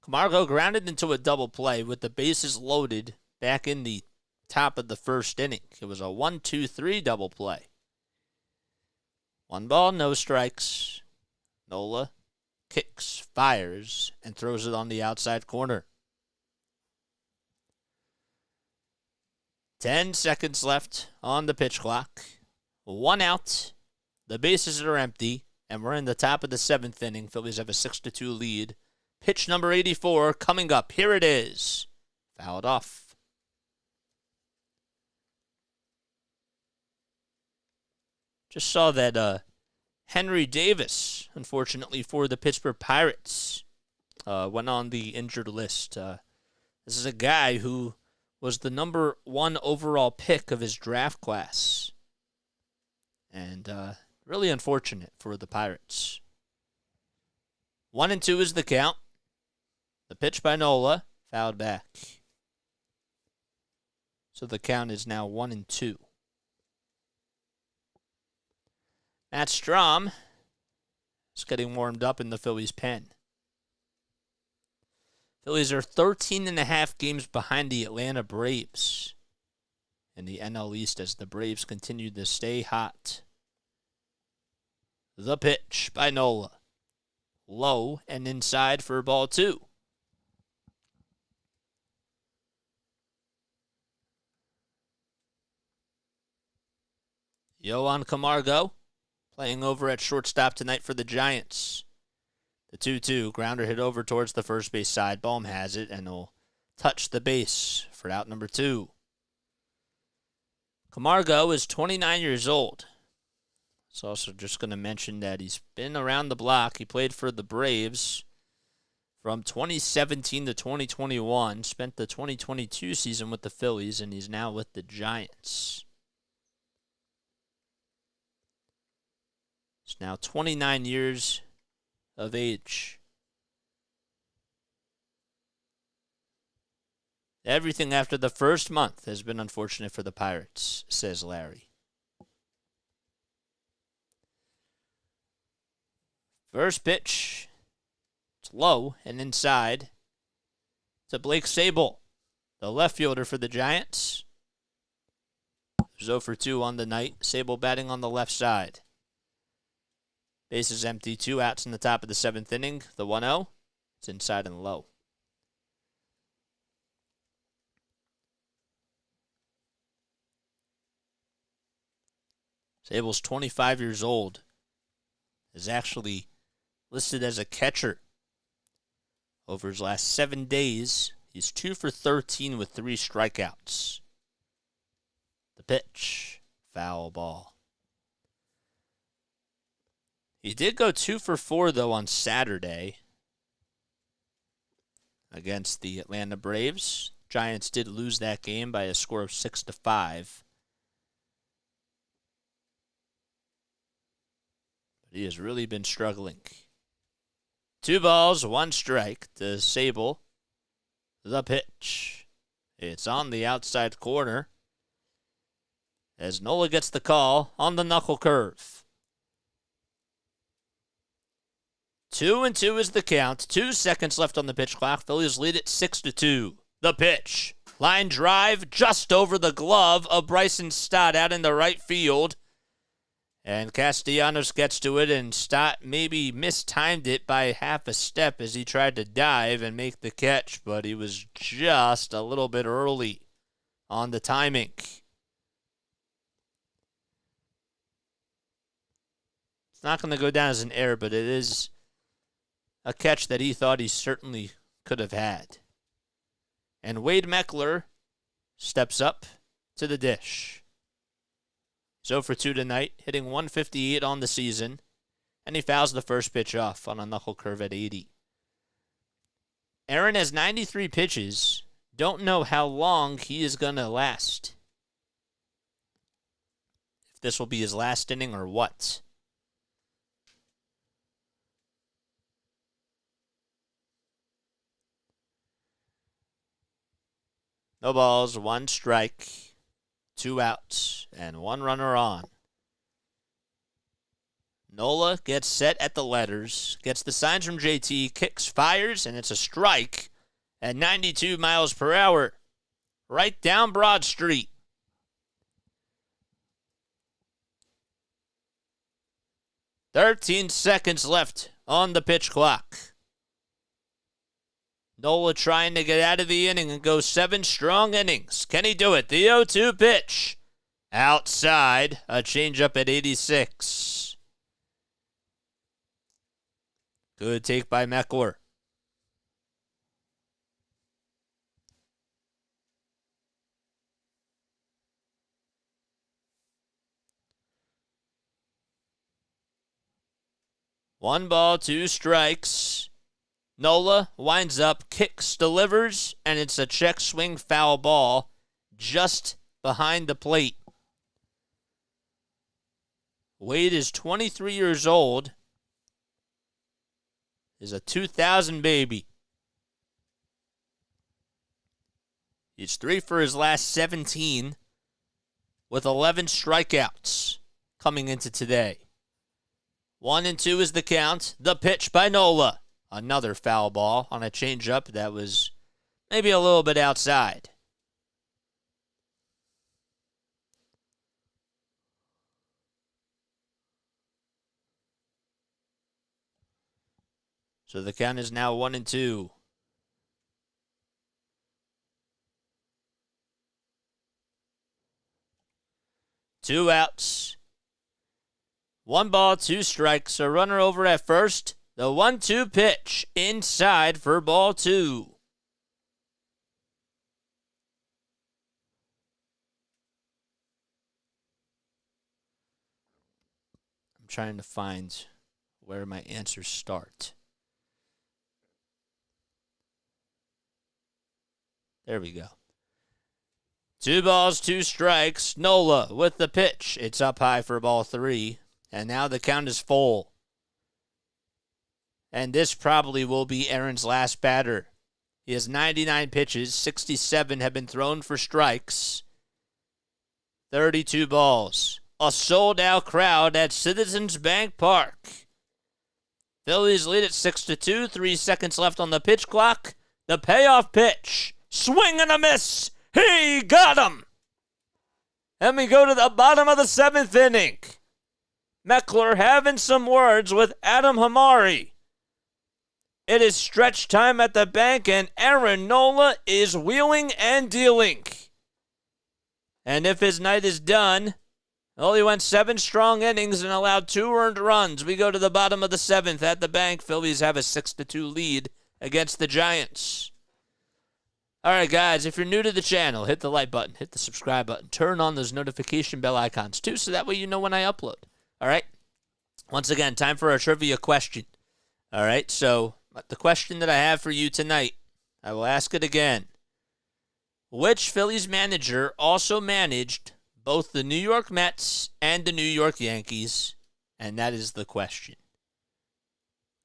Camargo grounded into a double play with the bases loaded back in the top of the first inning. It was a 1-2-3 double play. 1 ball, no strikes. Nola kicks, fires, and throws it on the outside corner. 10 seconds left on the pitch clock. 1 out. The bases are empty, and we're in the top of the 7th inning. Phillies have a 6-2 lead. Pitch number 84 coming up. Here it is. Fouled off. Just saw that Henry Davis, unfortunately for the Pittsburgh Pirates, went on the injured list. This is a guy who was the number 1 overall pick of his draft class. And really unfortunate for the Pirates. 1-2 is the count. The pitch by Nola, fouled back. So the count is now 1-2. Matt Strahm is getting warmed up in the Phillies' pen. Phillies are 13.5 games behind the Atlanta Braves in the NL East as the Braves continue to stay hot. The pitch by Nola. Low and inside for ball 2. Yohan Camargo playing over at shortstop tonight for the Giants. The 2-2 grounder hit over towards the first base side. Bohm has it and will touch the base for out number 2. Camargo is 29 years old. It's also just going to mention that he's been around the block. He played for the Braves from 2017 to 2021. Spent the 2022 season with the Phillies, and he's now with the Giants. He's now 29 years of age. Everything after the first month has been unfortunate for the Pirates, says Larry. First pitch. It's low and inside to Blake Sable, the left fielder for the Giants. 0 for 2 on the night. Sable batting on the left side. Bases empty, 2 outs in the top of the 7th inning. The 1-0. It's inside and low. Sable's 25 years old. Is actually listed as a catcher. Over his last 7 days, he's 2 for 13 with 3 strikeouts. The pitch, foul ball. He did go 2 for 4, though, on Saturday against the Atlanta Braves. Giants did lose that game by a score of 6-5. He has really been struggling. 2 balls, 1 strike to Sable. The pitch. It's on the outside corner as Nola gets the call on the knuckle curve. 2-2 is the count. 2 seconds left on the pitch clock. Phillies lead it 6-2. The pitch. Line drive just over the glove of Bryson Stott out in the right field. And Castellanos gets to it, and Stott maybe mistimed it by half a step as he tried to dive and make the catch, but he was just a little bit early on the timing. It's not going to go down as an error, but it is a catch that he thought he certainly could have had. And Wade Meckler steps up to the dish. 0 for 2 tonight, hitting 158 on the season, and he fouls the first pitch off on a knuckle curve at 80. Aaron has 93 pitches. Don't know how long he is going to last. If this will be his last inning or what. No balls, 1 strike. 2 outs, and 1 runner on. Nola gets set at the letters, gets the signs from JT, kicks, fires, and it's a strike at 92 miles per hour. Right down Broad Street. "13 seconds left on the pitch clock. Nola trying to get out of the inning and go 7 strong innings. Can he do it? The 0-2 pitch. Outside. A changeup at 86. Good take by Meckler. One ball, 2 strikes. Nola winds up, kicks, delivers, and it's a check swing foul ball just behind the plate. Wade is 23 years old. Is a 2000 baby. He's 3 for his last 17 with 11 strikeouts coming into today. 1-2 is the count. The pitch by Nola. Another foul ball on a changeup that was maybe a little bit outside. So the count is now 1-2. Two outs. 1 ball, 2 strikes. A runner over at first. The 1-2 pitch inside for ball 2. I'm trying to find where my answers start. There we go. 2 balls, 2 strikes. Nola with the pitch. It's up high for ball 3. And now the count is full. And this probably will be Aaron's last batter. He has 99 pitches. 67 have been thrown for strikes. 32 balls. A sold-out crowd at Citizens Bank Park. Phillies lead at 6-2. 3 seconds left on the pitch clock. The payoff pitch. Swing and a miss. He got him. And we go to the bottom of the 7th inning. Meckler having some words with Adam Hamari. It is stretch time at the bank, and Aaron Nola is wheeling and dealing. And if his night is done, well, he went 7 strong innings and allowed 2 earned runs. We go to the bottom of the 7th at the bank. Phillies have a 6-2 lead against the Giants. All right, guys, if you're new to the channel, hit the like button, hit the subscribe button, turn on those notification bell icons too, so that way you know when I upload. All right? Once again, time for a trivia question. All right, so the question that I have for you tonight, I will ask it again. Which Phillies manager also managed both the New York Mets and the New York Yankees? And that is the question.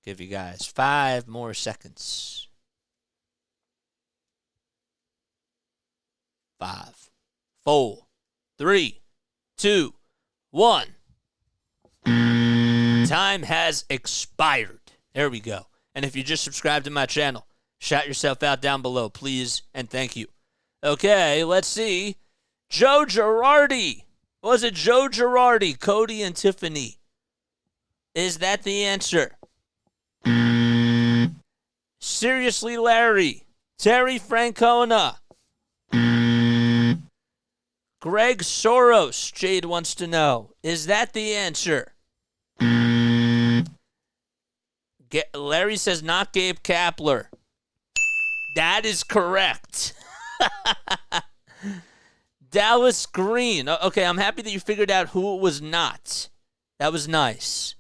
Give you guys 5 more seconds. 5, 4, 3, 2, 1. Time has expired. There we go. And if you just subscribed to my channel, shout yourself out down below, please, and thank you. Okay, let's see. Joe Girardi. Was it Joe Girardi, Cody, and Tiffany? Is that the answer? Seriously, Larry. Terry Francona. Greg Soros, Jade wants to know. Is that the answer? Larry says not Gabe Kapler. That is correct. Dallas Green. Okay, I'm happy that you figured out who it was not. That was nice.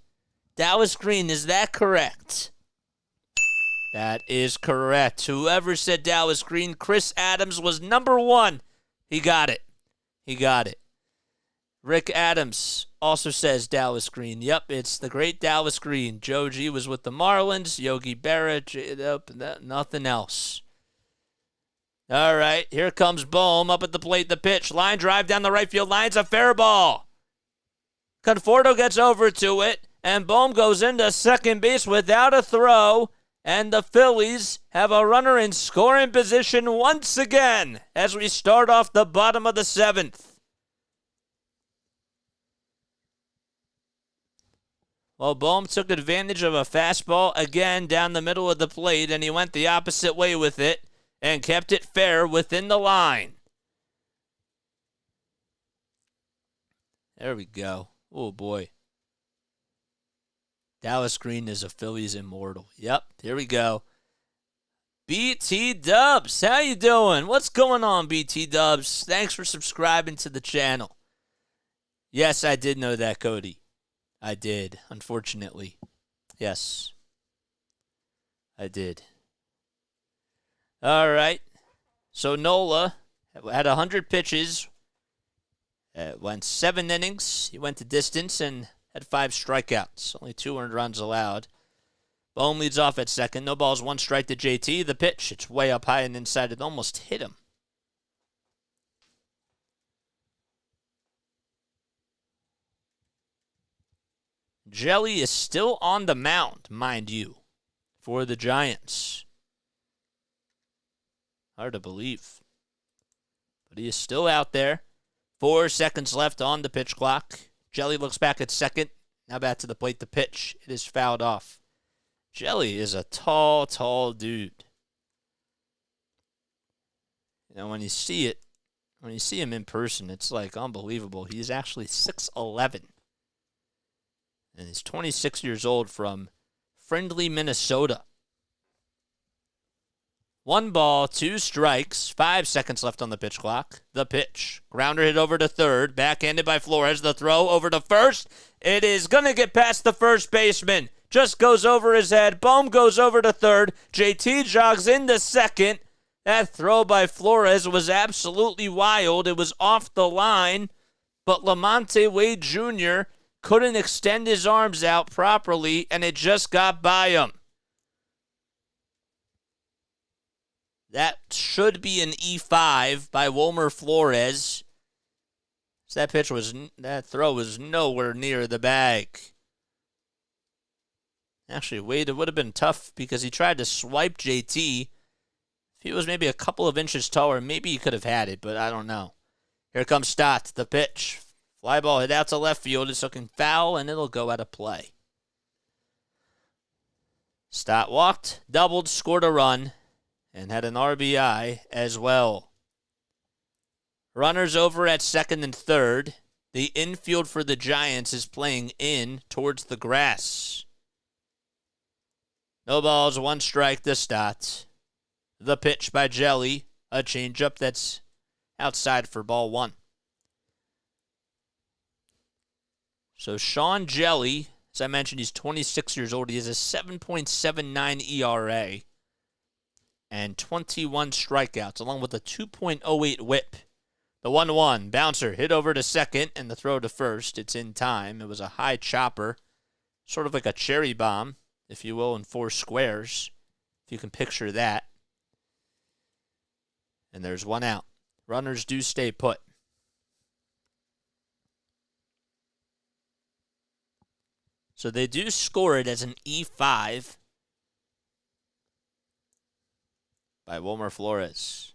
Dallas Green, is that correct? That is correct. Whoever said Dallas Green, Chris Adams was number 1. He got it. He got it. Rick Adams also says Dallas Green. Yep, it's the great Dallas Green. Joe G was with the Marlins. Yogi Berra, nothing else. All right, here comes Bohm up at the plate. The pitch. Line drive down the right field line's a fair ball. Conforto gets over to it, and Bohm goes into second base without a throw. And the Phillies have a runner in scoring position once again as we start off the bottom of the 7th. Well, Bohm took advantage of a fastball again down the middle of the plate, and he went the opposite way with it and kept it fair within the line. There we go. Oh, boy. Dallas Green is a Phillies immortal. Yep, here we go. BT Dubs, how you doing? What's going on, BT Dubs? Thanks for subscribing to the channel. Yes, I did know that, Cody. I did, unfortunately. Yes, I did. All right. So Nola had 100 pitches, went 7 innings. He went the distance and had 5 strikeouts. Only 2 earned runs allowed. Bohm leads off at second. No balls, 1 strike to JT. The pitch, it's way up high and inside. It almost hit him. Jelly is still on the mound, mind you, for the Giants. Hard to believe. But he is still out there. 4 seconds left on the pitch clock. Jelly looks back at second. Now back to the plate. The pitch. It is fouled off. Jelly is a tall, tall dude. You know, when you see him in person, it's like unbelievable. He's actually 6'11". And he's 26 years old from Friendly, Minnesota. 1 ball, 2 strikes, 5 seconds left on the pitch clock. The pitch. Grounder hit over to third. Backhanded by Flores. The throw over to first. It is going to get past the first baseman. Just goes over his head. Bohm goes over to third. JT jogs into second. That throw by Flores was absolutely wild. It was off the line, but Lamonte Wade Jr. couldn't extend his arms out properly, and it just got by him. That should be an E5 by Wilmer Flores. That throw was nowhere near the bag. Actually, Wade, it would have been tough because he tried to swipe JT. If he was maybe a couple of inches taller, maybe he could have had it, but I don't know. Here comes Stott, the pitch. Fly ball hit out to left field. It's looking foul, and it'll go out of play. Stott walked, doubled, scored a run, and had an RBI as well. Runners over at second and third. The infield for the Giants is playing in towards the grass. No balls, 1 strike to Stott. The pitch by Jelly, a changeup that's outside for ball 1. So Sean Jelly, as I mentioned, he's 26 years old. He has a 7.79 ERA and 21 strikeouts, along with a 2.08 whip. The 1-1 bouncer hit over to second, and the throw to first. It's in time. It was a high chopper, sort of like a cherry bomb, if you will, in 4 squares, if you can picture that. And there's 1 out. Runners do stay put. So they do score it as an E5 by Wilmer Flores.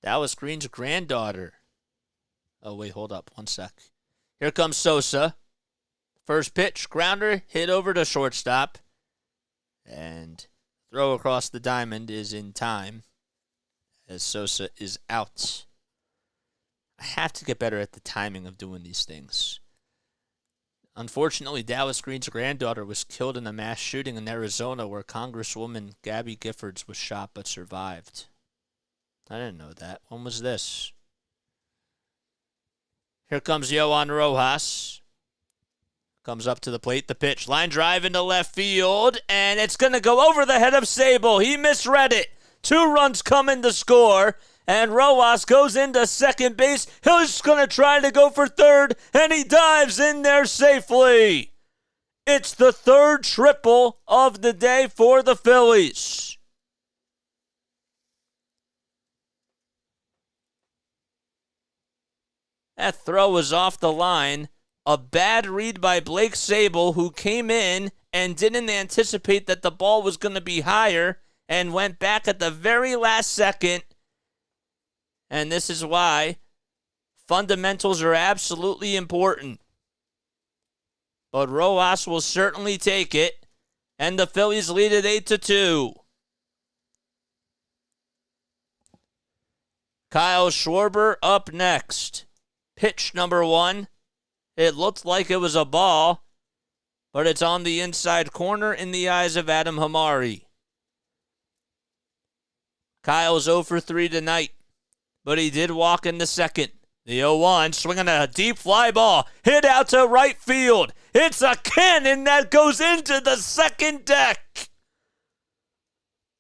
Dallas Green's granddaughter. Oh, wait, hold up 1 sec. Here comes Sosa. First pitch, grounder, hit over to shortstop. And throw across the diamond is in time as Sosa is out. I have to get better at the timing of doing these things. Unfortunately, Dallas Green's granddaughter was killed in a mass shooting in Arizona where Congresswoman Gabby Giffords was shot but survived. I didn't know that. When was this? Here comes Yohan Rojas. Comes up to the plate, the pitch. Line drive into left field, and it's going to go over the head of Sable. He misread it. 2 runs coming to score. And Rojas goes into second base. He's going to try to go for third, and he dives in there safely. It's the 3rd triple of the day for the Phillies. That throw was off the line. A bad read by Blake Sable, who came in and didn't anticipate that the ball was going to be higher and went back at the very last second. And this is why fundamentals are absolutely important. But Rojas will certainly take it, and the Phillies lead it 8-2. Kyle Schwarber up next. Pitch number 1. It looked like it was a ball, but it's on the inside corner in the eyes of Adam Hamari. Kyle's 0 for 3 tonight, but he did walk in the second. The 0-1, swinging a deep fly ball, hit out to right field. It's a cannon that goes into the second deck.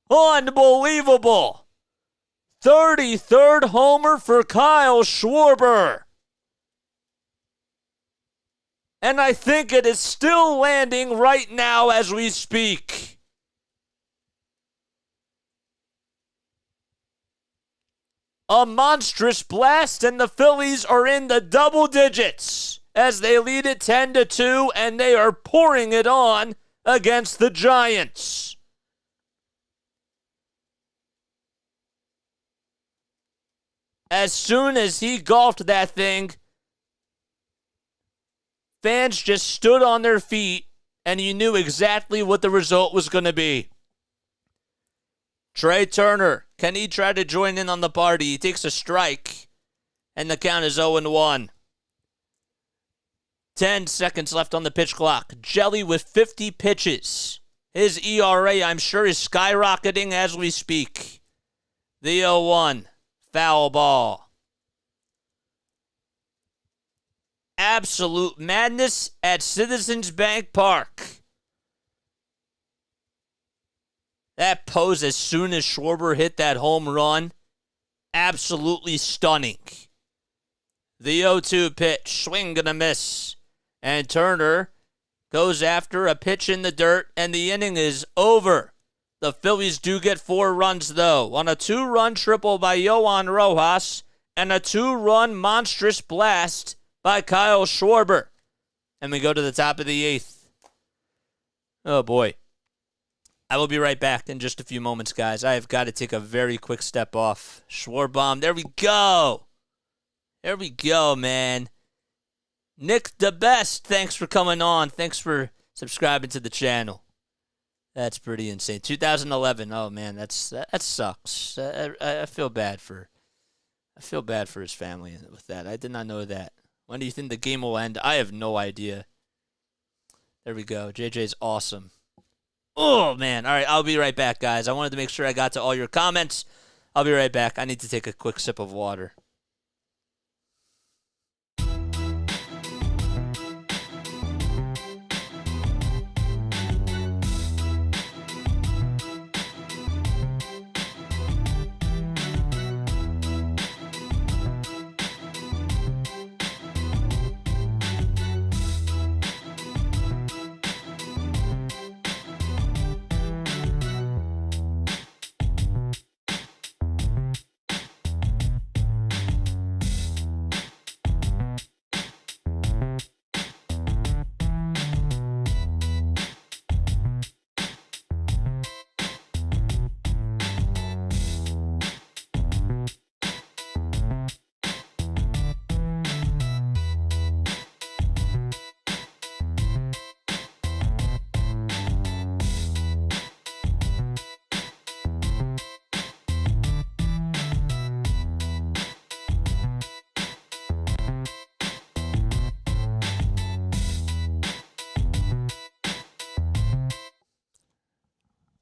Unbelievable. 33rd homer for Kyle Schwarber. And I think it is still landing right now as we speak. A monstrous blast, and the Phillies are in the double digits as they lead it 10-2, and they are pouring it on against the Giants. As soon as he golfed that thing, fans just stood on their feet, and you knew exactly what the result was going to be. Trey Turner, can he try to join in on the party? He takes a strike, and the count is 0-1. 10 seconds left on the pitch clock. Jelly with 50 pitches. His ERA, I'm sure, is skyrocketing as we speak. The 0-1. Foul ball. Absolute madness at Citizens Bank Park. That pose as soon as Schwarber hit that home run. Absolutely stunning. The 0-2 pitch. Swing and a miss. And Turner goes after a pitch in the dirt, and the inning is over. The Phillies do get 4 runs, though, on a 2-run triple by Yohan Rojas and a 2-run monstrous blast by Kyle Schwarber. And we go to the top of the 8th. Oh, boy. I will be right back in just a few moments, guys. I have got to take a very quick step off. Schwarbaum, there we go. There we go, man. Nick the Best, thanks for coming on. Thanks for subscribing to the channel. That's pretty insane. 2011. Oh man, that sucks. I feel bad for his family with that. I did not know that. When do you think the game will end? I have no idea. There we go. JJ's awesome. Oh man. All right, I'll be right back, guys. I wanted to make sure I got to all your comments. I'll be right back. I need to take a quick sip of water.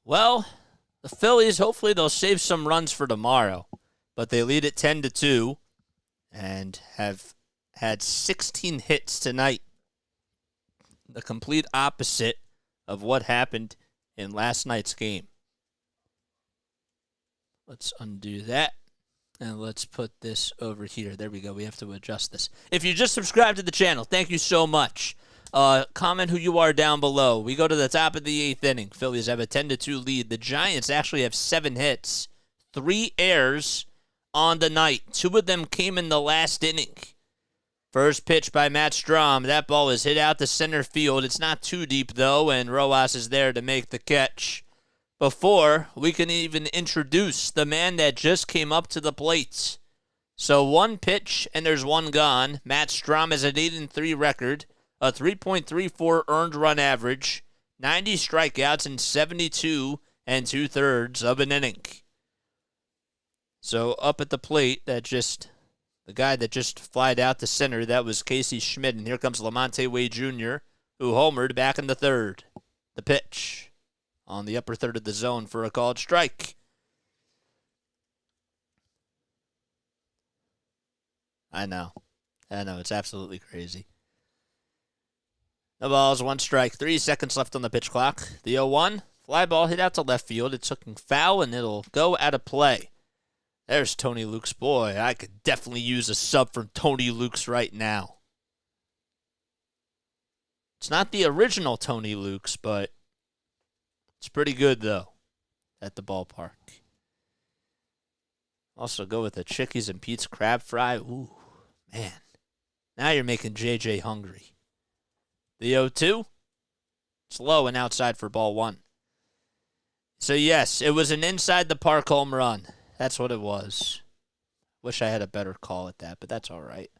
Well, the Phillies, hopefully they'll save some runs for tomorrow. But they lead it 10-2 and have had 16 hits tonight. The complete opposite of what happened in last night's game. Let's undo that. And let's put this over here. There we go. We have to adjust this. If you just subscribed to the channel, thank you so much. Comment who you are down below. We go to the top of the 8th inning. Phillies have a 10-2 lead. The Giants actually have 7 hits, 3 errors on the night. 2 of them came in the last inning. First pitch by Matt Strahm. That ball is hit out to center field. It's not too deep, though, and Rojas is there to make the catch. Before we can even introduce the man that just came up to the plate. So 1 pitch, and there's 1 gone. Matt Strahm has an 8-3 record. A 3.34 earned run average, 90 strikeouts in 72 2/3 of an inning. So up at the plate, the guy that just flied out to center, that was Casey Schmidt. And here comes Lamonte Wade Jr., who homered back in the 3rd. The pitch on the upper 3rd of the zone for a called strike. I know. It's absolutely crazy. The ball's 1 strike, 3 seconds left on the pitch clock. The 0-1, fly ball hit out to left field. It's looking foul, and it'll go out of play. There's Tony Luke's boy. I could definitely use a sub from Tony Luke's right now. It's not the original Tony Luke's, but it's pretty good, though, at the ballpark. Also go with the Chickies and Pete's crab fry. Ooh, man. Now you're making JJ hungry. The 0-2, it's low and outside for ball 1. So, yes, it was an inside-the-park home run. That's what it was. Wish I had a better call at that, but that's all right.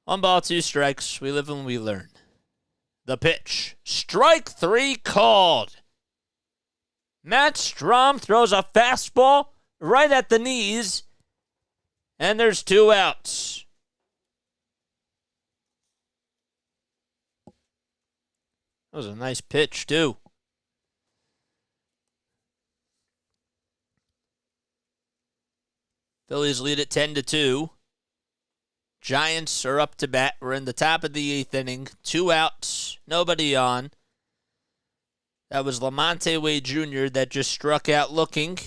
1 ball, 2 strikes. We live and we learn. The pitch. Strike 3 called. Matt Strahm throws a fastball right at the knees, and there's 2 outs. That was a nice pitch, too. Phillies lead it 10-2. Giants are up to bat. We're in the top of the 8th inning. 2 outs, nobody on. That was Lamonte Wade Jr. that just struck out looking.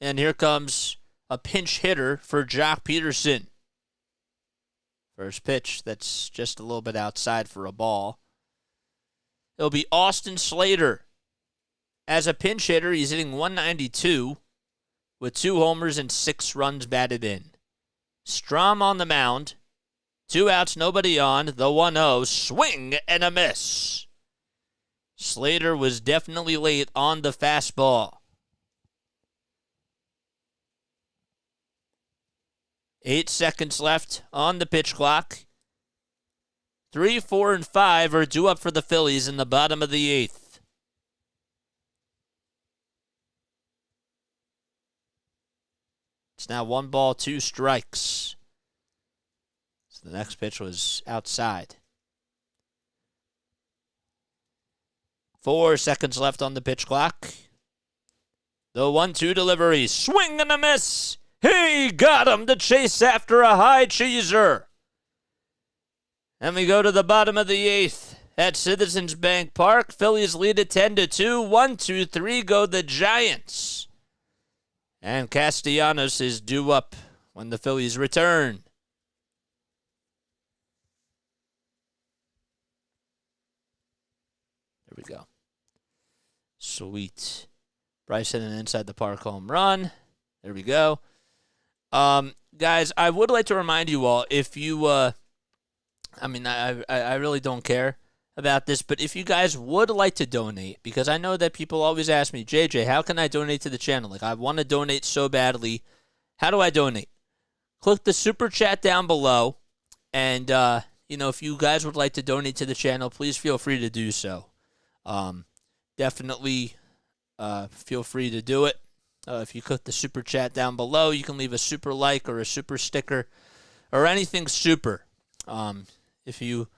And here comes a pinch hitter for Jock Peterson. First pitch, that's just a little bit outside for a ball. It'll be Austin Slater. As a pinch hitter, he's hitting 192 with 2 homers and 6 runs batted in. Strom on the mound. 2 outs, nobody on. The 1-0. Swing and a miss. Slater was definitely late on the fastball. 8 seconds left on the pitch clock. 3, 4, and 5 are due up for the Phillies in the bottom of the 8th. It's now 1 ball, 2 strikes. So the next pitch was outside. 4 seconds left on the pitch clock. The 1-2 delivery. Swing and a miss. He got him to chase after a high cheeser. And we go to the bottom of the 8th at Citizens Bank Park. Phillies lead it 10-2. 1, 2, 3 go the Giants. And Castellanos is due up when the Phillies return. There we go. Sweet. Bryce hit an inside the park home run. There we go. Guys, I would like to remind you all, if you, I really don't care about this, but if you guys would like to donate, because I know that people always ask me, JJ, how can I donate to the channel? Like, I want to donate so badly. How do I donate? Click the super chat down below, and, if you guys would like to donate to the channel, please feel free to do so. Definitely feel free to do it. If you click the super chat down below, you can leave a super like or a super sticker or anything super. If you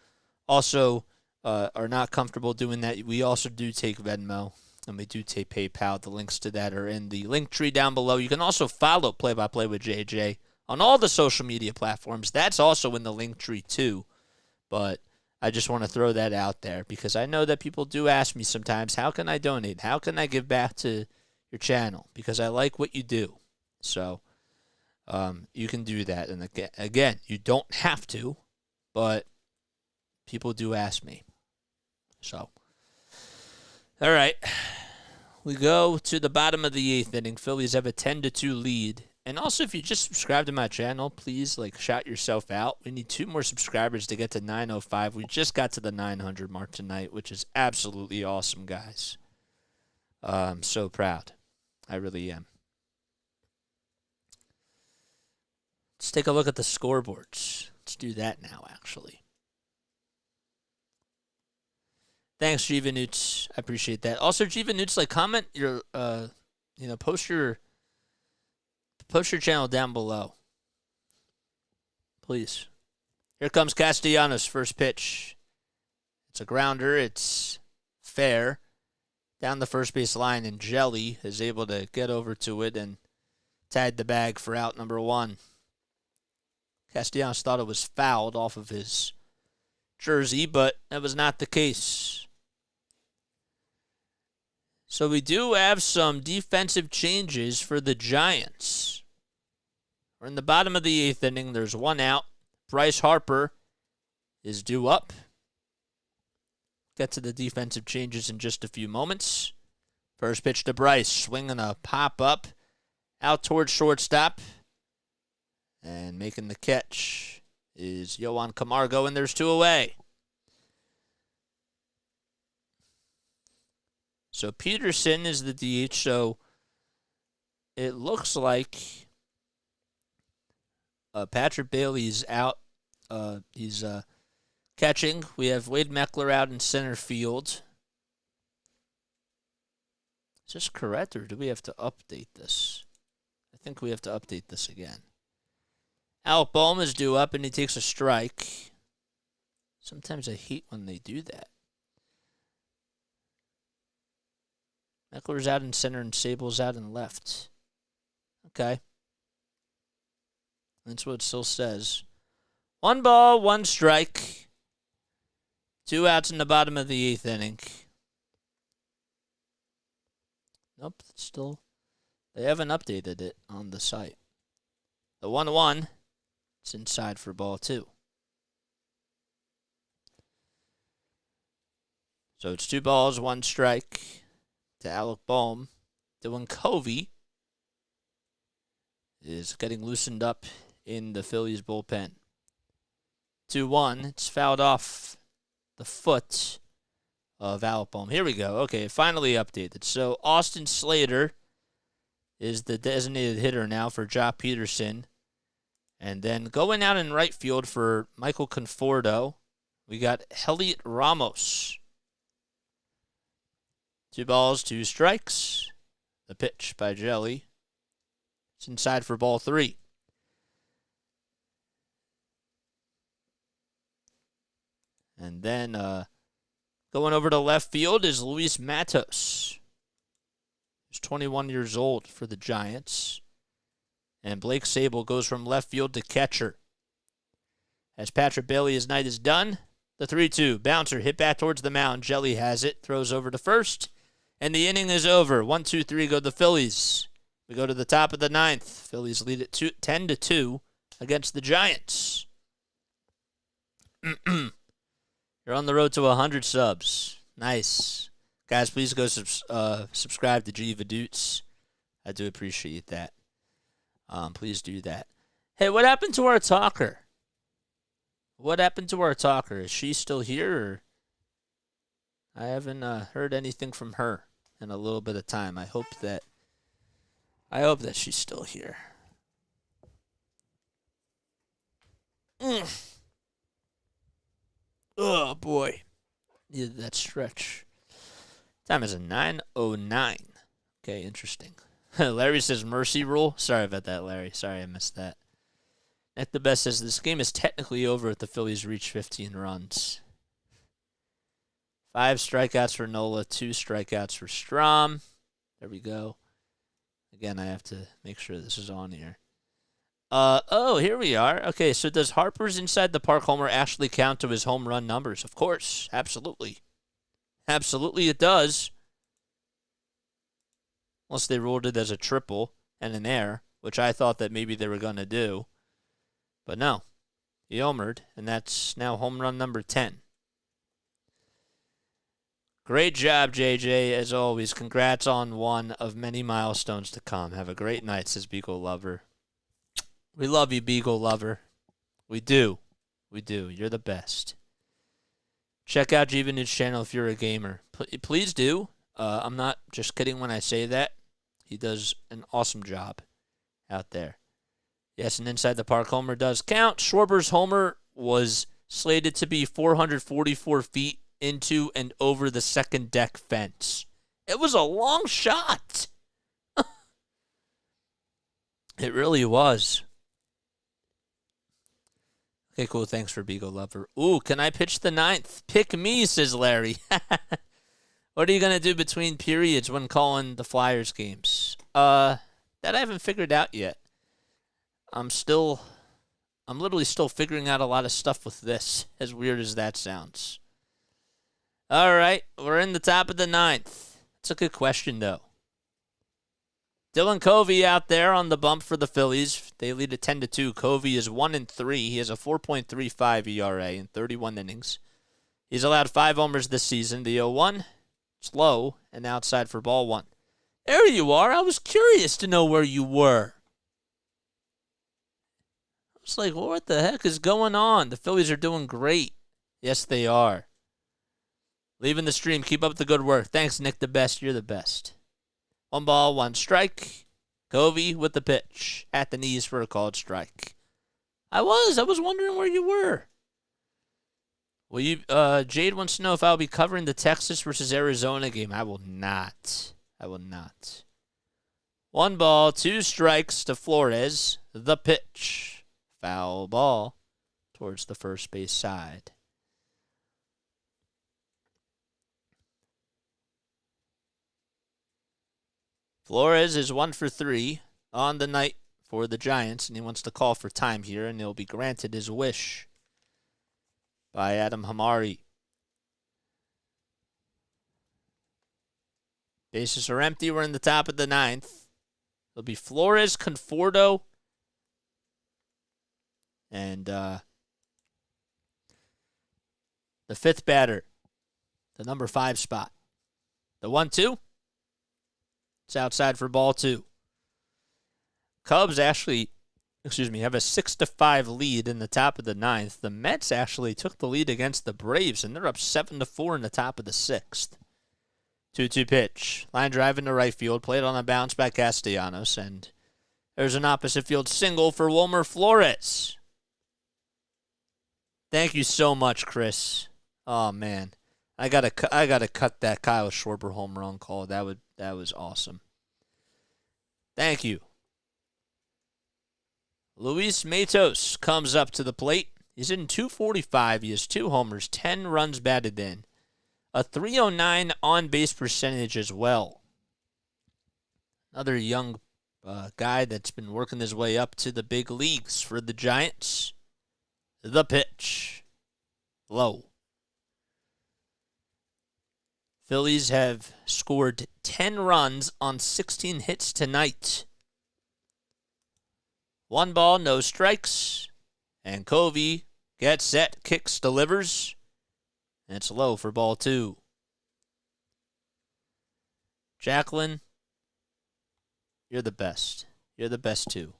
also are not comfortable doing that, we also do take Venmo and we do take PayPal. The links to that are in the link tree down below. You can also follow Play by Play with JJ on all the social media platforms. That's also in the link tree too. But I just want to throw that out there because I know that people do ask me sometimes, how can I donate? How can I give back to your channel? Because I like what you do. So you can do that. And again, you don't have to, but people do ask me. So, all right. We go to the bottom of the 8th inning. Phillies have a 10-2 lead. And also, if you just subscribe to my channel, please, shout yourself out. We need 2 more subscribers to get to 905. We just got to the 900 mark tonight, which is absolutely awesome, guys. I'm so proud. I really am. Let's take a look at the scoreboards. Let's do that now, actually. Thanks, Jivanoots. I appreciate that. Also, Jivanoots, comment your, post your channel down below. Please. Here comes Castellanos, first pitch. It's a grounder. It's fair. Down the first base line, and Jelly is able to get over to it and tag the bag for out number 1. Castellanos thought it was fouled off of his jersey, but that was not the case. So we do have some defensive changes for the Giants. We're in the bottom of the 8th inning. There's 1 out. Bryce Harper is due up. Get to the defensive changes in just a few moments. First pitch to Bryce. Swinging a pop-up out towards shortstop. And making the catch is Yohan Camargo, and there's 2 away. So Peterson is the DH, so it looks like Patrick Bailey's out. He's catching. We have Wade Meckler out in center field. Is this correct, or do we have to update this? I think we have to update this again. Alec Bohm is due up, and he takes a strike. Sometimes I hate when they do that. Eckler's out in center and Sable's out in left. Okay. That's what it still says. 1 ball, 1 strike. 2 outs in the bottom of the 8th inning. Nope, still. They haven't updated it on the site. The 1-1, it's inside for ball 2. So it's 2 balls, 1 strike to Alec Bohm. Dylan Covey is getting loosened up in the Phillies bullpen. 2-1. It's fouled off the foot of Alec Bohm. Here we go. Okay, finally updated. So Austin Slater is the designated hitter now for Jock Peterson. And then going out in right field for Michael Conforto, we got Heliot Ramos. 2 balls, 2 strikes. The pitch by Jelly. It's inside for ball 3. And then going over to left field is Luis Matos. He's 21 years old for the Giants. And Blake Sable goes from left field to catcher. As Patrick Bailey's night is done, the 3-2 bouncer hit back towards the mound. Jelly has it, throws over to first, and the inning is over. 1-2-3 go the Phillies. We go to the top of the 9th. Phillies lead it 10-2 against the Giants. You're on the road to 100 subs. Nice. Guys, please go subscribe to G Vadoots. I do appreciate that. Please do that. Hey, what happened to our talker? What happened to our talker? Is she still here? Or I haven't heard anything from her in a little bit of time. I hope that she's still here. Oh, boy. Needed that stretch. Time is a 9:09. Okay, interesting. Larry says mercy rule. Sorry about that, Larry. Sorry I missed that. At the best says this game is technically over if the Phillies reach 15 runs. 5 strikeouts for Nola, 2 strikeouts for Strom. There we go. Again, I have to make sure this is on here. Oh, here we are. Okay, so does Harper's inside the park homer actually count to his home run numbers? Of course, absolutely. Absolutely it does. Unless they ruled it as a triple and an error, which I thought that maybe they were going to do. But no, he homered, and that's now home run number 10. Great job, JJ, as always. Congrats on one of many milestones to come. Have a great night, says Beagle Lover. We love you, Beagle Lover. We do. We do. You're the best. Check out Jivan's channel if you're a gamer. Please do. I'm not just kidding when I say that. He does an awesome job out there. Yes, an inside the park homer does count. Schwarber's homer was slated to be 444 feet into and over the second deck fence. It was a long shot. It really was. Okay, cool. Thanks for Beagle Lover. Ooh, can I pitch the 9th? Pick me, says Larry. What are you going to do between periods when calling the Flyers games? That I haven't figured out yet. I'm literally still figuring out a lot of stuff with this, as weird as that sounds. All right, we're in the top of the 9th. It's a good question, though. Dylan Covey out there on the bump for the Phillies. They lead it 10-2. Covey is 1-3. He has a 4.35 ERA in 31 innings. He's allowed 5 homers this season. The 0-1, it's low and outside for ball 1. There you are. I was curious to know where you were. I was like, what the heck is going on? The Phillies are doing great. Yes, they are. Leaving the stream. Keep up the good work. Thanks, Nick the Best. You're the best. 1 ball, 1 strike. Covey with the pitch. At the knees for a called strike. I was wondering where you were. Well, Jade wants to know if I'll be covering the Texas versus Arizona game. I will not. 1 ball, 2 strikes to Flores. The pitch. Foul ball towards the first base side. Flores is 1 for 3 on the night for the Giants, and he wants to call for time here, and he'll be granted his wish by Adam Hamari. Bases are empty. We're in the top of the 9th. It'll be Flores, Conforto, and the 5th batter, the number 5 spot. The 1-2. It's outside for ball 2. Cubs actually, have a 6-5 lead in the top of the 9th. The Mets actually took the lead against the Braves, and they're up 7-4 in the top of the 6th. 2-2 pitch. Line drive into right field. Played on a bounce by Castellanos, and there's an opposite field single for Wilmer Flores. Thank you so much, Chris. Oh man, I gotta cut that Kyle Schwarber home run call. That was awesome. Thank you. Luis Matos comes up to the plate. He's in 245. He has 2 homers, 10 runs batted in. A 309 on-base percentage as well. Another young guy that's been working his way up to the big leagues for the Giants. The pitch. Low. Phillies have scored 10 runs on 16 hits tonight. 1 ball, no strikes. And Covey gets set, kicks, delivers. And it's low for ball 2. Jacqueline, you're the best. You're the best too.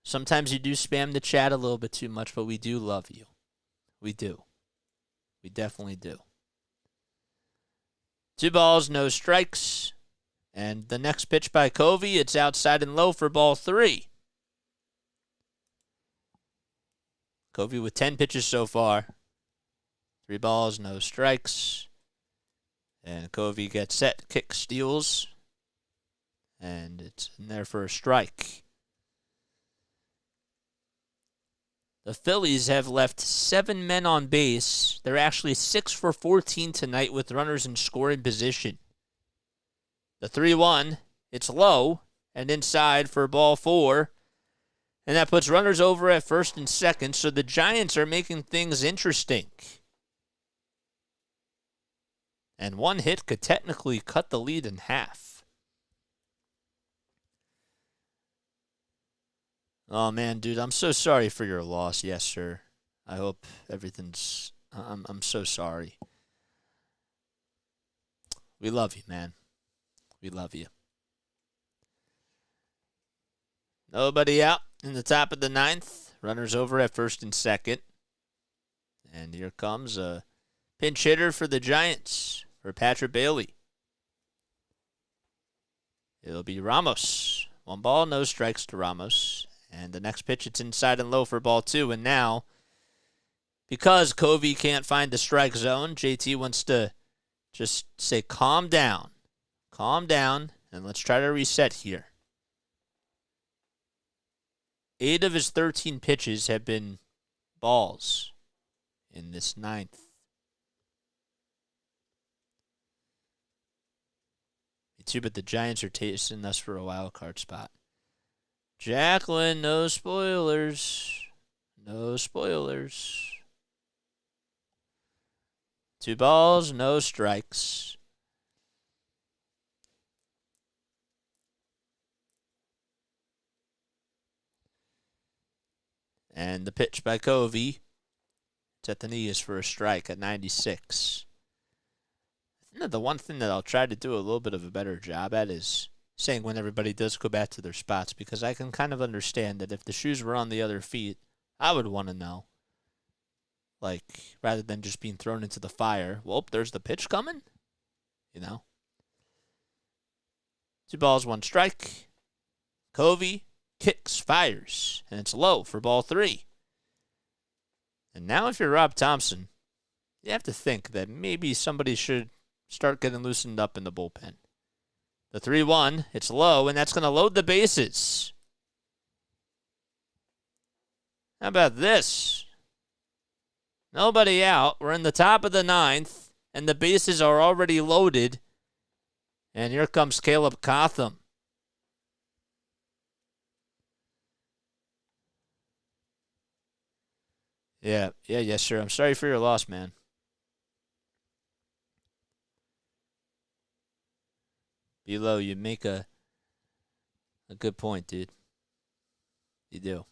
Sometimes you do spam the chat a little bit too much, but we do love you. We do. We definitely do. 2 balls, no strikes. And the next pitch by Covey, it's outside and low for ball 3. Covey with 10 pitches so far. 3 balls, no strikes. And Covey gets set, kicks, steals. And it's in there for a strike. The Phillies have left 7 men on base. They're actually 6 for 14 tonight with runners in scoring position. The 3-1, it's low and inside for ball 4. And that puts runners over at first and second, so the Giants are making things interesting. And 1 hit could technically cut the lead in half. Oh, man, dude, I'm so sorry for your loss. Yes, sir. I hope everything's... I'm so sorry. We love you, man. We love you. Nobody out in the top of the 9th. Runners over at first and second. And here comes a pinch hitter for the Giants, for Patrick Bailey. It'll be Ramos. 1 ball, no strikes to Ramos. And the next pitch, it's inside and low for ball 2. And now, because Covey can't find the strike zone, JT wants to just say, calm down. Calm down, and let's try to reset here. 8 of his 13 pitches have been balls in this 9th. Me too, but the Giants are tasting us for a wild card spot. Jacqueline, no spoilers. No spoilers. 2 balls, no strikes. And the pitch by Covey, it's at the knees for a strike at 96. I think that the one thing that I'll try to do a little bit of a better job at is saying when everybody does go back to their spots, because I can kind of understand that if the shoes were on the other feet, I would want to know. Like, rather than just being thrown into the fire, well, there's the pitch coming, you know. 2 balls, 1 strike. Covey kicks, fires, and it's low for ball 3. And now if you're Rob Thomson, you have to think that maybe somebody should start getting loosened up in the bullpen. The 3-1, it's low, and that's going to load the bases. How about this? Nobody out. We're in the top of the 9th, and the bases are already loaded. And here comes Caleb Cotham. Yes, sir. I'm sorry for your loss, man. Below, you make a good point, dude. You do.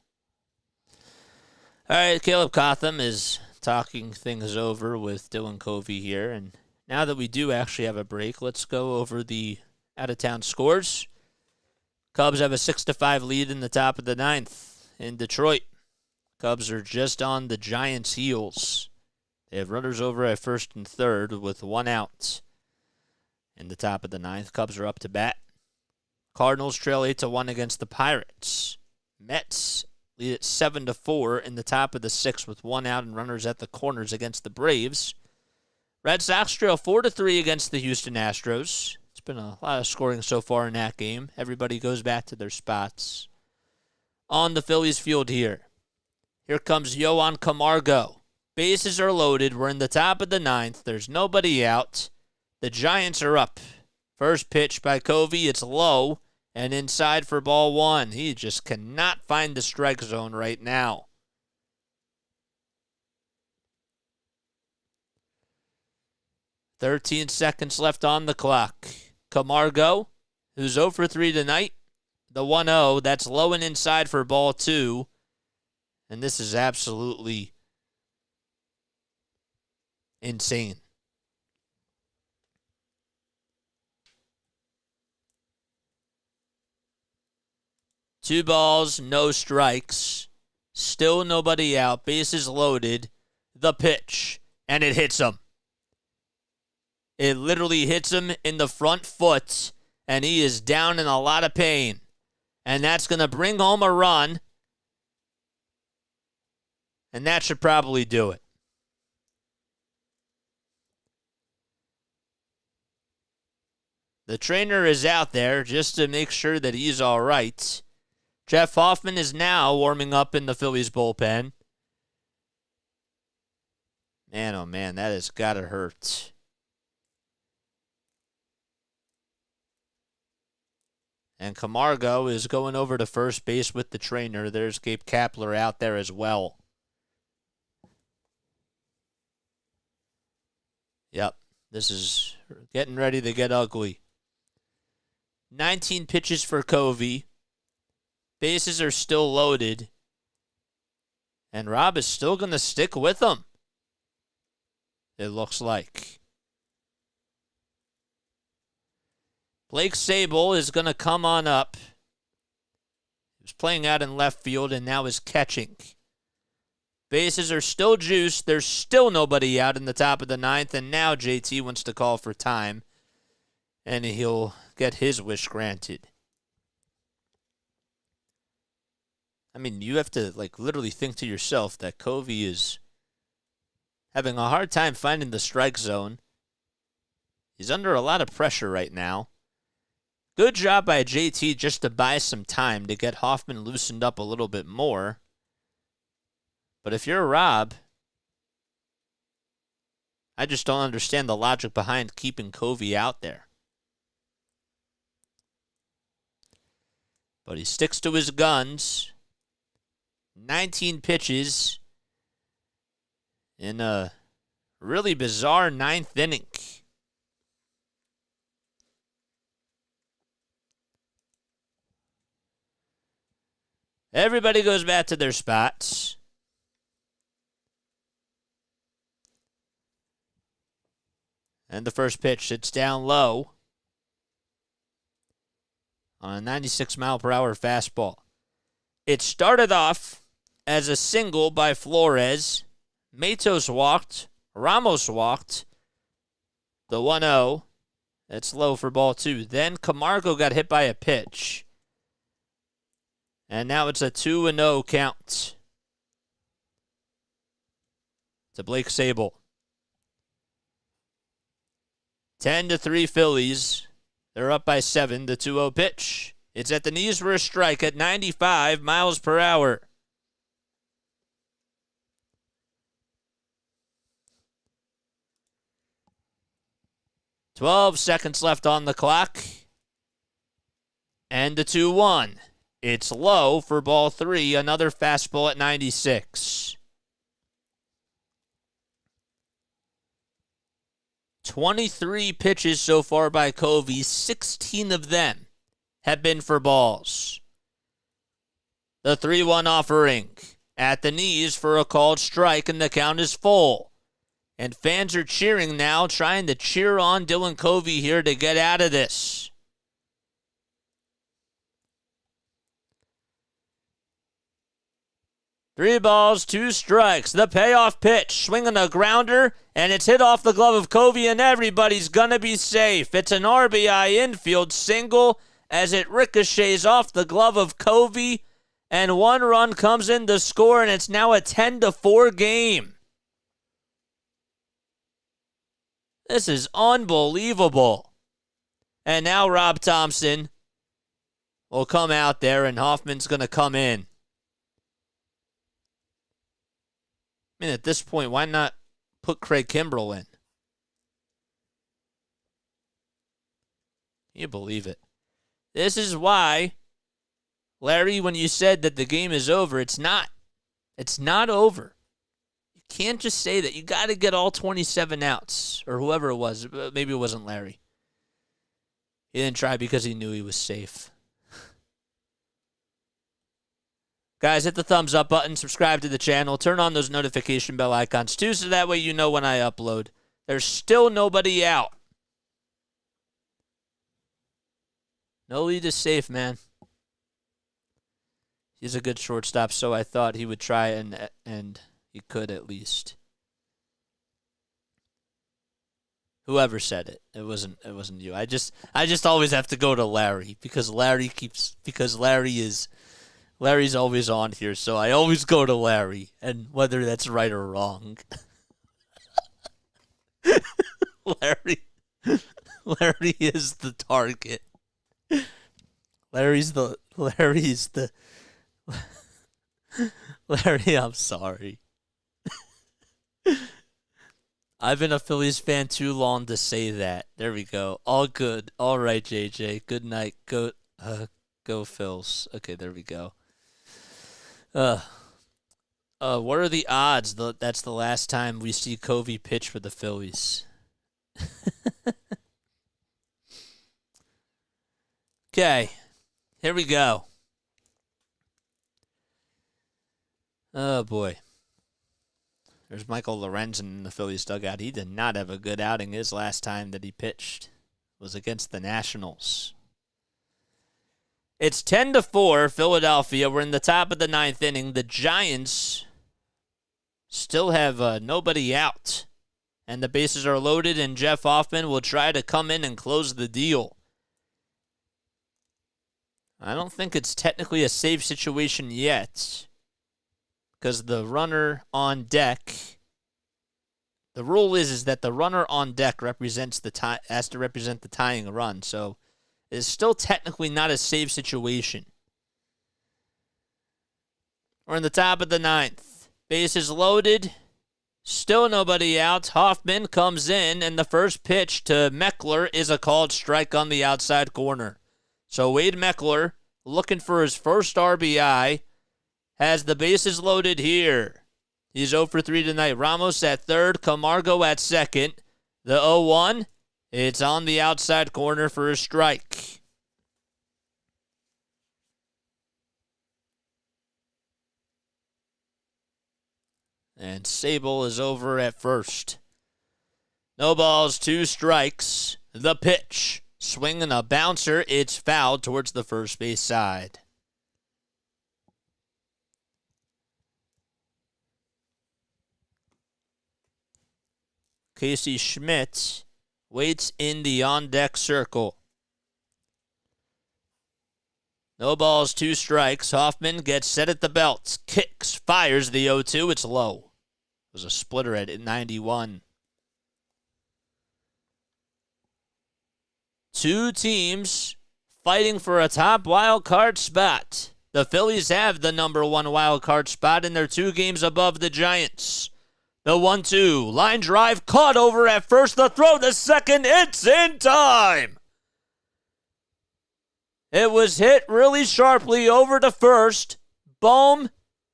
All right, Caleb Cotham is talking things over with Dylan Covey here. And now that we do actually have a break, let's go over the out-of-town scores. Cubs have a 6-5 lead in the top of the ninth in Detroit. Cubs are just on the Giants' heels. They have runners over at first and third with one out in the top of the ninth. Cubs are up to bat. Cardinals trail 8-1 against the Pirates. Mets lead at 7-4 in the top of the sixth with one out and runners at the corners against the Braves. Red Sox trail 4-3 against the Houston Astros. It's been a lot of scoring so far in that game. Everybody goes back to their spots. On the Phillies field here. Here comes Yohan Camargo. Bases are loaded. We're in the top of the ninth. There's nobody out. The Giants are up. First pitch by Covey. It's low and inside for ball one. He just cannot find the strike zone right now. "13 seconds left on the clock. Camargo, who's 0 for 3 tonight. The 1-0. That's low and inside for ball two. And this is absolutely insane. Two balls, no strikes. Still nobody out. Bases loaded. The pitch. And it hits him. It literally hits him in the front foot. And he is down in a lot of pain. And that's going to bring home a run. And that should probably do it. The trainer is out there just to make sure that he's all right. Jeff Hoffman is now warming up in the Phillies bullpen. Man, oh man, that has got to hurt. And Camargo is going over to first base with the trainer. There's Gabe Kapler out there as well. Yep, this is getting ready to get ugly. 19 pitches for Covey. Bases are still loaded. And Rob is still going to stick with them. It looks like. Blake Sable is going to come on up. He was playing out in left field and now is catching. Bases are still juiced. There's still nobody out in the top of the ninth. And now JT wants to call for time. And he'll get his wish granted. I mean, you have to literally think to yourself that Covey is having a hard time finding the strike zone. He's under a lot of pressure right now. Good job by JT just to buy some time to get Hoffman loosened up a little bit more. But if you're Rob, I just don't understand the logic behind keeping Covey out there. But he sticks to his guns. 19 pitches in a really bizarre ninth inning. Everybody goes back to their spots. And the first pitch sits down low on a 96-mile-per-hour fastball. It started off as a single by Flores. Matos walked. Ramos walked. The 1-0. That's low for ball two. Then Camargo got hit by a pitch. And now it's a 2-0 count to Blake Sable. 10-3 Phillies. They're up by 7. The 2-0 pitch. It's at the knees for a strike at 95 miles per hour. 12 seconds left on the clock. And the 2-1. It's low for ball 3. Another fastball at 96. 23 pitches so far by Covey. 16 of them have been for balls. The 3-1 offering at the knees for a called strike, and the count is full. And fans are cheering now, trying to cheer on Dylan Covey here to get out of this. Three balls, 2 strikes. The payoff pitch, swinging a grounder, and it's hit off the glove of Covey, and everybody's going to be safe. It's an RBI infield single as it ricochets off the glove of Covey, and 1 run comes in to score, and it's now a 10-4 game. This is unbelievable. And now Rob Thomson will come out there, and Hoffman's going to come in. I mean, at this point, why not put Craig Kimbrell in? Can you believe it? This is why, Larry, when you said that the game is over, it's not. It's not over. You can't just say that. You got to get all 27 outs, or whoever it was. Maybe it wasn't Larry. He didn't try because he knew he was safe. Guys, hit the thumbs up button, subscribe to the channel, turn on those notification bell icons too, so that way you know when I upload. There's still nobody out. No lead is safe, man. He's a good shortstop, so I thought he would try, and he could at least. Whoever said it, it wasn't you. I just always have to go to Larry because Larry's always on here, so I always go to Larry, and whether that's right or wrong. Larry is the target. Larry, I'm sorry. I've been a Phillies fan too long to say that. There we go. All good. All right, JJ. Good night. Go Phils. Okay, there we go. What are the odds that that's the last time we see Covey pitch for the Phillies? Okay, here we go. Oh, boy. There's Michael Lorenzen in the Phillies dugout. He did not have a good outing. His last time that he pitched was against the Nationals. It's 10-4, Philadelphia. We're in the top of the 9th inning. The Giants still have nobody out. And the bases are loaded, and Jeff Hoffman will try to come in and close the deal. I don't think it's technically a save situation yet, because the runner on deck, the rule is that the runner on deck has to represent the tying run, so it's still technically not a save situation. We're in the top of the 9th. Bases loaded. Still nobody out. Hoffman comes in, and the first pitch to Meckler is a called strike on the outside corner. So Wade Meckler, looking for his first RBI, has the bases loaded here. He's 0 for 3 tonight. Ramos at third, Camargo at second. The 0-1, it's on the outside corner for a strike. And Sable is over at first. No balls, 2 strikes. The pitch. Swinging a bouncer. It's fouled towards the first base side. Casey Schmidt waits in the on-deck circle. No balls, 2 strikes. Hoffman gets set at the belt. Kicks, fires the 0-2. It's low. It was a splitter at 91. 2 teams fighting for a top wild card spot. The Phillies have the number 1 wild card spot, and they're 2 games above the Giants. The 1-2. Line drive caught over at first. The throw to second. It's in time. It was hit really sharply over to first. Bohm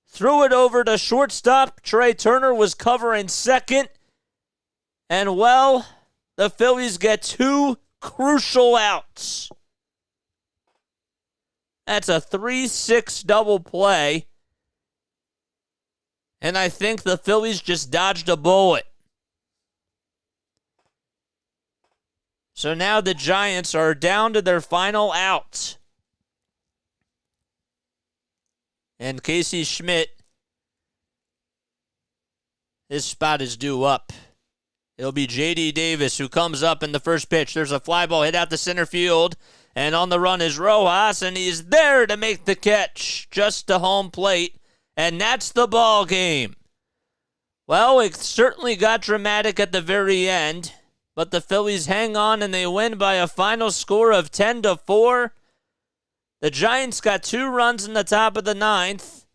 threw it over to shortstop. Trey Turner was covering second. And, well, the Phillies get 2 crucial outs. That's a 3-6 double play. And I think the Phillies just dodged a bullet. So now the Giants are down to their final out. And Casey Schmidt, his spot is due up. It'll be J.D. Davis who comes up in the first pitch. There's a fly ball hit out to center field. And on the run is Rojas, and he's there to make the catch just to home plate. And that's the ball game. Well, it certainly got dramatic at the very end. But the Phillies hang on and they win by a final score of 10-4. The Giants got 2 runs in the top of the 9th.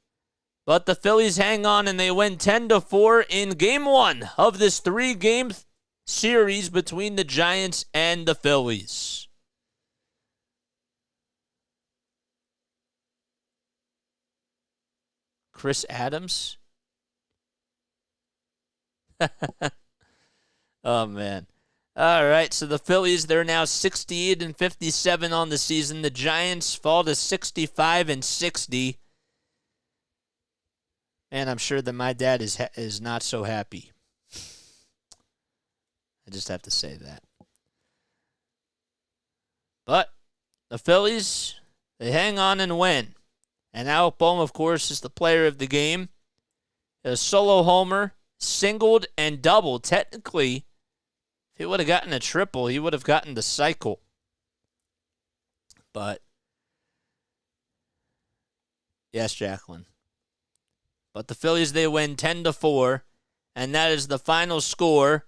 But the Phillies hang on and they win 10-4 in Game 1 of this 3-game series between the Giants and the Phillies. Chris Adams? Oh, man. All right, so the Phillies, they're now 68-57 on the season. The Giants fall to 65-60. And I'm sure that my dad is not so happy. I just have to say that. But the Phillies, they hang on and win. And Alec Bohm, of course, is the player of the game. A solo homer, singled, and doubled. Technically, if he would have gotten a triple, he would have gotten the cycle. But, yes, Jacqueline. But the Phillies, they win 10-4, and that is the final score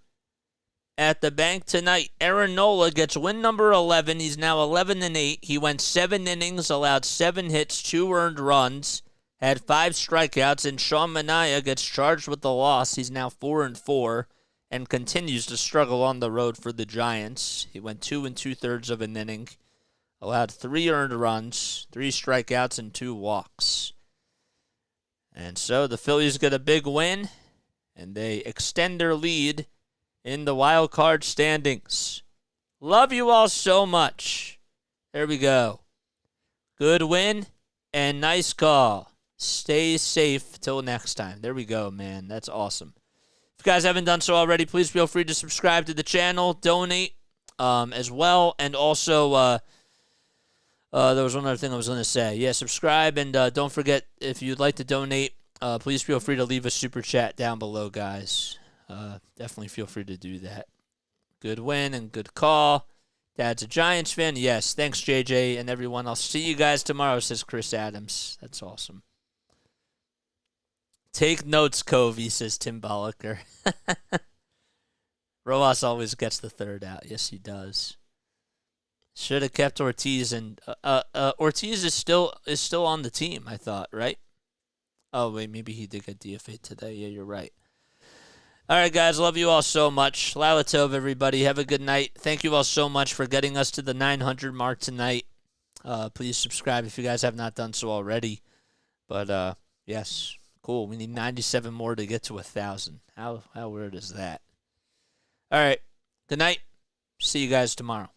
at the bank tonight. Aaron Nola gets win number 11. He's now 11-8. He went 7 innings, allowed 7 hits, 2 earned runs, had 5 strikeouts, and Sean Manaea gets charged with the loss. He's now 4-4 and continues to struggle on the road for the Giants. He went 2 2/3 of an inning, allowed 3 earned runs, 3 strikeouts, and 2 walks. And so the Phillies get a big win, and they extend their lead in the wild card standings. Love you all so much. There we go. Good win and nice call. Stay safe till next time. There we go, man. That's awesome. If you guys haven't done so already, please feel free to subscribe to the channel, donate as well, and also there was one other thing I was going to say. Yeah, subscribe, and don't forget, if you'd like to donate, please feel free to leave a super chat down below, guys. Definitely feel free to do that. Good win and good call. Dad's a Giants fan. Yes, thanks, JJ and everyone. I'll see you guys tomorrow, says Chris Adams. That's awesome. Take notes, Covey, says Tim Bollicker. Rojas always gets the third out. Yes, he does. Should have kept Ortiz, and Ortiz is still on the team, I thought, right? Oh, wait, maybe he did get DFA today. Yeah, you're right. All right, guys, love you all so much. Lila Tov, everybody. Have a good night. Thank you all so much for getting us to the 900 mark tonight. Please subscribe if you guys have not done so already. But, yes, cool. We need 97 more to get to 1,000. How weird is that? All right, good night. See you guys tomorrow.